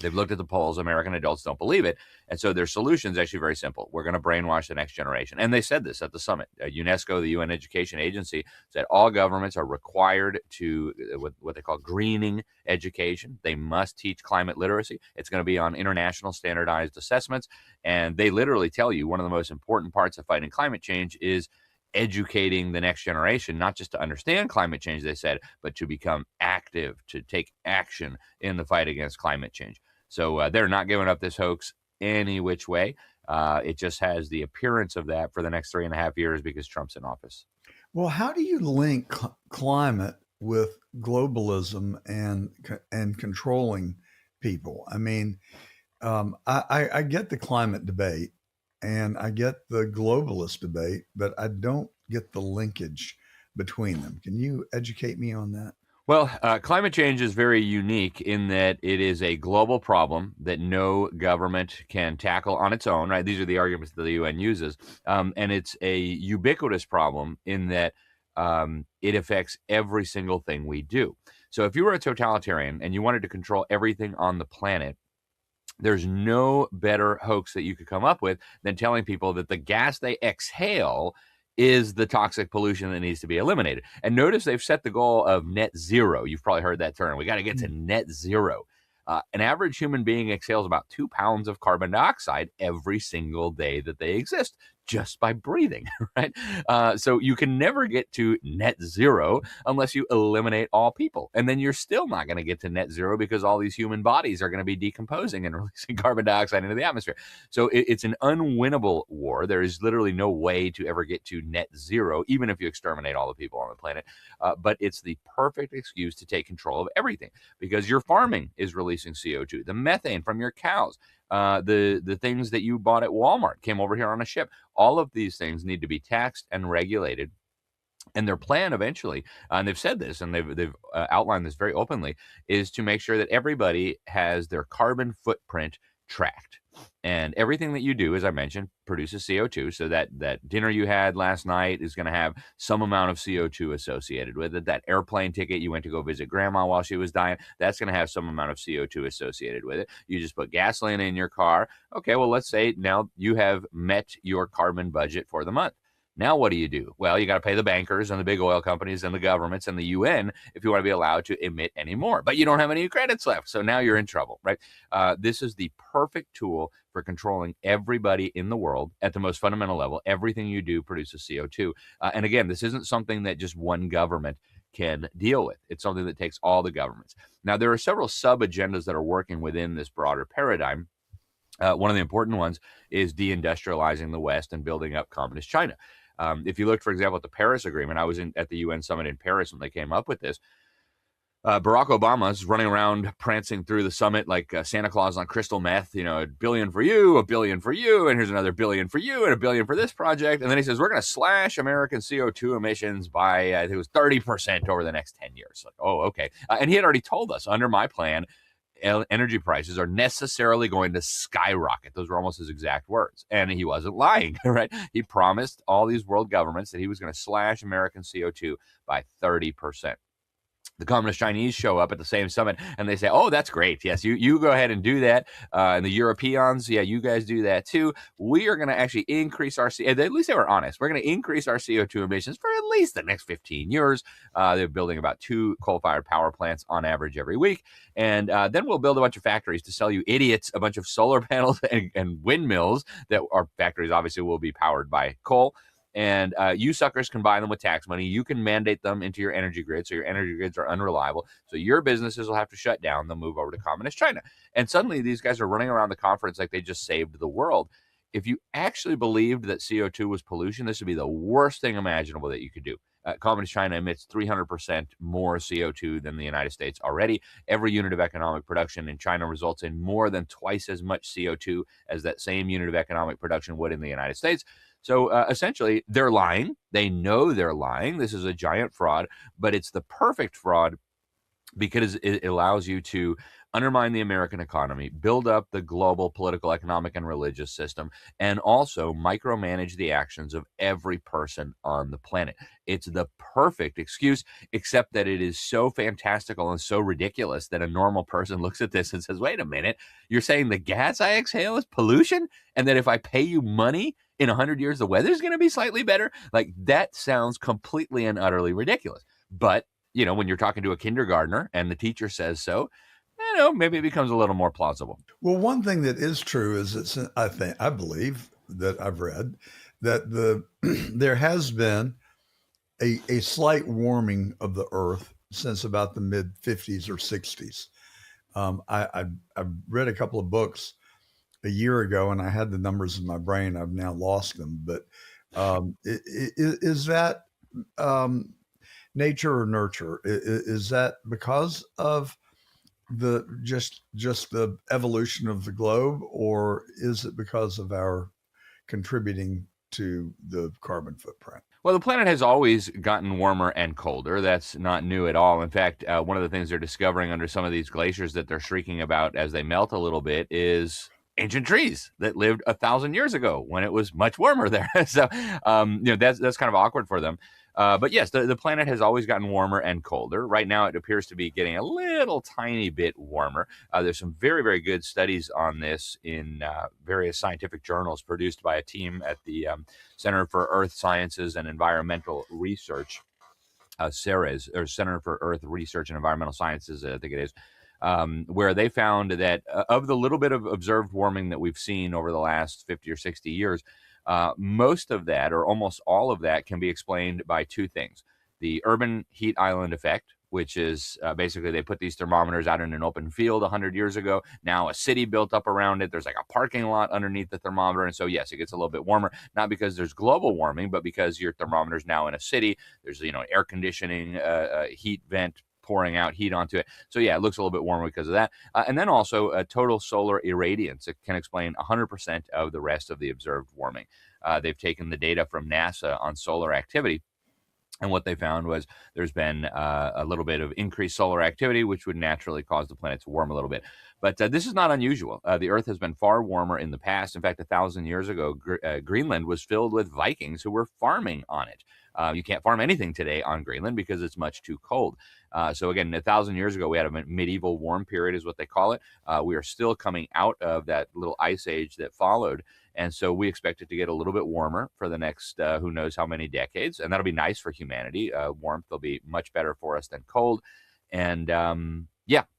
They've looked at the polls. American adults don't believe it. And so their solution is actually very simple. We're going to brainwash the next generation. And they said this at the summit. UNESCO, the UN Education Agency, said all governments are required to what they call greening education. They must teach climate literacy. It's going to be on international standardized assessments. And they literally tell you one of the most important parts of fighting climate change is educating the next generation, not just to understand climate change, they said, but to become active, to take action in the fight against climate change. So they're not giving up this hoax any which way. It just has the appearance of that for the next 3.5 years because Trump's in office. Well, how do you link climate with globalism and controlling people? I mean, I get the climate debate and I get the globalist debate, but I don't get the linkage between them. Can you educate me on that? Well, climate change is very unique in that it is a global problem that no government can tackle on its own, right? These are the arguments that the UN uses. And it's a ubiquitous problem in that it affects every single thing we do. So if you were a totalitarian and you wanted to control everything on the planet, there's no better hoax that you could come up with than telling people that the gas they exhale is the toxic pollution that needs to be eliminated. And notice they've set the goal of net zero. You've probably heard that term. We got to get to net zero. An average human being exhales about 2 pounds of carbon dioxide every single day that they exist, just by breathing, right? So you can never get to net zero unless you eliminate all people. And then you're still not going to get to net zero because all these human bodies are going to be decomposing and releasing carbon dioxide into the atmosphere. So it's an unwinnable war. There is literally no way to ever get to net zero, even if you exterminate all the people on the planet. But it's the perfect excuse to take control of everything because your farming is releasing CO2, the methane from your cows, the things that you bought at Walmart came over here on a ship. All of these things need to be taxed and regulated. And their plan eventually, and they've said this and they've outlined this very openly, is to make sure that everybody has their carbon footprint tracked. And everything that you do, as I mentioned, produces CO2. So that dinner you had last night is going to have some amount of CO2 associated with it. That airplane ticket you went to go visit grandma while she was dying, that's going to have some amount of CO2 associated with it. You just put gasoline in your car. Okay, well, let's say now you have met your carbon budget for the month. Now what do? Well, you got to pay the bankers and the big oil companies and the governments and the UN if you want to be allowed to emit any more. But you don't have any credits left, so now you're in trouble, right? This is the perfect tool for controlling everybody in the world at the most fundamental level. Everything you do produces CO2. And again, this isn't something that just one government can deal with. It's something that takes all the governments. Now, there are several sub-agendas that are working within this broader paradigm. One of the important ones is deindustrializing the West and building up communist China. If you look, for example, at the Paris Agreement, I was at the UN summit in Paris when they came up with this. Barack Obama's running around prancing through the summit like Santa Claus on crystal meth, $1 billion for you, $1 billion for you, and here's another $1 billion for you, and $1 billion for this project. And then he says, we're going to slash American CO2 emissions by, I think it was 30% over the next 10 years. Like, oh, okay. And he had already told us, under my plan, energy prices are necessarily going to skyrocket. Those were almost his exact words. And he wasn't lying, right? He promised all these world governments that he was going to slash American CO2 by 30%. The Communist Chinese show up at the same summit and they say, oh, that's great. Yes, you go ahead and do that. And the Europeans, yeah, you guys do that too. We are going to actually increase our, at least they were honest. We're going to increase our CO2 emissions for at least the next 15 years. They're building about 2 coal-fired power plants on average every week. And then we'll build a bunch of factories to sell you idiots a bunch of solar panels and windmills that our factories obviously will be powered by coal. And you suckers can buy them with tax money. You can mandate them into your energy grid, so your energy grids are unreliable. So your businesses will have to shut down. They'll move over to communist China. And suddenly these guys are running around the conference like they just saved the world. If you actually believed that CO2 was pollution, this would be the worst thing imaginable that you could do. Communist China emits 300% more CO2 than the United States already. Every unit of economic production in China results in more than twice as much CO2 as that same unit of economic production would in the United States. So essentially, they're lying. They know they're lying. This is a giant fraud, but it's the perfect fraud because it allows you to undermine the American economy, build up the global political, economic, and religious system, and also micromanage the actions of every person on the planet. It's the perfect excuse, except that it is so fantastical and so ridiculous that a normal person looks at this and says, wait a minute, you're saying the gas I exhale is pollution? And that if I pay you money, in 100 years, the weather's going to be slightly better? Like, that sounds completely and utterly ridiculous. But, when you're talking to a kindergartner and the teacher says so, maybe it becomes a little more plausible. Well, one thing that is true is I believe that I've read that there has been a slight warming of the earth since about the mid 50s or 60s. I've read a couple of books a year ago, and I had the numbers in my brain. I've now lost them. But is that nature or nurture? Is that because of just the evolution of the globe, or is it because of our contributing to the carbon footprint? Well, the planet has always gotten warmer and colder. That's not new at all. In fact, one of the things they're discovering under some of these glaciers that they're shrieking about as they melt a little bit is ancient trees that lived 1,000 years ago when it was much warmer there. So, that's kind of awkward for them. But yes, the planet has always gotten warmer and colder. Right now, it appears to be getting a little tiny bit warmer. There's some very, very good studies on this in various scientific journals produced by a team at the Center for Earth Sciences and Environmental Research, CERES, or Center for Earth Research and Environmental Sciences, I think it is. Where they found that of the little bit of observed warming that we've seen over the last 50 or 60 years, most of that, or almost all of that, can be explained by two things. The urban heat island effect, which is basically they put these thermometers out in an open field 100 years ago. Now a city built up around it. There's like a parking lot underneath the thermometer. And so, yes, it gets a little bit warmer, not because there's global warming, but because your thermometer's now in a city. There's, air conditioning, heat vent pouring out heat onto it. So yeah, it looks a little bit warmer because of that. And then also total solar irradiance. It can explain 100% of the rest of the observed warming. They've taken the data from NASA on solar activity. And what they found was there's been a little bit of increased solar activity, which would naturally cause the planet to warm a little bit. But this is not unusual. The Earth has been far warmer in the past. In fact, 1,000 years ago, Greenland was filled with Vikings who were farming on it. You can't farm anything today on Greenland because it's much too cold. So again, 1,000 years ago, we had a medieval warm period is what they call it. We are still coming out of that little ice age that followed. And so we expect it to get a little bit warmer for the next who knows how many decades. And that'll be nice for humanity. Warmth will be much better for us than cold. And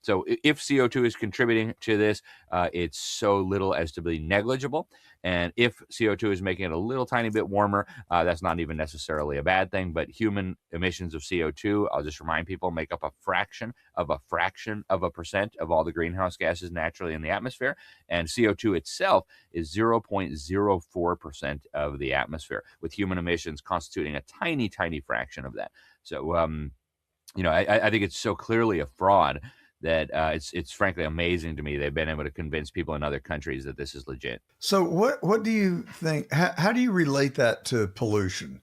so if CO2 is contributing to this, it's so little as to be negligible. And if CO2 is making it a little tiny bit warmer, that's not even necessarily a bad thing. But human emissions of CO2, I'll just remind people, make up a fraction of a percent of all the greenhouse gases naturally in the atmosphere. And CO2 itself is 0.04% of the atmosphere, with human emissions constituting a tiny, tiny fraction of that. So, I think it's so clearly a fraud that it's frankly amazing to me they've been able to convince people in other countries that this is legit. So what do you think? How do you relate that to pollution?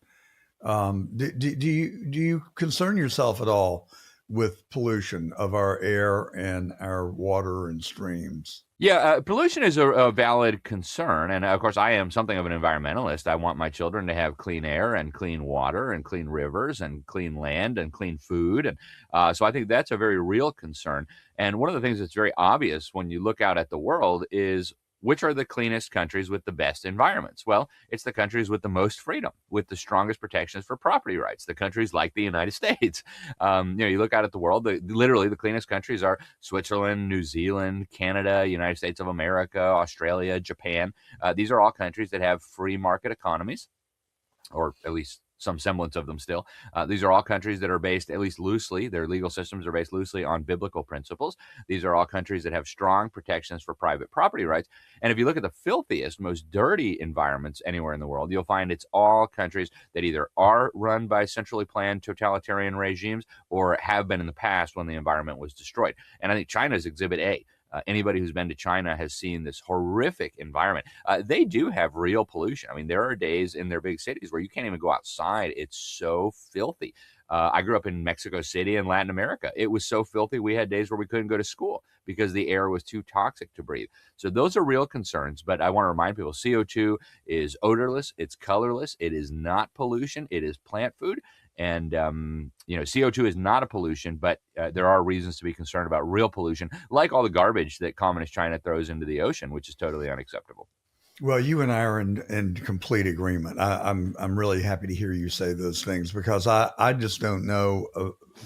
Do you concern yourself at all with pollution of our air and our water and streams? Yeah, pollution is a valid concern. And of course, I am something of an environmentalist. I want my children to have clean air and clean water and clean rivers and clean land and clean food. And so I think that's a very real concern. And one of the things that's very obvious when you look out at the world is which are the cleanest countries with the best environments? Well, it's the countries with the most freedom, with the strongest protections for property rights, the countries like the United States. You look out at the world, literally the cleanest countries are Switzerland, New Zealand, Canada, United States of America, Australia, Japan. These are all countries that have free market economies, or at least some semblance of them still. These are all countries that are based, at least loosely, their legal systems are based loosely on biblical principles. These are all countries that have strong protections for private property rights. And if you look at the filthiest, most dirty environments anywhere in the world, you'll find it's all countries that either are run by centrally planned totalitarian regimes or have been in the past when the environment was destroyed. And I think China is Exhibit A. Anybody who's been to China has seen this horrific environment. They do have real pollution. I mean, there are days in their big cities where you can't even go outside. It's so filthy. I grew up in Mexico City in Latin America. It was so filthy, we had days where we couldn't go to school because the air was too toxic to breathe. So those are real concerns. But I want to remind people, CO2 is odorless. It's colorless. It is not pollution. It is plant food. And, CO2 is not a pollution, but there are reasons to be concerned about real pollution, like all the garbage that Communist China throws into the ocean, which is totally unacceptable. Well, you and I are in complete agreement. I'm really happy to hear you say those things because I just don't know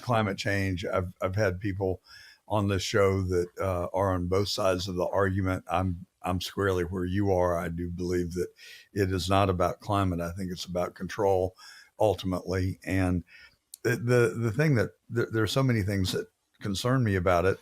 climate change. I've had people on this show that are on both sides of the argument. I'm squarely where you are. I do believe that it is not about climate. I think it's about control ultimately. And the thing that there are so many things that concern me about it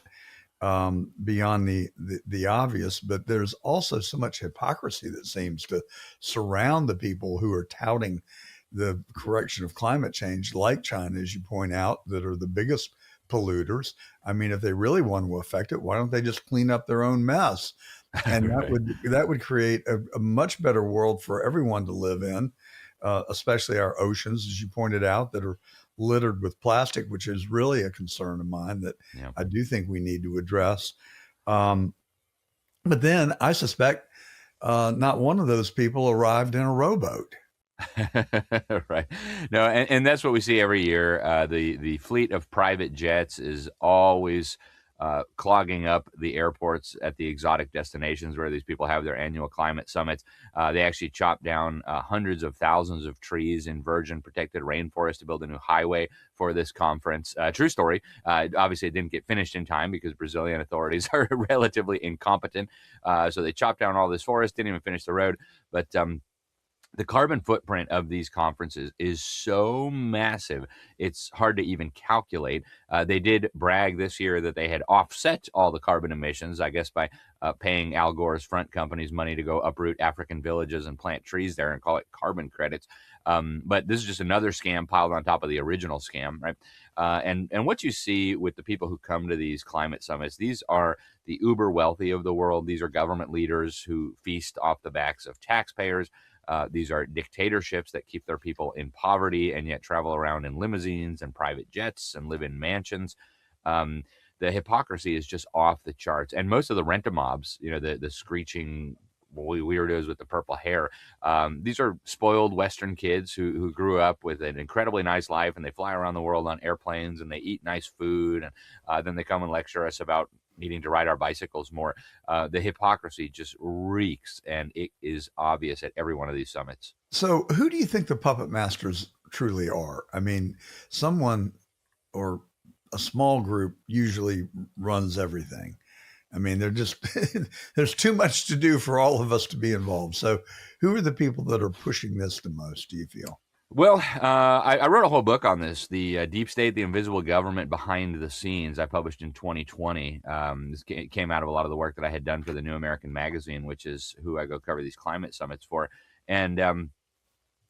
beyond the obvious, but there's also so much hypocrisy that seems to surround the people who are touting the correction of climate change, like China, as you point out, that are the biggest polluters. I mean, if they really want to affect it, why don't they just clean up their own mess? And that would create a much better world for everyone to live in. Especially our oceans, as you pointed out, that are littered with plastic, which is really a concern of mine that I do think we need to address. But then I suspect not one of those people arrived in a rowboat. Right. No, and that's what we see every year. The fleet of private jets is always clogging up the airports at the exotic destinations where these people have their annual climate summits. They actually chop down hundreds of thousands of trees in virgin protected rainforest to build a new highway for this conference. True story. Obviously, it didn't get finished in time because Brazilian authorities are relatively incompetent. So they chopped down all this forest, didn't even finish the road. But the carbon footprint of these conferences is so massive, it's hard to even calculate. They did brag this year that they had offset all the carbon emissions, I guess, by paying Al Gore's front companies money to go uproot African villages and plant trees there and call it carbon credits. But this is just another scam piled on top of the original scam, right? And what you see with the people who come to these climate summits, these are the uber wealthy of the world. These are government leaders who feast off the backs of taxpayers. These are dictatorships that keep their people in poverty and yet travel around in limousines and private jets and live in mansions. The hypocrisy is just off the charts. And most of the rent-a-mobs, the screeching weirdos with the purple hair, these are spoiled Western kids who grew up with an incredibly nice life, and they fly around the world on airplanes and they eat nice food. And then they come and lecture us about needing to ride our bicycles more. The hypocrisy just reeks, and it is obvious at every one of these summits. So who do you think the puppet masters truly are? I mean, someone or a small group usually runs everything. I mean, there's too much to do for all of us to be involved. So who are the people that are pushing this the most, do you feel? Well, I wrote a whole book on this, the Deep State, the Invisible Government Behind the Scenes. I published in 2020. This came out of a lot of the work that I had done for the New American Magazine, which is who I go cover these climate summits for. And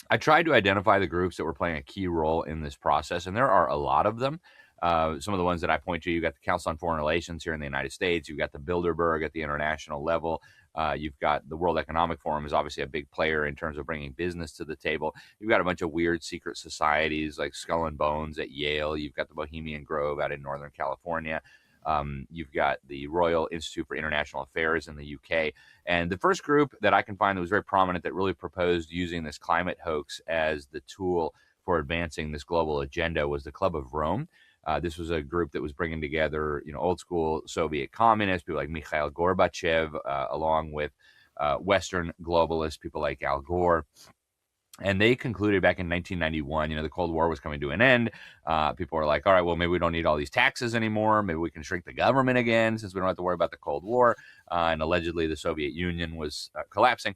I tried to identify the groups that were playing a key role in this process, and there are a lot of them. Some of the ones that I point to, you got the Council on Foreign Relations here in the United States. You've got the Bilderberg at the international level. You've got the World Economic Forum is obviously a big player in terms of bringing business to the table. You've got a bunch of weird secret societies like Skull and Bones at Yale. You've got the Bohemian Grove out in Northern California. You've got the Royal Institute for International Affairs in the UK. And the first group that I can find that was very prominent that really proposed using this climate hoax as the tool for advancing this global agenda was the Club of Rome. This was a group that was bringing together, old school Soviet communists, people like Mikhail Gorbachev, along with Western globalists, people like Al Gore. And they concluded back in 1991, the Cold War was coming to an end. People were like, all right, well, maybe we don't need all these taxes anymore. Maybe we can shrink the government again since we don't have to worry about the Cold War. And allegedly the Soviet Union was collapsing.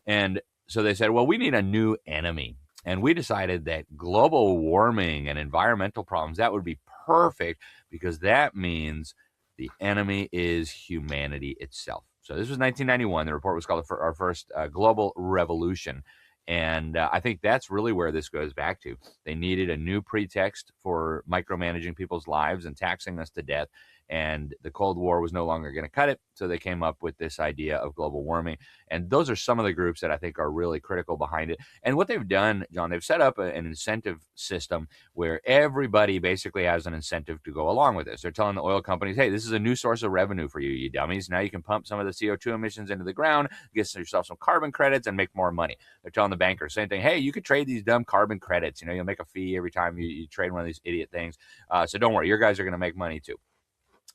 And so they said, well, we need a new enemy. And we decided that global warming and environmental problems, that would be perfect because that means the enemy is humanity itself. So this was 1991. The report was called our first global revolution. And I think that's really where this goes back to. They needed a new pretext for micromanaging people's lives and taxing us to death. And the Cold War was no longer going to cut it. So they came up with this idea of global warming. And those are some of the groups that I think are really critical behind it. And what they've done, John, they've set up an incentive system where everybody basically has an incentive to go along with this. They're telling the oil companies, hey, this is a new source of revenue for you, you dummies. Now you can pump some of the CO2 emissions into the ground, get yourself some carbon credits and make more money. They're telling the bankers, same thing. Hey, you could trade these dumb carbon credits. You'll make a fee every time you trade one of these idiot things. So don't worry, your guys are going to make money too.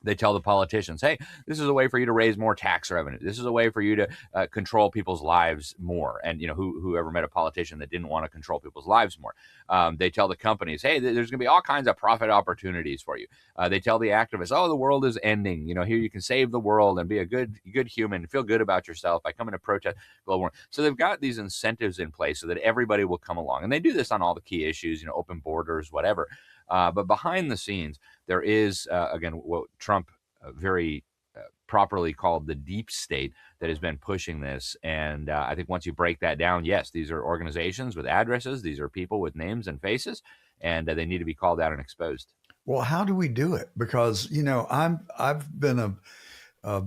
They tell the politicians, hey, this is a way for you to raise more tax revenue. This is a way for you to control people's lives more. And, whoever met a politician that didn't want to control people's lives more. They tell the companies, hey, there's going to be all kinds of profit opportunities for you. They tell the activists, oh, the world is ending. Here you can save the world and be a good human, feel good about yourself by coming to protest global warming. So they've got these incentives in place so that everybody will come along. And they do this on all the key issues, open borders, whatever. But behind the scenes, there is, again, what Trump very properly called the deep state that has been pushing this. And I think once you break that down, yes, these are organizations with addresses. These are people with names and faces, and they need to be called out and exposed. Well, how do we do it? Because, I've been a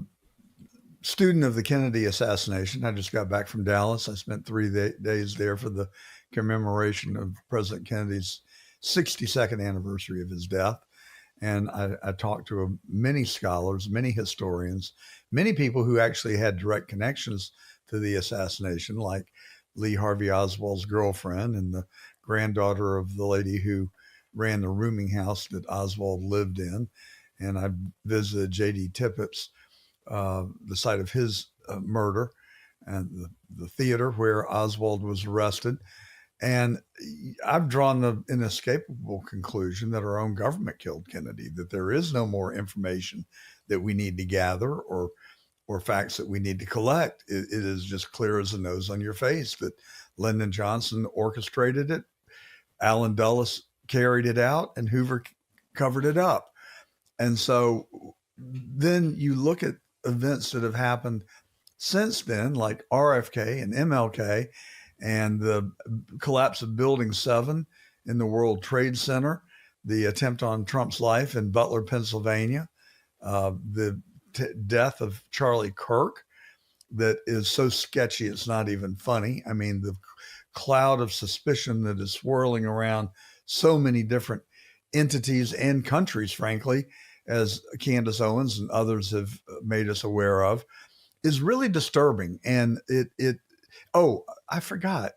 student of the Kennedy assassination. I just got back from Dallas. I spent 3 days there for the commemoration of President Kennedy's 62nd anniversary of his death. And I talked to many scholars, many historians, many people who actually had direct connections to the assassination, like Lee Harvey Oswald's girlfriend and the granddaughter of the lady who ran the rooming house that Oswald lived in. And I visited J.D. Tippett's, the site of his murder, and the theater where Oswald was arrested. And I've drawn the inescapable conclusion that our own government killed Kennedy, that there is no more information that we need to gather or facts that we need to collect. It is just clear as the nose on your face that Lyndon Johnson orchestrated it, Allen Dulles carried it out, and Hoover covered it up. And so then you look at events that have happened since then, like RFK and MLK, and the collapse of Building 7 in the World Trade Center, the attempt on Trump's life in Butler, Pennsylvania, the death of Charlie Kirk that is so sketchy it's not even funny. I mean, the cloud of suspicion that is swirling around so many different entities and countries, frankly, as Candace Owens and others have made us aware of, is really disturbing. And oh, I forgot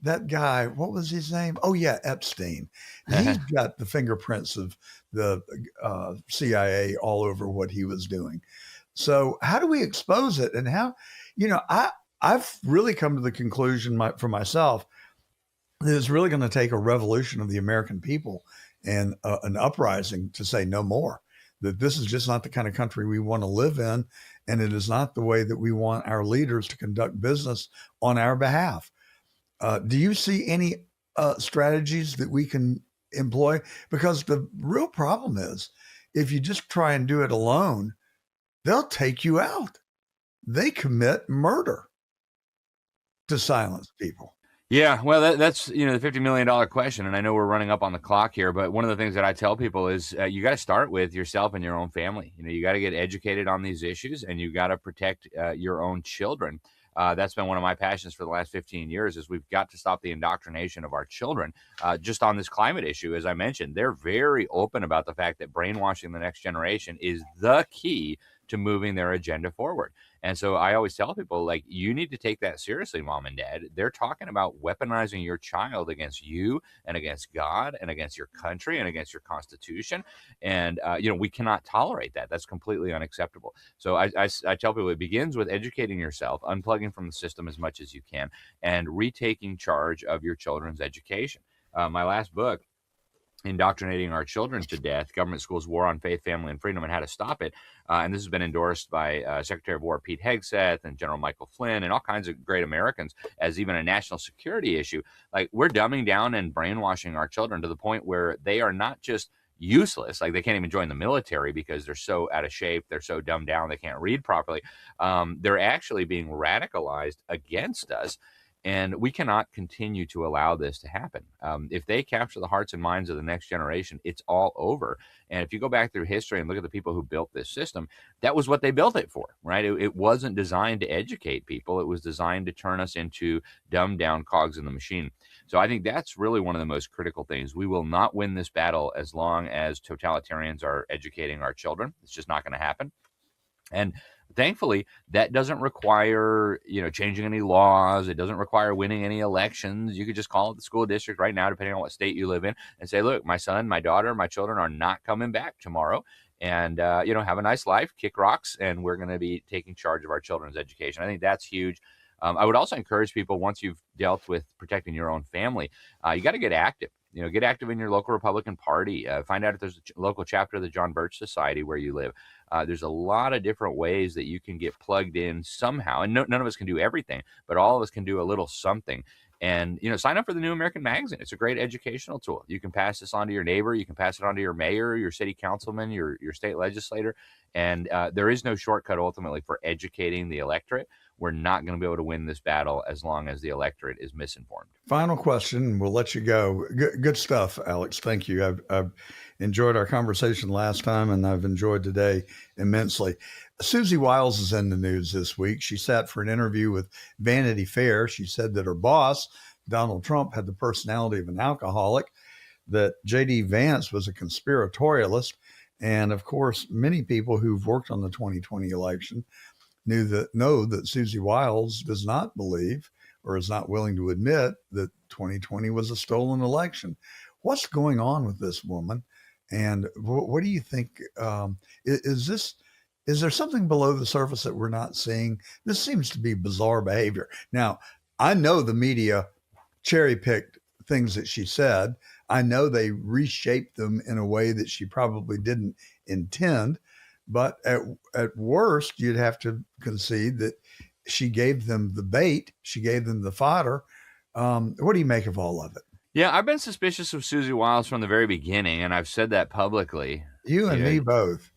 that guy. What was his name? Oh yeah, Epstein. He's got the fingerprints of the CIA all over what he was doing. So how do we expose it? And how, I've really come to the conclusion for myself that it's really going to take a revolution of the American people and an uprising to say no more, that this is just not the kind of country we want to live in. And it is not the way that we want our leaders to conduct business on our behalf. Do you see any strategies that we can employ? Because the real problem is, if you just try and do it alone, they'll take you out. They commit murder to silence people. Yeah, well, that's the $50 million question, and I know we're running up on the clock here, but one of the things that I tell people is you got to start with yourself and your own family. You got to get educated on these issues, and you got to protect your own children. That's been one of my passions for the last 15 years is we've got to stop the indoctrination of our children just on this climate issue. As I mentioned, they're very open about the fact that brainwashing the next generation is the key to moving their agenda forward. And so I always tell people, like, you need to take that seriously, mom and dad. They're talking about weaponizing your child against you and against God and against your country and against your Constitution. And, we cannot tolerate that. That's completely unacceptable. So I tell people it begins with educating yourself, unplugging from the system as much as you can, and retaking charge of your children's education. My last book, Indoctrinating Our Children to Death, Government Schools' War on Faith, Family, and Freedom, and How to Stop It. And this has been endorsed by Secretary of War Pete Hegseth and General Michael Flynn and all kinds of great Americans as even a national security issue. Like, we're dumbing down and brainwashing our children to the point where they are not just useless, like they can't even join the military because they're so out of shape, they're so dumbed down, they can't read properly. They're actually being radicalized against us. And we cannot continue to allow this to happen. If they capture the hearts and minds of the next generation, it's all over. And if you go back through history and look at the people who built this system, that was what they built it for, right? It wasn't designed to educate people. It was designed to turn us into dumbed down cogs in the machine. So I think that's really one of the most critical things. We will not win this battle as long as totalitarians are educating our children. It's just not going to happen. And thankfully, that doesn't require, changing any laws. It doesn't require winning any elections. You could just call it the school district right now, depending on what state you live in, and say, look, my son, my daughter, my children are not coming back tomorrow. And, have a nice life, kick rocks, and we're going to be taking charge of our children's education. I think that's huge. I would also encourage people, once you've dealt with protecting your own family, you got to get active. Get active in your local Republican Party. Find out if there's a local chapter of the John Birch Society where you live. There's a lot of different ways that you can get plugged in somehow. And none of us can do everything, but all of us can do a little something. And, sign up for the New American Magazine. It's a great educational tool. You can pass this on to your neighbor. You can pass it on to your mayor, your city councilman, your state legislator. And there is no shortcut ultimately for educating the electorate. We're not going to be able to win this battle as long as the electorate is misinformed. Final question. We'll let you go. Good stuff, Alex. Thank you. I've enjoyed our conversation last time, and I've enjoyed today immensely. Susie Wiles is in the news this week. She sat for an interview with Vanity Fair. She said that her boss, Donald Trump, had the personality of an alcoholic, that J.D. Vance was a conspiratorialist. And of course, many people who've worked on the 2020 election know that Susie Wiles does not believe or is not willing to admit that 2020 was a stolen election. What's going on with this woman? And what do you think? Is there something below the surface that we're not seeing? This seems to be bizarre behavior. Now, I know the media cherry-picked things that she said. I know they reshaped them in a way that she probably didn't intend. But at worst, you'd have to concede that she gave them the bait. She gave them the fodder. What do you make of all of it? Yeah, I've been suspicious of Susie Wiles from the very beginning, and I've said that publicly. You and me both.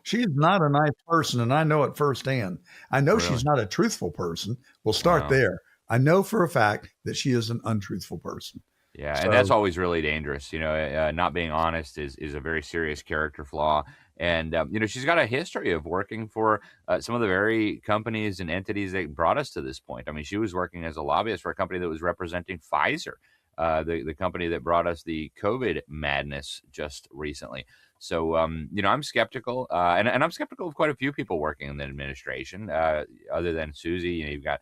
She's not a nice person, and I know it firsthand. I know She's not a truthful person. We'll start there. I know for a fact that she is an untruthful person. Yeah, and that's always really dangerous. Not being honest is a very serious character flaw. And, she's got a history of working for some of the very companies and entities that brought us to this point. I mean, she was working as a lobbyist for a company that was representing Pfizer, the company that brought us the COVID madness just recently. So, I'm skeptical, and I'm skeptical of quite a few people working in the administration, other than Susie. You've got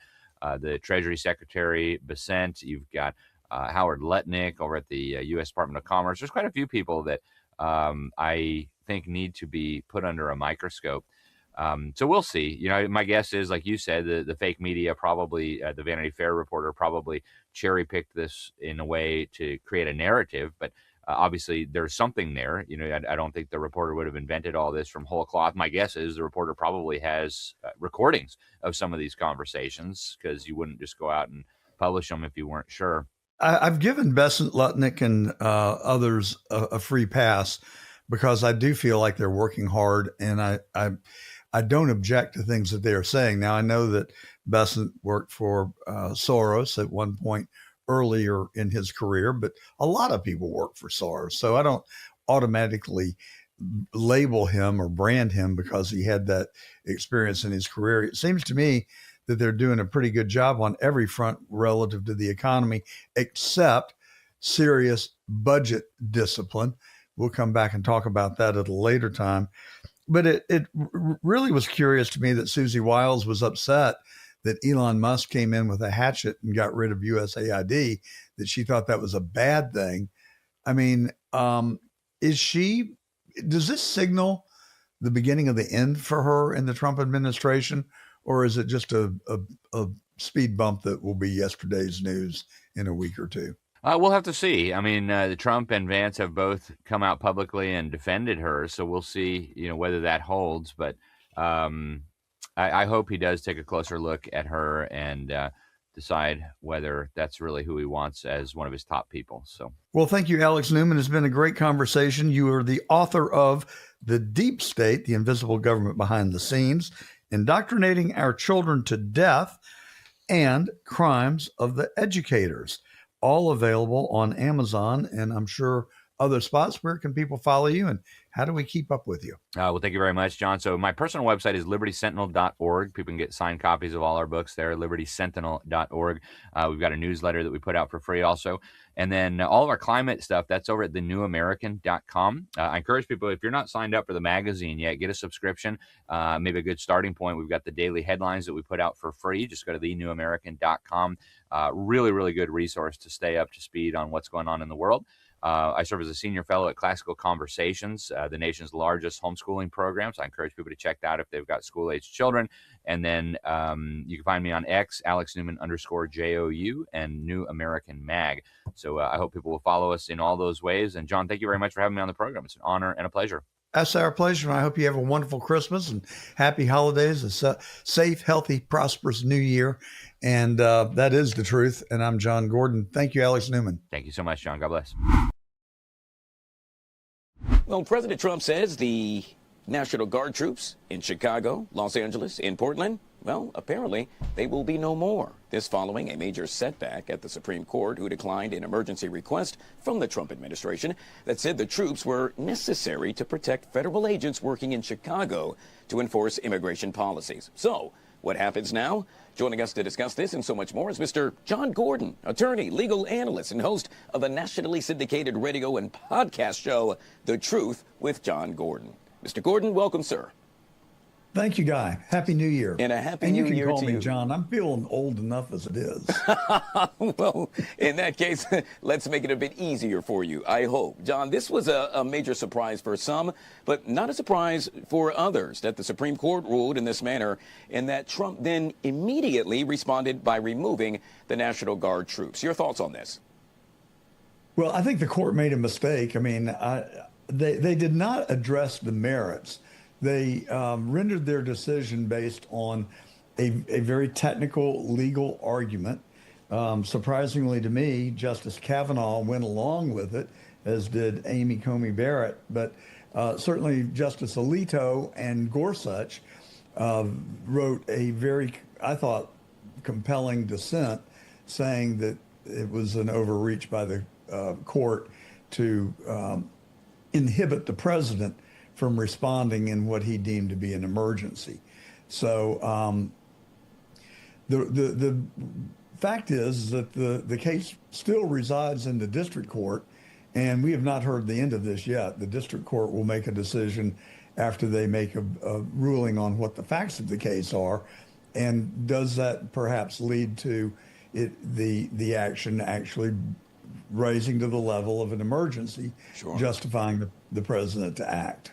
the Treasury Secretary, Bessent. You've got Howard Lutnick over at the U.S. Department of Commerce. There's quite a few people that I think need to be put under a microscope. So we'll see. My guess is, like you said, the fake media probably, the Vanity Fair reporter probably cherry-picked this in a way to create a narrative, but obviously there's something there. I don't think the reporter would have invented all this from whole cloth. My guess is the reporter probably has recordings of some of these conversations, because you wouldn't just go out and publish them if you weren't sure. I've given Bessent, Lutnick, and others a free pass because I do feel like they're working hard, and I don't object to things that they are saying. Now, I know that Bessent worked for Soros at one point earlier in his career, but a lot of people work for SARS. So I don't automatically label him or brand him because he had that experience in his career. It seems to me that they're doing a pretty good job on every front relative to the economy, except serious budget discipline. We'll come back and talk about that at a later time. But it really was curious to me that Susie Wiles was upset that Elon Musk came in with a hatchet and got rid of USAID, that she thought that was a bad thing. I mean, does this signal the beginning of the end for her in the Trump administration, or is it just a speed bump that will be yesterday's news in a week or two? We'll have to see. I mean, Trump and Vance have both come out publicly and defended her, so we'll see, whether that holds. But I hope he does take a closer look at her and decide whether that's really who he wants as one of his top people. So, well, thank you, Alex Newman. It's been a great conversation. You are the author of The Deep State, The Invisible Government Behind the Scenes, Indoctrinating Our Children to Death, and Crimes of the Educators. All available on Amazon, and I'm sure other spots. Where can people follow you, and how do we keep up with you? Well, thank you very much, John. So my personal website is libertysentinel.org. People can get signed copies of all our books there, libertysentinel.org. We've got a newsletter that we put out for free also. And then all of our climate stuff, that's over at thenewamerican.com. I encourage people, if you're not signed up for the magazine yet, get a subscription. Maybe a good starting point. We've got the daily headlines that we put out for free. Just go to thenewamerican.com. Really, really good resource to stay up to speed on what's going on in the world. I serve as a senior fellow at Classical Conversations, the nation's largest homeschooling program. So I encourage people to check that out if they've got school-aged children. And then you can find me on X, AlexNewman_JOU, and New American Mag. So I hope people will follow us in all those ways. And John, thank you very much for having me on the program. It's an honor and a pleasure. That's our pleasure. And I hope you have a wonderful Christmas and happy holidays, a safe, healthy, prosperous new year. And that is the truth. And I'm John Gordon. Thank you, Alex Newman. Thank you so much, John. God bless. Well, President Trump says the National Guard troops in Chicago, Los Angeles, in Portland, well, apparently they will be no more. This following a major setback at the Supreme Court, who declined an emergency request from the Trump administration that said the troops were necessary to protect federal agents working in Chicago to enforce immigration policies. So, what happens now? Joining us to discuss this and so much more is Mr. John Gordon, attorney, legal analyst, and host of the nationally syndicated radio and podcast show, The Truth with John Gordon. Mr. Gordon, welcome, sir. Thank you, Guy. Happy New Year. And a happy New Year to you. You can call me John. I'm feeling old enough as it is. Well, in that case, let's make it a bit easier for you, I hope. John, this was a major surprise for some, but not a surprise for others that the Supreme Court ruled in this manner, and that Trump then immediately responded by removing the National Guard troops. Your thoughts on this? Well, I think the court made a mistake. I mean, they did not address the merits. They rendered their decision based on a very technical legal argument. Surprisingly to me, Justice Kavanaugh went along with it, as did Amy Coney Barrett. But certainly Justice Alito and Gorsuch wrote a very, I thought, compelling dissent, saying that it was an overreach by the court to inhibit the president from responding in what he deemed to be an emergency. So the fact is that the case still resides in the district court, and we have not heard the end of this yet. The district court will make a decision after they make a ruling on what the facts of the case are, and does that perhaps lead to the action actually raising to the level of an emergency, sure, justifying the president to act.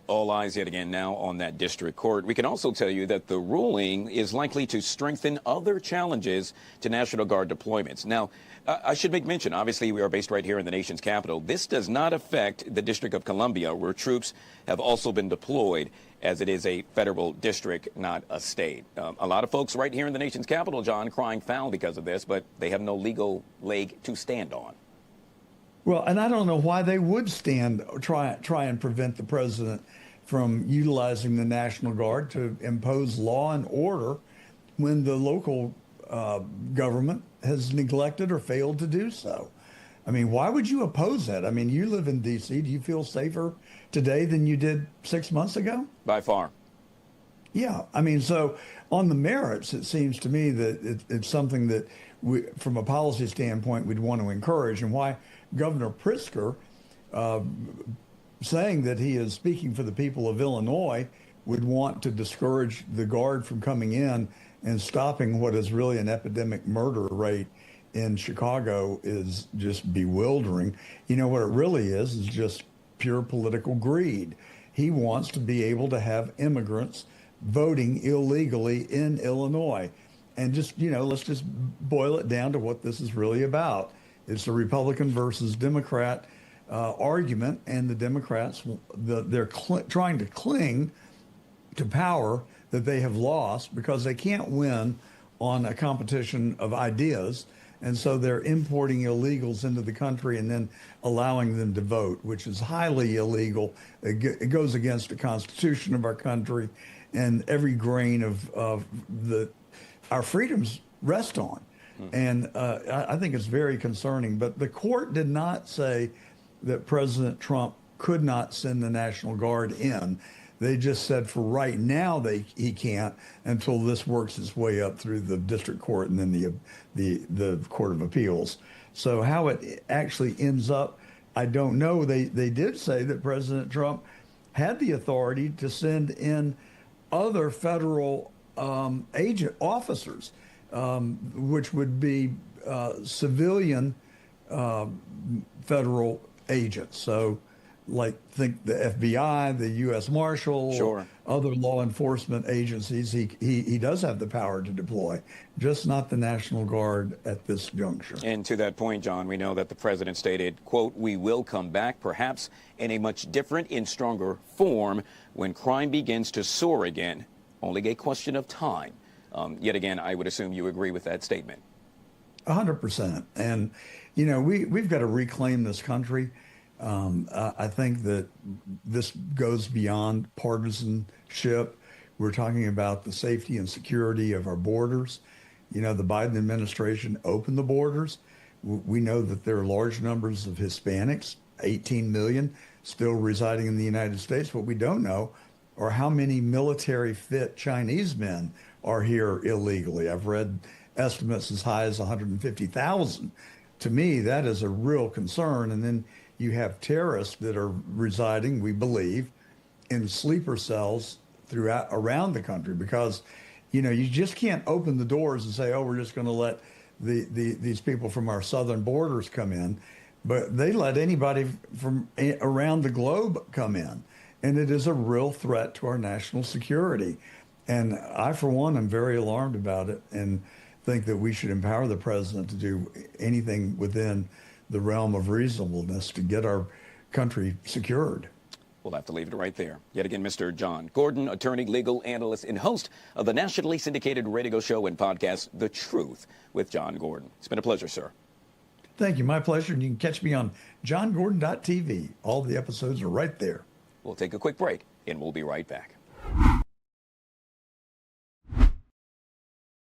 All eyes yet again now on that district court. We can also tell you that the ruling is likely to strengthen other challenges to National Guard deployments. Now, I should make mention, obviously, we are based right here in the nation's capital. This does not affect the District of Columbia, where troops have also been deployed, as it is a federal district, not a state. A lot of folks right here in the nation's capital, John, crying foul because of this, but they have no legal leg to stand on. Well, and I don't know why they would try and prevent the president from utilizing the National Guard to impose law and order when the local government has neglected or failed to do so. I mean, why would you oppose that? I mean, you live in D.C. Do you feel safer today than you did 6 months ago? By far. Yeah. I mean, so on the merits, it seems to me that it's something that we, from a policy standpoint, we'd want to encourage. And why Governor Pritzker, saying that he is speaking for the people of Illinois, would want to discourage the Guard from coming in and stopping what is really an epidemic murder rate in Chicago is just bewildering. You know what it really is just pure political greed. He wants to be able to have immigrants voting illegally in Illinois. And just, you know, let's just boil it down to what this is really about. It's a Republican versus Democrat argument, and the Democrats, they're trying to cling to power that they have lost because they can't win on a competition of ideas. And so they're importing illegals into the country and then allowing them to vote, which is highly illegal. It goes against the Constitution of our country, and every grain of our freedoms rest on. And I think it's very concerning. But the court did not say that President Trump could not send the National Guard in. They just said for right now he can't until this works its way up through the district court and then the Court of Appeals. So how it actually ends up, I don't know. They did say that President Trump had the authority to send in other federal agent officers, which would be civilian federal agents. So like think the FBI, the U.S. Marshal, sure, other law enforcement agencies. He does have the power to deploy, just not the National Guard at this juncture. And to that point, John, we know that the president stated, quote, "We will come back, perhaps in a much different and stronger form when crime begins to soar again. Only a question of time." Yet again, I would assume you agree with that statement. 100%. And, you know, we've got to reclaim this country. I think that this goes beyond partisanship. We're talking about the safety and security of our borders. You know, the Biden administration opened the borders. We know that there are large numbers of Hispanics, 18 million, still residing in the United States. What we don't know are how many military fit Chinese men are here illegally. I've read estimates as high as 150,000. To me, that is a real concern. And then you have terrorists that are residing, we believe, in sleeper cells around the country because, you know, you just can't open the doors and say, oh, we're just going to let these people from our southern borders come in. But they let anybody from around the globe come in. And it is a real threat to our national security. And I, for one, am very alarmed about it and think that we should empower the president to do anything within the realm of reasonableness to get our country secured. We'll have to leave it right there. Yet again, Mr. John Gordon, attorney, legal analyst, and host of the nationally syndicated radio show and podcast, The Truth with John Gordon. It's been a pleasure, sir. Thank you. My pleasure. And you can catch me on johngordon.tv. All the episodes are right there. We'll take a quick break, and we'll be right back.